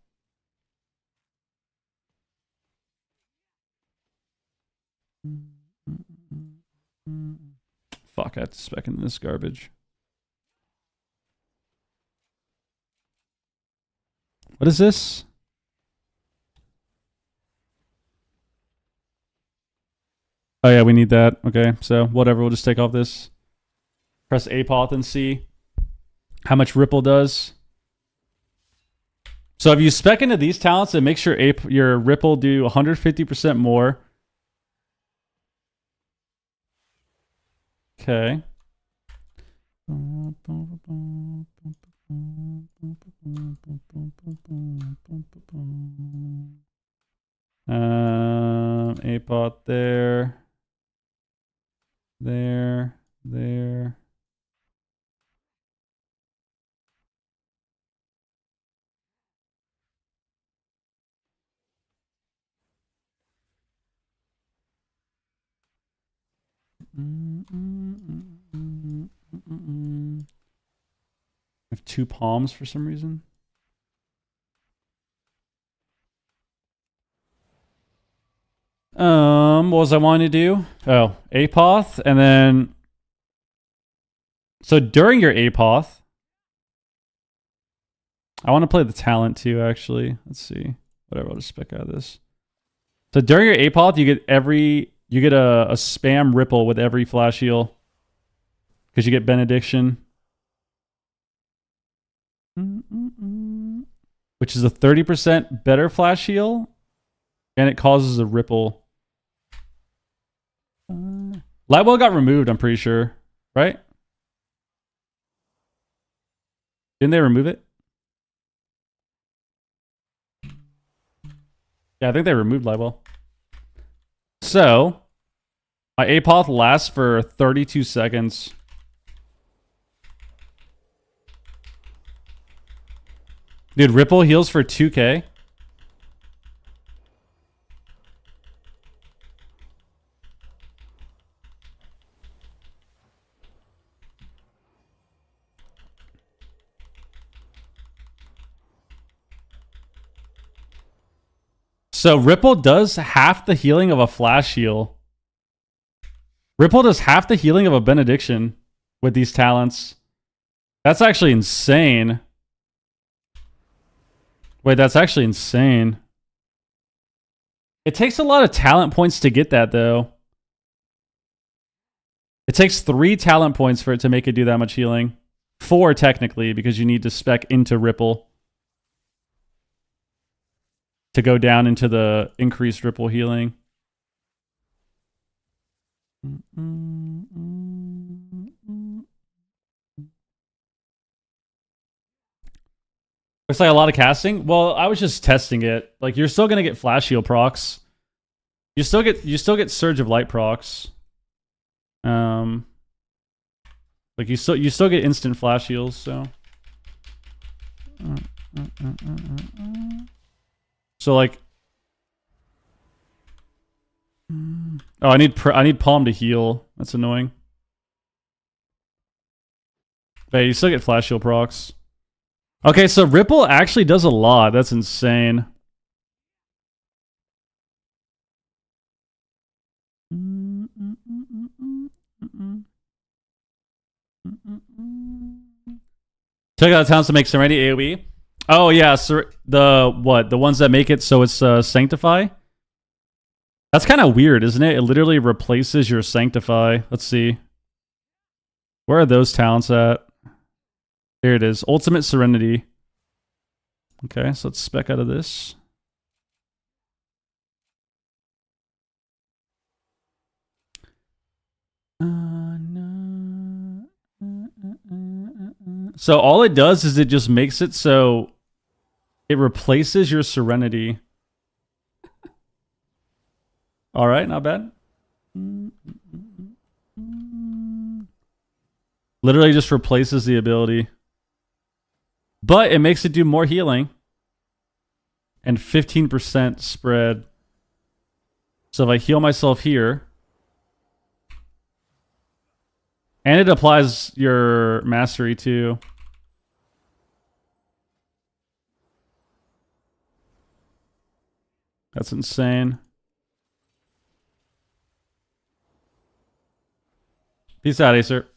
Fuck, I have to spec in this garbage. What is this? Oh yeah, we need that. Okay, so whatever, we'll just take off this. Press Apoth and see how much Ripple does. So if you spec into these talents, it makes your ripple do 150% more. Okay. A-pot there. There. I have 2 palms for some reason. What was I wanting to do? Oh, Apoth, and then so during your Apoth, I want to play the talent too, actually. Let's see. Whatever, I'll just spec out of this. So during your Apoth, you get a spam ripple with every flash heal. Because you get benediction. Which is a 30% better flash heal. And it causes a ripple. Lightwell got removed, I'm pretty sure. Right? Didn't they remove it? Yeah, I think they removed Lightwell. So, my Apoth lasts for 32 seconds. Dude, Ripple heals for 2k. So Ripple does half the healing of a flash heal. Ripple does half the healing of a benediction with these talents. That's actually insane. Wait, that's actually insane. It takes a lot of talent points to get that, though. It takes 3 talent points for it to make it do that much healing. 4, technically, because you need to spec into Ripple to go down into the increased Ripple healing. Looks like a lot of casting. Well, I was just testing it. Like, you're still gonna get flash heal procs. You still get Surge of Light procs. Like you still get instant flash heals. So, like, oh, I need Palm to heal. That's annoying. But you still get flash heal procs. Okay, so Ripple actually does a lot. That's insane. Check out the talents to make Serenity AoE. Oh yeah, so the ones that make it so it's Sanctify? That's kind of weird, isn't it? It literally replaces your Sanctify. Let's see. Where are those talents at? Here it is. Ultimate Serenity. Okay, so let's spec out of this. So all it does is it just makes it so it replaces your Serenity. All right, not bad. Literally just replaces the ability. But it makes it do more healing. And 15% spread. So if I heal myself here. And it applies your mastery too. That's insane. Peace out, Acer.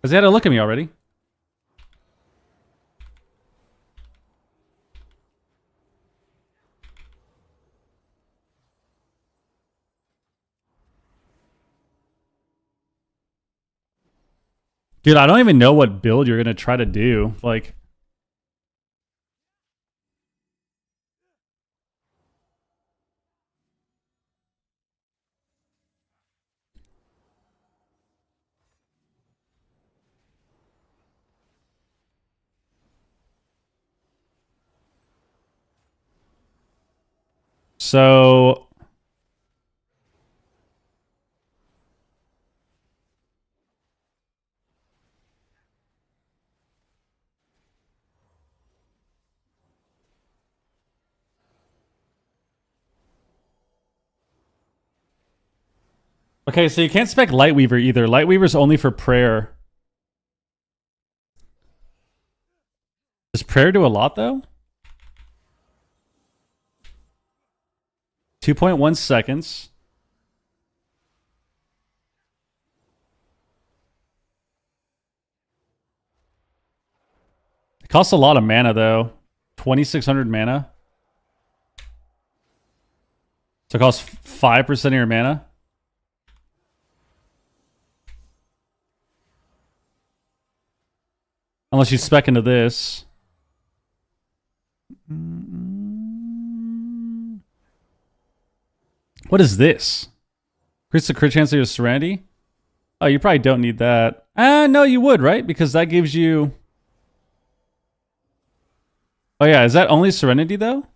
Has he had a look at me already? Dude, I don't even know what build you're going to try to do. Like, So okay, so you can't spec Lightweaver either. Lightweaver's only for prayer. Does prayer do a lot though? 2.1 seconds. It costs a lot of mana though. 2,600 mana. So it costs 5% of your mana. Unless you spec into this. What is this? Increase the crit chance of your Serenity? Oh, you probably don't need that. No, you would, right? Because that gives you... Oh yeah, is that only Serenity though?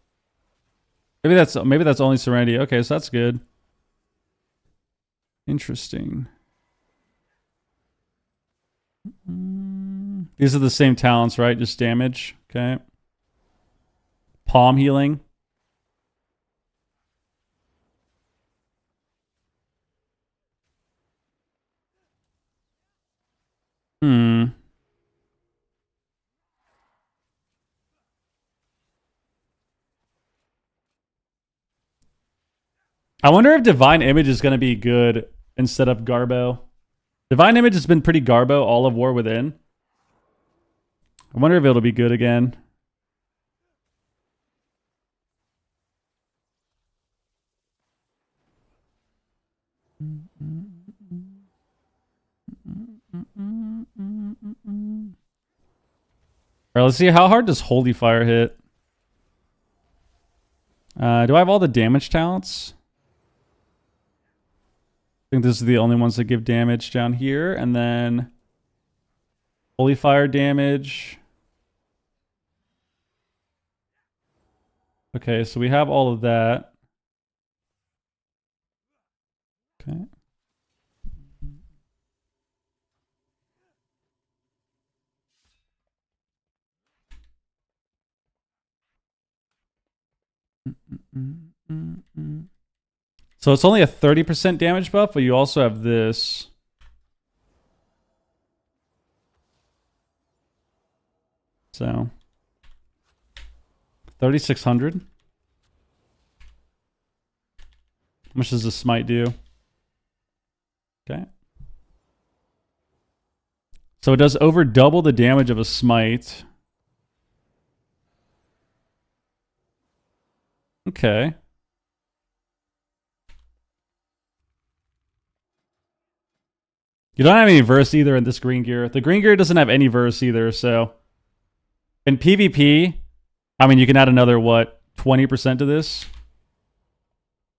Maybe that's only Serenity. Okay, so that's good. Interesting. These are the same talents, right? Just damage. Okay. Palm healing. I wonder if Divine Image is going to be good instead of Garbo. Divine Image has been pretty Garbo all of War Within. I wonder if it'll be good again. Alright, let's see. How hard does Holy Fire hit? Do I have all the damage talents? I think this is the only ones that give damage down here. And then Holy Fire damage. Okay, so we have all of that. Okay. So it's only a 30% damage buff, but you also have this. So 3,600. How much does the smite do? Okay. So it does over double the damage of a smite. Okay. You don't have any verse either in this green gear. The green gear doesn't have any verse either, so... In PvP, I mean, you can add another, what, 20% to this?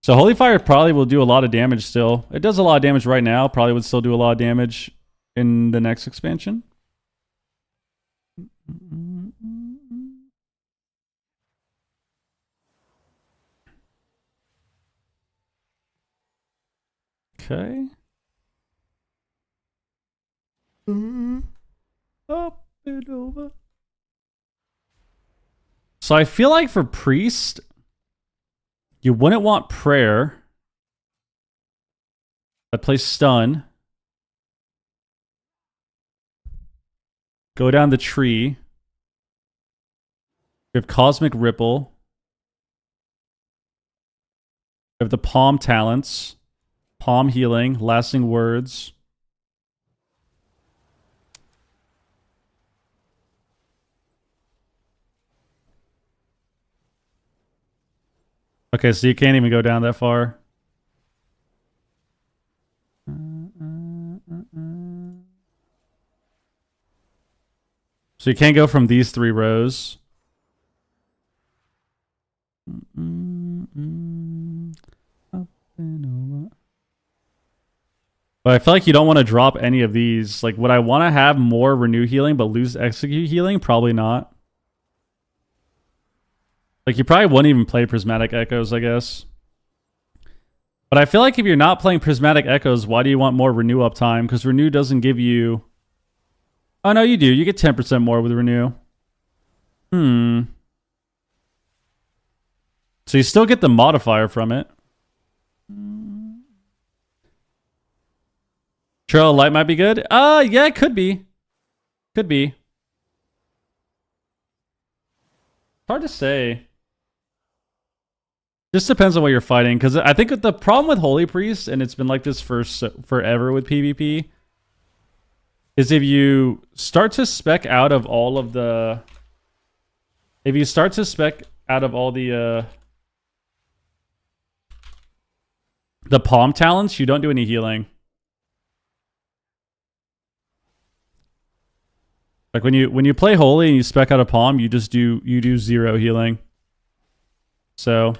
So Holy Fire probably will do a lot of damage still. It does a lot of damage right now. Probably would still do a lot of damage in the next expansion. Okay. Up and over. So I feel like for Priest, you wouldn't want Prayer. I'd play Stun. Go down the tree. You have Cosmic Ripple. You have the Palm Talents. Palm Healing. Lasting Words. Okay, so you can't even go down that far. So you can't go from these 3 rows. But I feel like you don't want to drop any of these. Like, would I want to have more Renew Healing but lose Execute Healing? Probably not. Like, you probably wouldn't even play Prismatic Echoes, I guess. But I feel like if you're not playing Prismatic Echoes, why do you want more Renew uptime? Because Renew doesn't give you... Oh, no, you do. You get 10% more with Renew. So you still get the modifier from it. Trail of Light might be good. Yeah, it could be. Could be. Hard to say. Just depends on what you're fighting. Because I think the problem with Holy Priest, and it's been like this for forever with PvP, is if you start to spec out of all of the... If you start to spec out of all the palm talents, you don't do any healing. Like when you play Holy and you spec out a palm, you do 0 healing. So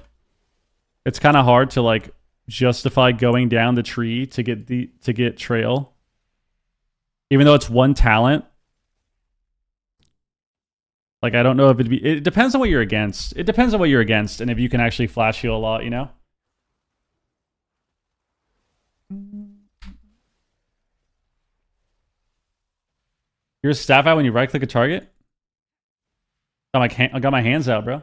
it's kind of hard to like justify going down the tree to get trail. Even though it's one talent. Like, I don't know if it depends on what you're against. It depends on what you're against and if you can actually flash heal a lot, you know? You're a staff out when you right click a target? I got my hands out, bro.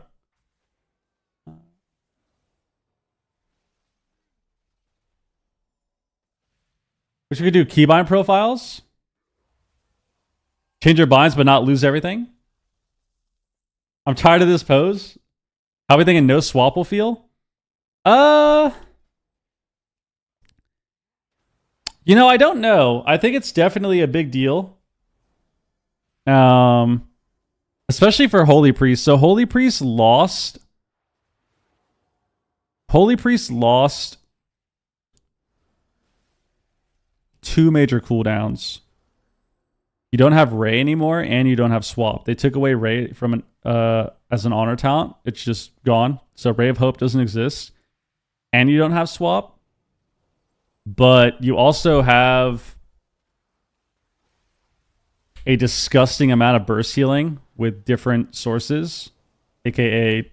What you could do, keybind profiles? Change your binds but not lose everything? I'm tired of this pose. How we thinking no swap will feel? You know, I don't know. I think it's definitely a big deal. Especially for Holy Priest. So Holy Priest lost 2 major cooldowns. You don't have Ray anymore, and you don't have Swap. They took away Ray from as an honor talent. It's just gone. So Ray of Hope doesn't exist. And you don't have Swap. But you also have a disgusting amount of burst healing with different sources, aka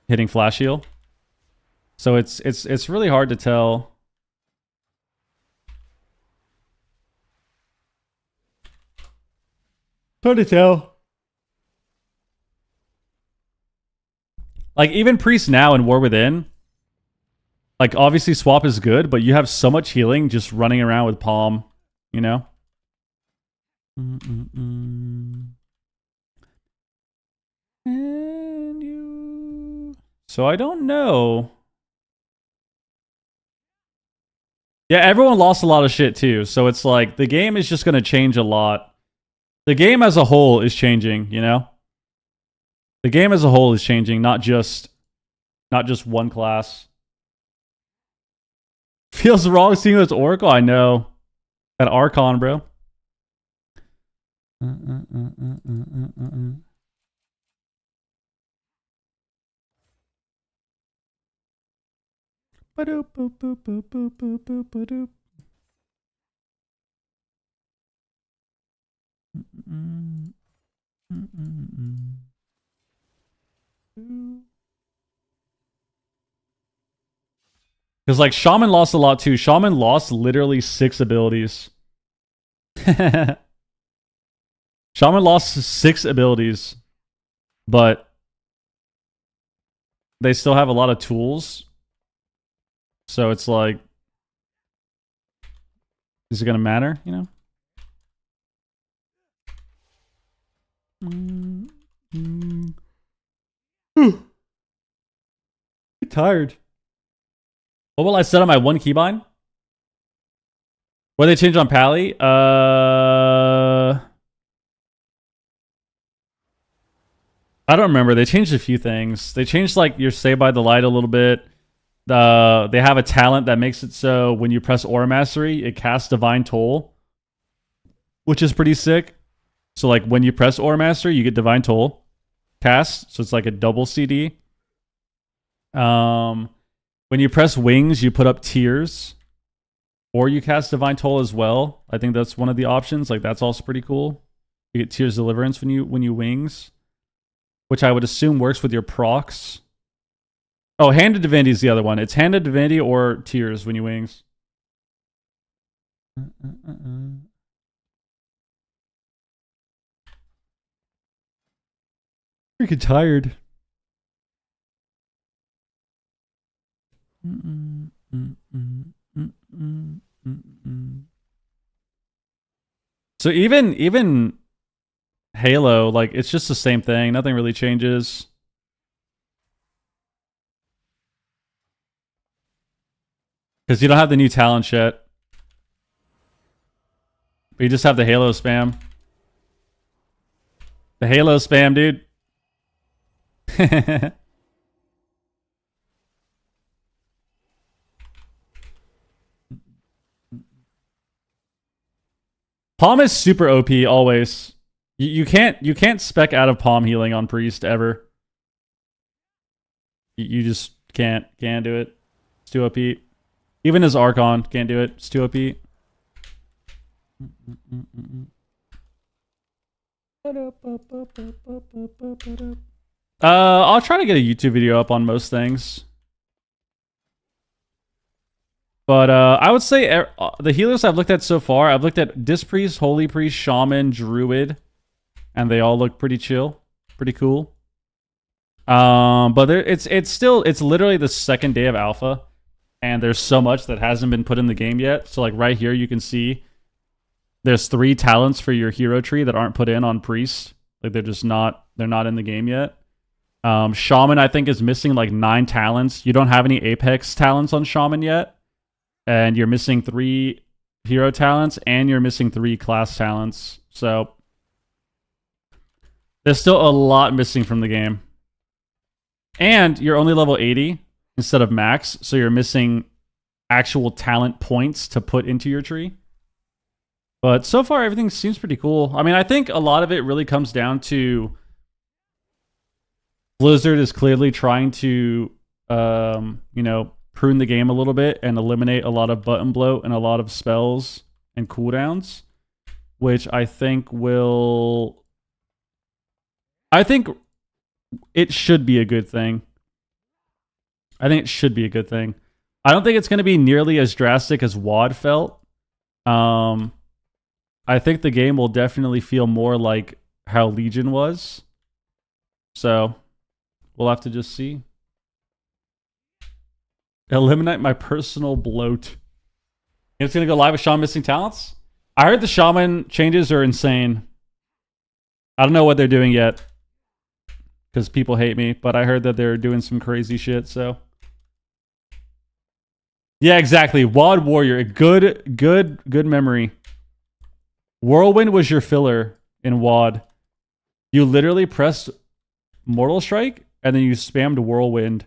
hitting flash heal. So it's really hard to tell. Hard to tell. Like, even Priest now in War Within, like, obviously Swap is good, but you have so much healing just running around with Palm, you know? And you... So I don't know. Yeah, everyone lost a lot of shit too, so it's like, the game is just going to change a lot. The game as a whole is changing, you know? The game as a whole is changing, not just one class. Feels wrong seeing it's Oracle, I know. That Archon, bro. Because, like, Shaman lost a lot too. Shaman lost literally 6 abilities. Shaman lost 6 abilities. But they still have a lot of tools. So it's like, is it going to matter, you know? I'm tired. What will I set on my 1 keybind? What did they change on Pally? I don't remember. They changed a few things. They changed, like, your Stay by the Light a little bit. They have a talent that makes it so when you press Aura Mastery, it casts Divine Toll, which is pretty sick. So, like, when you press Aura Mastery, you get Divine Toll cast. So it's like a double CD. When you press Wings, you put up Tears, or you cast Divine Toll as well. I think that's one of the options. Like, that's also pretty cool. You get Tears Deliverance when you Wings, which I would assume works with your procs. Oh, Hand of Divinity is the other one. It's Hand of Divinity or Tears when you wings. Freaking tired. So even Halo, like it's just the same thing. Nothing really changes. Because you don't have the new talent yet. But you just have the Halo spam. The Halo spam, dude. Palm is super OP always. You can't spec out of palm healing on priest ever. You just can't do it. It's too OP. Even as Archon can't do it. It's too OP. I'll try to get a YouTube video up on most things. But I would say the healers I've looked at so far, I've looked at Disc Priest, Holy Priest, Shaman, Druid, and they all look pretty chill, pretty cool. But it's literally the second day of alpha, and there's so much that hasn't been put in the game yet. So like right here, you can see there's 3 talents for your hero tree that aren't put in on Priest. Like they're not in the game yet. Shaman I think is missing like 9 talents. You don't have any Apex talents on Shaman yet. And you're missing 3 hero talents, and you're missing 3 class talents. So there's still a lot missing from the game. And you're only level 80 instead of max, so you're missing actual talent points to put into your tree. But so far, everything seems pretty cool. I mean, I think a lot of it really comes down to Blizzard is clearly trying to, prune the game a little bit and eliminate a lot of button bloat and a lot of spells and cooldowns, which I think it should be a good thing. I think it should be a good thing. I don't think it's going to be nearly as drastic as WoD felt. I think the game will definitely feel more like how Legion was. So we'll have to just see. Eliminate my personal bloat. It's going to go live with Shaman missing talents? I heard the Shaman changes are insane. I don't know what they're doing yet. Because people hate me. But I heard that they're doing some crazy shit, so. Yeah, exactly. WoD Warrior. Good memory. Whirlwind was your filler in WoD. You literally pressed Mortal Strike, and then you spammed Whirlwind.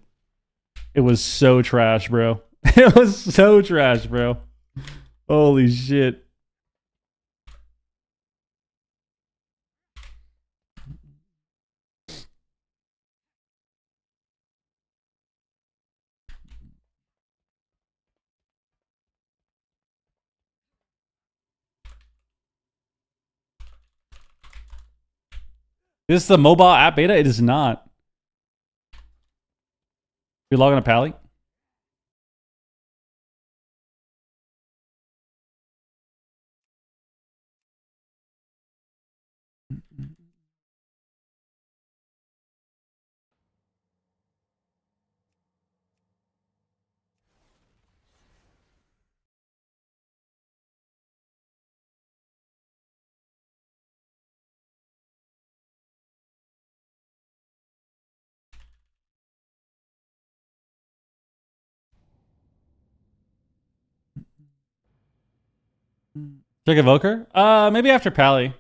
It was so trash, bro. It was so trash, bro. Holy shit. This is the mobile app beta? It is not. You log on to Pally? Check Evoker? Maybe after Pally.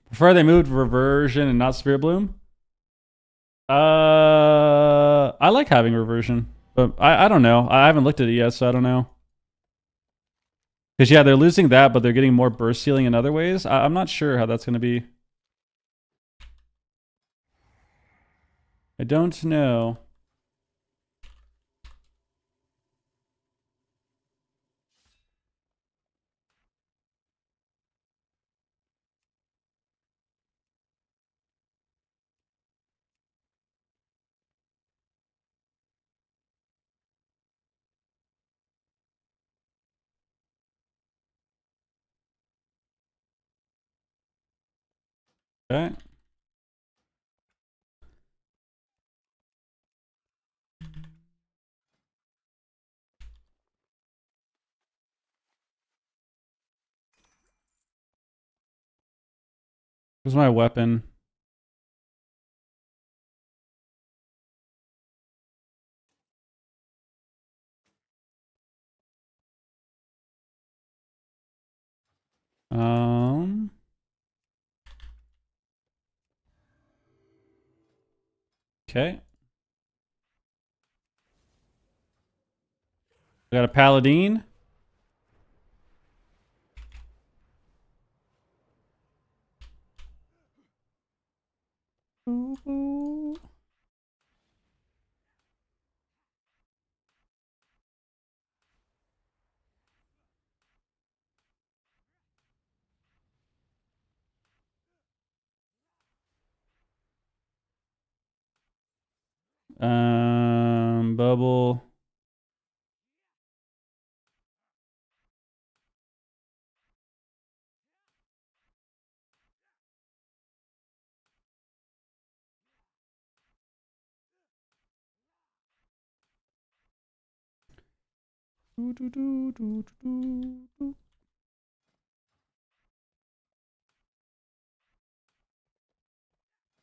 Prefer they moved Reversion and not Spirit Bloom? I like having Reversion. But I don't know. I haven't looked at it yet, so I don't know. Because, yeah, they're losing that, but they're getting more burst healing in other ways. I'm not sure how that's going to be. I don't know. Okay. Where's my weapon? Okay. We got a Paladin. Bubble.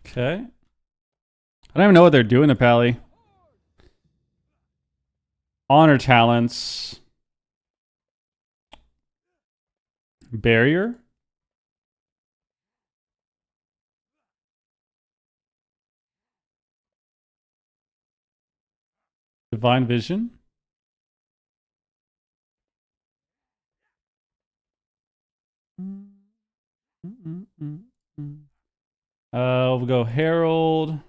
Okay. I don't even know what they're doing to Pally. Honor talents. Barrier. Divine vision. We'll go Herald.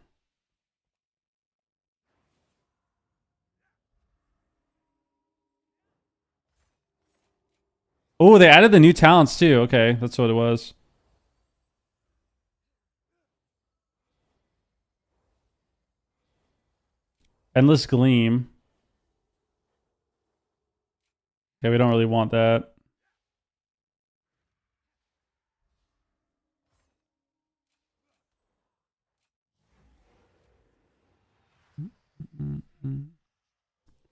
Oh, they added the new talents too. Okay, that's what it was. Endless Gleam. Okay, we don't really want that.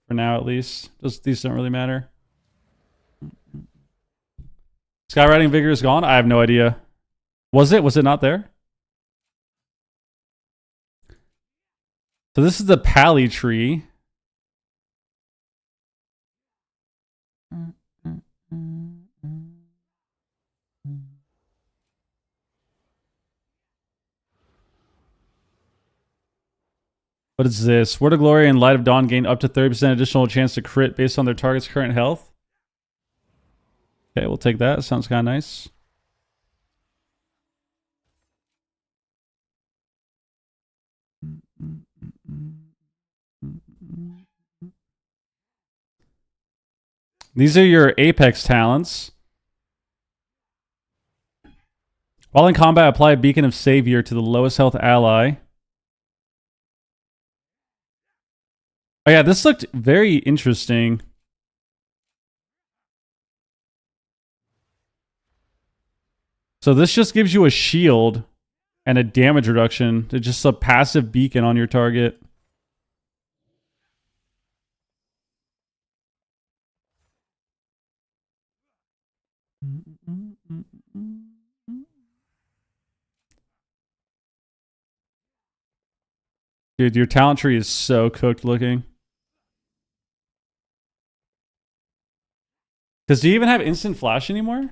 For now, at least. These don't really matter. Skywriting Vigor is gone? I have no idea. Was it? Was it not there? So this is the Pally tree. What is this? Word of Glory and Light of Dawn gain up to 30% additional chance to crit based on their target's current health. Okay, we'll take that. Sounds kind of nice. These are your Apex talents. While in combat, apply a Beacon of Savior to the lowest health ally. Oh yeah, this looked very interesting. So this just gives you a shield and a damage reduction. It's just a passive beacon on your target. Dude, your talent tree is so cooked looking. Because do you even have instant flash anymore?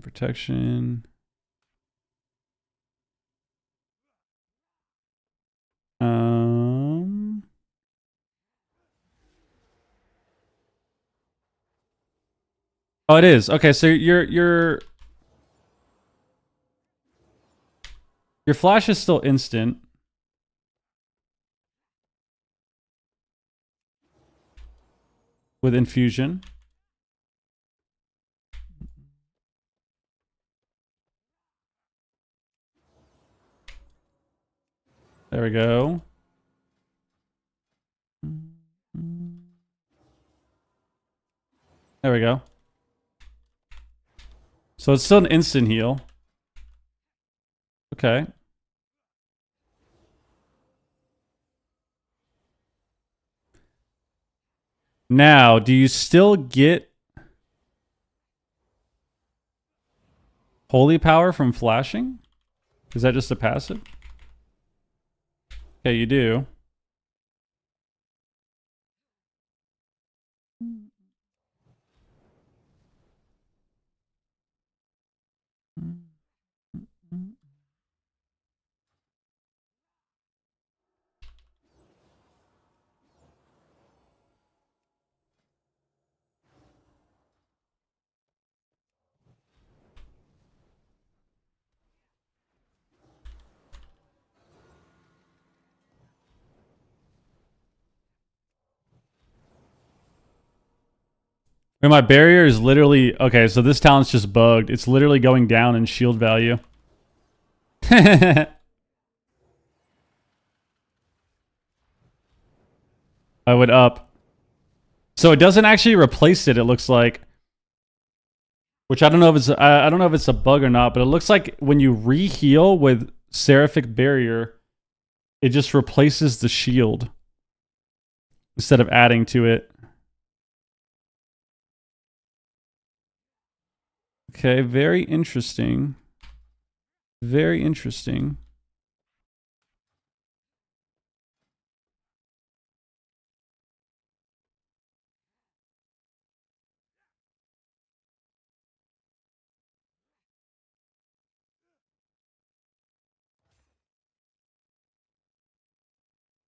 Protection. Oh, it is. Okay, so your flash is still instant. With infusion. There we go. There we go. So it's still an instant heal. Okay. Now, do you still get holy power from flashing? Is that just a passive? Okay, you do. And my barrier is literally... Okay, so this talent's just bugged. It's literally going down in shield value. I would up. So it doesn't actually replace it, it looks like. Which I don't know if it's... I don't know if it's a bug or not, but it looks like when you re-heal with Seraphic Barrier, it just replaces the shield instead of adding to it. Okay, very interesting. Very interesting.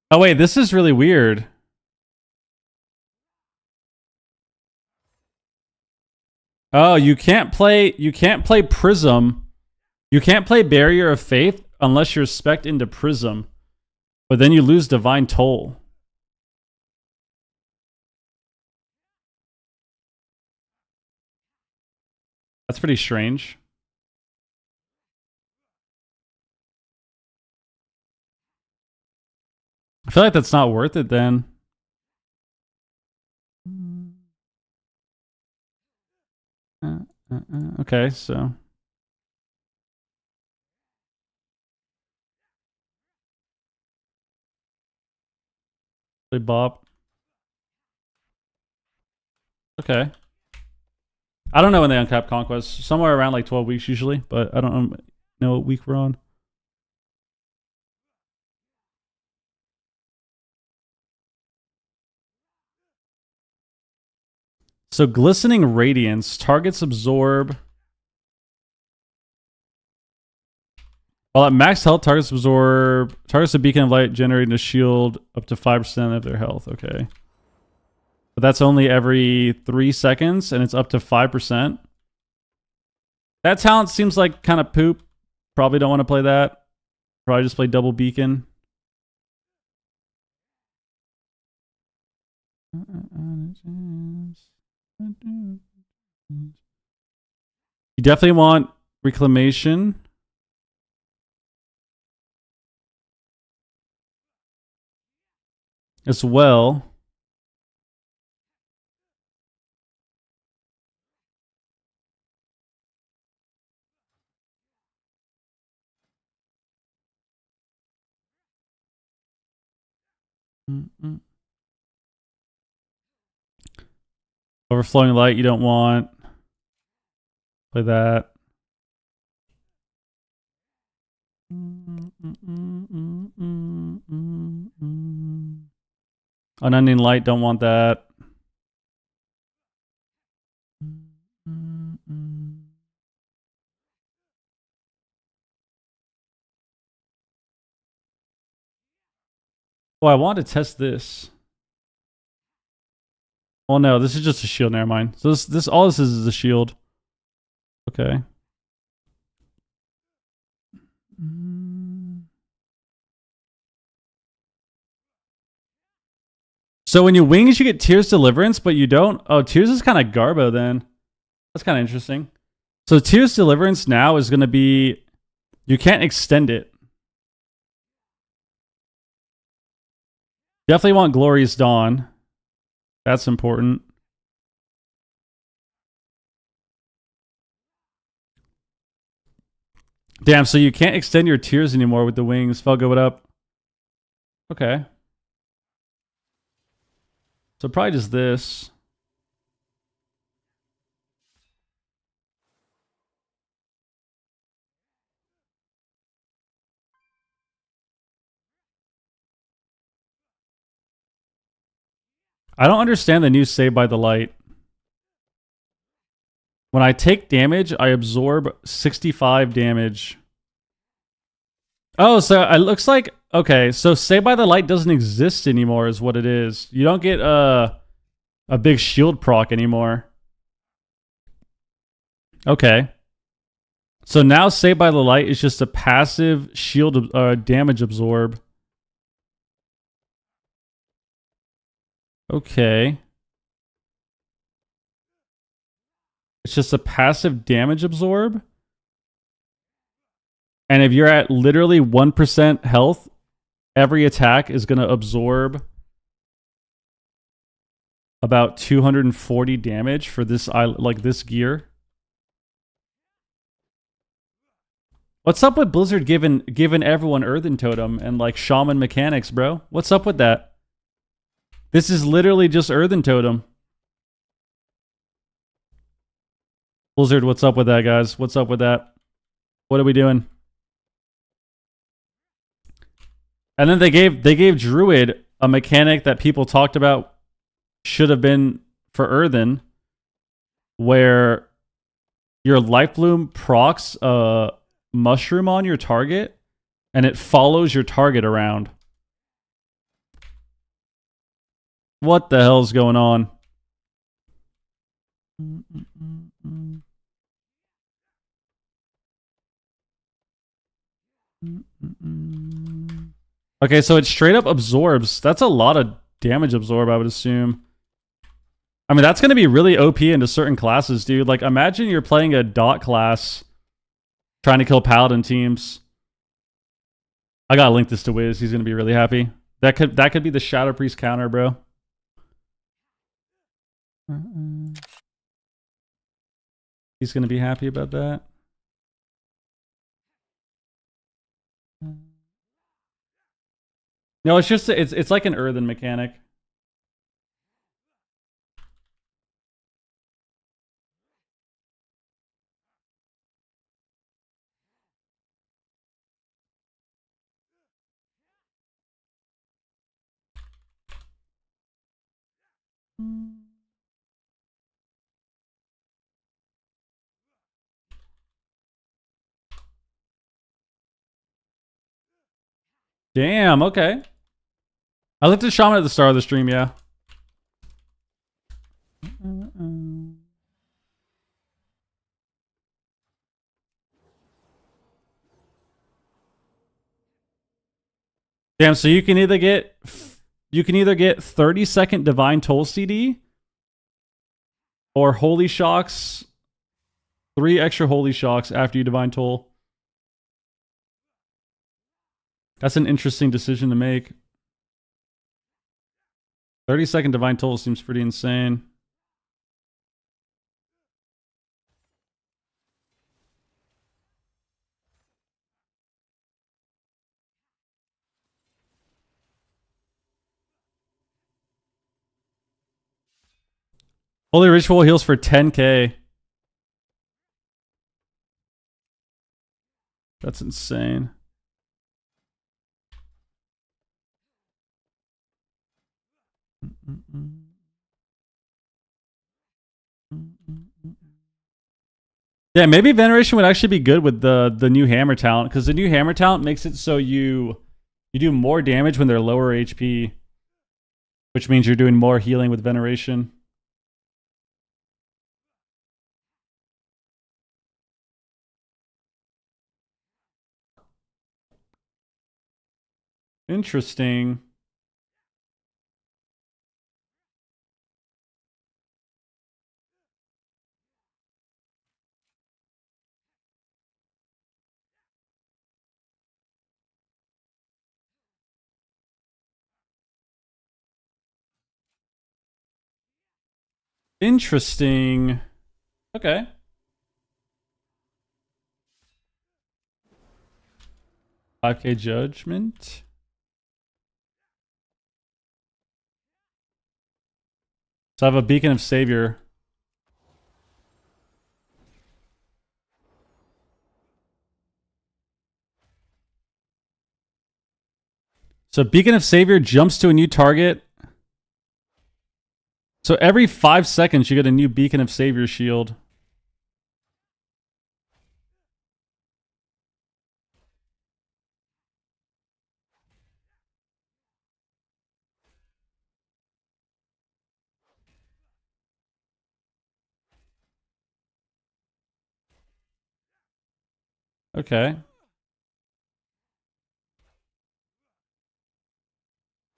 Oh wait, this is really weird. Oh, you can't play Prism. You can't play Barrier of Faith unless you're spec'd into Prism. But then you lose Divine Toll. That's pretty strange. I feel like that's not worth it then. Okay, so... Play Bop. Okay. I don't know when they uncap Conquest. Somewhere around like 12 weeks usually, but I don't know what week we're on. So Glistening Radiance. Targets absorb... While at max health, targets a beacon of light generating a shield up to 5% of their health. Okay. But that's only every 3 seconds, and it's up to 5%. That talent seems like kind of poop. Probably don't want to play that. Probably just play double beacon. You definitely want Reclamation. As well. Overflowing Light you don't want. Play that. Unending Light, don't want that. Oh, I want to test this. Oh no, this is just a shield. Never mind. So this all this is a shield. Okay. So when you wings, you get Tears Deliverance, but you don't. Oh, Tears is kind of garbo then. That's kind of interesting. So Tears Deliverance now is going to be... You can't extend it. Definitely want Glorious Dawn. That's important. Damn, so you can't extend your tiers anymore with the wings. Felga, what up? Okay. So probably just this. I don't understand the new Save by the Light. When I take damage, I absorb 65 damage. Oh, so it looks like... Okay, so Save by the Light doesn't exist anymore is what it is. You don't get a big shield proc anymore. Okay. So now Save by the Light is just a passive shield damage absorb. Okay. It's just a passive damage absorb. And if you're at literally 1% health, every attack is going to absorb about 240 damage for this this gear. What's up with Blizzard giving everyone Earthen Totem and like Shaman mechanics, bro? What's up with that? This is literally just Earthen Totem. Blizzard, what's up with that, guys? What's up with that? What are we doing? And then they gave Druid a mechanic that people talked about should have been for Earthen, where your Life Bloom procs a mushroom on your target, and it follows your target around. What the hell's going on? Okay, so it straight up absorbs. That's a lot of damage absorb, I would assume. I mean, that's going to be really OP into certain classes, dude. Like, imagine you're playing a dot class trying to kill Paladin teams. I gotta link this to Wiz. He's going to be really happy. That could be the Shadow Priest counter, bro. He's going to be happy about that. No, it's just it's like an Earthen mechanic. Damn, okay. I looked at Shaman at the start of the stream, yeah. Damn, so you can either get 30-second Divine Toll CD or Holy Shocks, 3 extra Holy Shocks after you Divine Toll. That's an interesting decision to make. 30-second Divine Toll seems pretty insane. Holy Ritual heals for 10k. That's insane. Yeah, maybe Veneration would actually be good with the new hammer talent, because the new hammer talent makes it so you do more damage when they're lower HP, which means you're doing more healing with Veneration. Interesting. Interesting. Okay. 5k judgment. So I have a beacon of savior. So beacon of savior jumps to a new target. So every 5 seconds you get a new beacon of savior shield. Okay.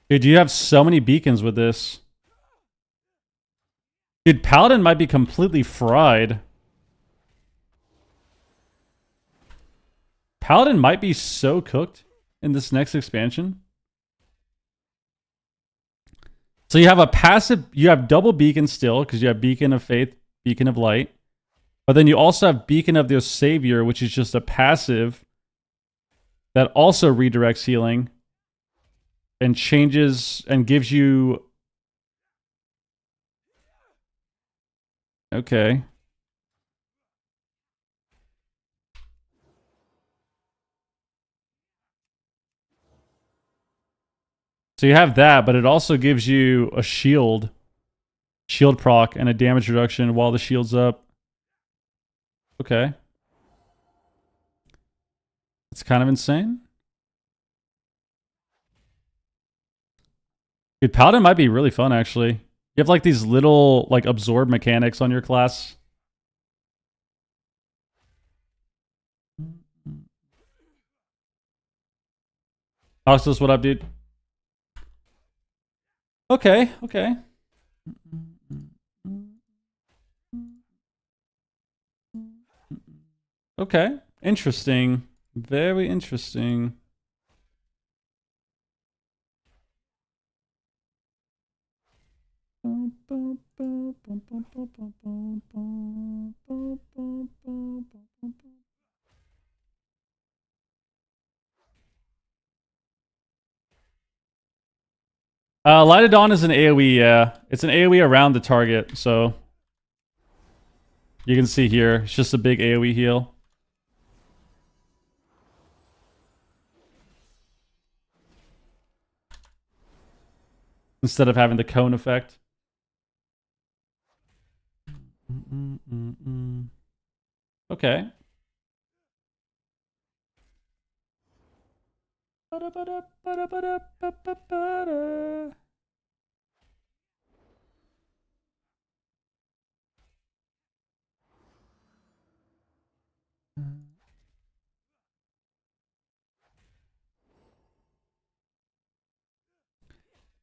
Dude, you have so many beacons with this. Dude, Paladin might be completely fried. Paladin might be so cooked in this next expansion. So you have a passive, you have double beacon still, because you have beacon of faith, beacon of light. But then you also have beacon of the savior, which is just a passive that also redirects healing and changes and gives you... Okay. So you have that, but it also gives you a shield proc, and a damage reduction while the shield's up. Okay. It's kind of insane. Dude, Paladin might be really fun, actually. You have like these little like absorb mechanics on your class. Oxus, what up, dude? Okay, okay. Okay, interesting. Very interesting. Light of Dawn is an AoE, yeah. It's an AoE around the target, so... You can see here, it's just a big AoE heal. Instead of having the cone effect. Okay.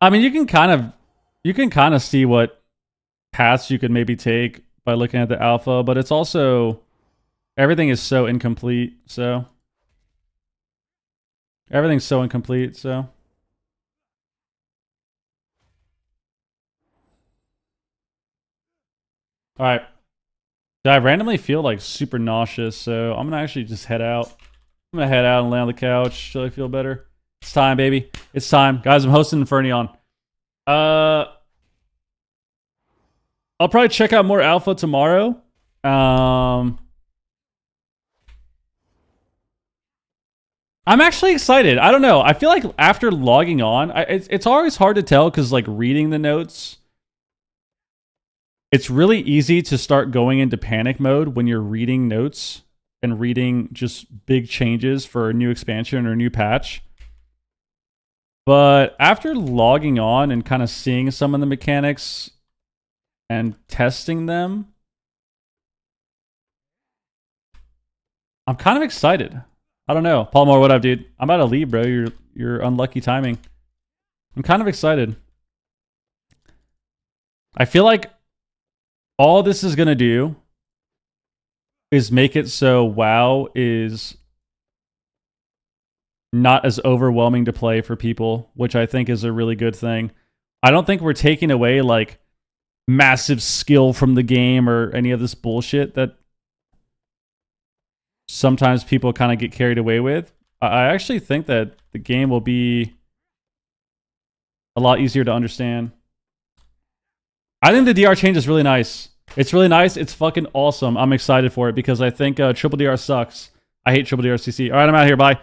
I mean, you can kind of see what paths you could maybe take by looking at the alpha, but it's also everything is so incomplete, so everything's so incomplete, so all right. I randomly feel like super nauseous, so I'm gonna actually just head out. I'm gonna head out and lay on the couch till I feel better. It's time, baby. It's time. Guys, I'm hosting Infernion. I'll probably check out more alpha tomorrow. I'm actually excited. I don't know. I feel like after logging on, it's always hard to tell because like reading the notes, it's really easy to start going into panic mode when you're reading notes and reading just big changes for a new expansion or a new patch. But after logging on and kind of seeing some of the mechanics and testing them, I'm kind of excited. I don't know. Paul Moore, what up, dude? I'm about to leave, bro. You're unlucky timing. I'm kind of excited. I feel like all this is going to do is make it so WoW is not as overwhelming to play for people, which I think is a really good thing. I don't think we're taking away like massive skill from the game or any of this bullshit that sometimes people kind of get carried away with. I actually think that the game will be a lot easier to understand. I think the DR change is really nice. It's really nice. It's fucking awesome. I'm excited for it because I think triple DR sucks. I hate triple DRCC. All right, I'm out here. Bye.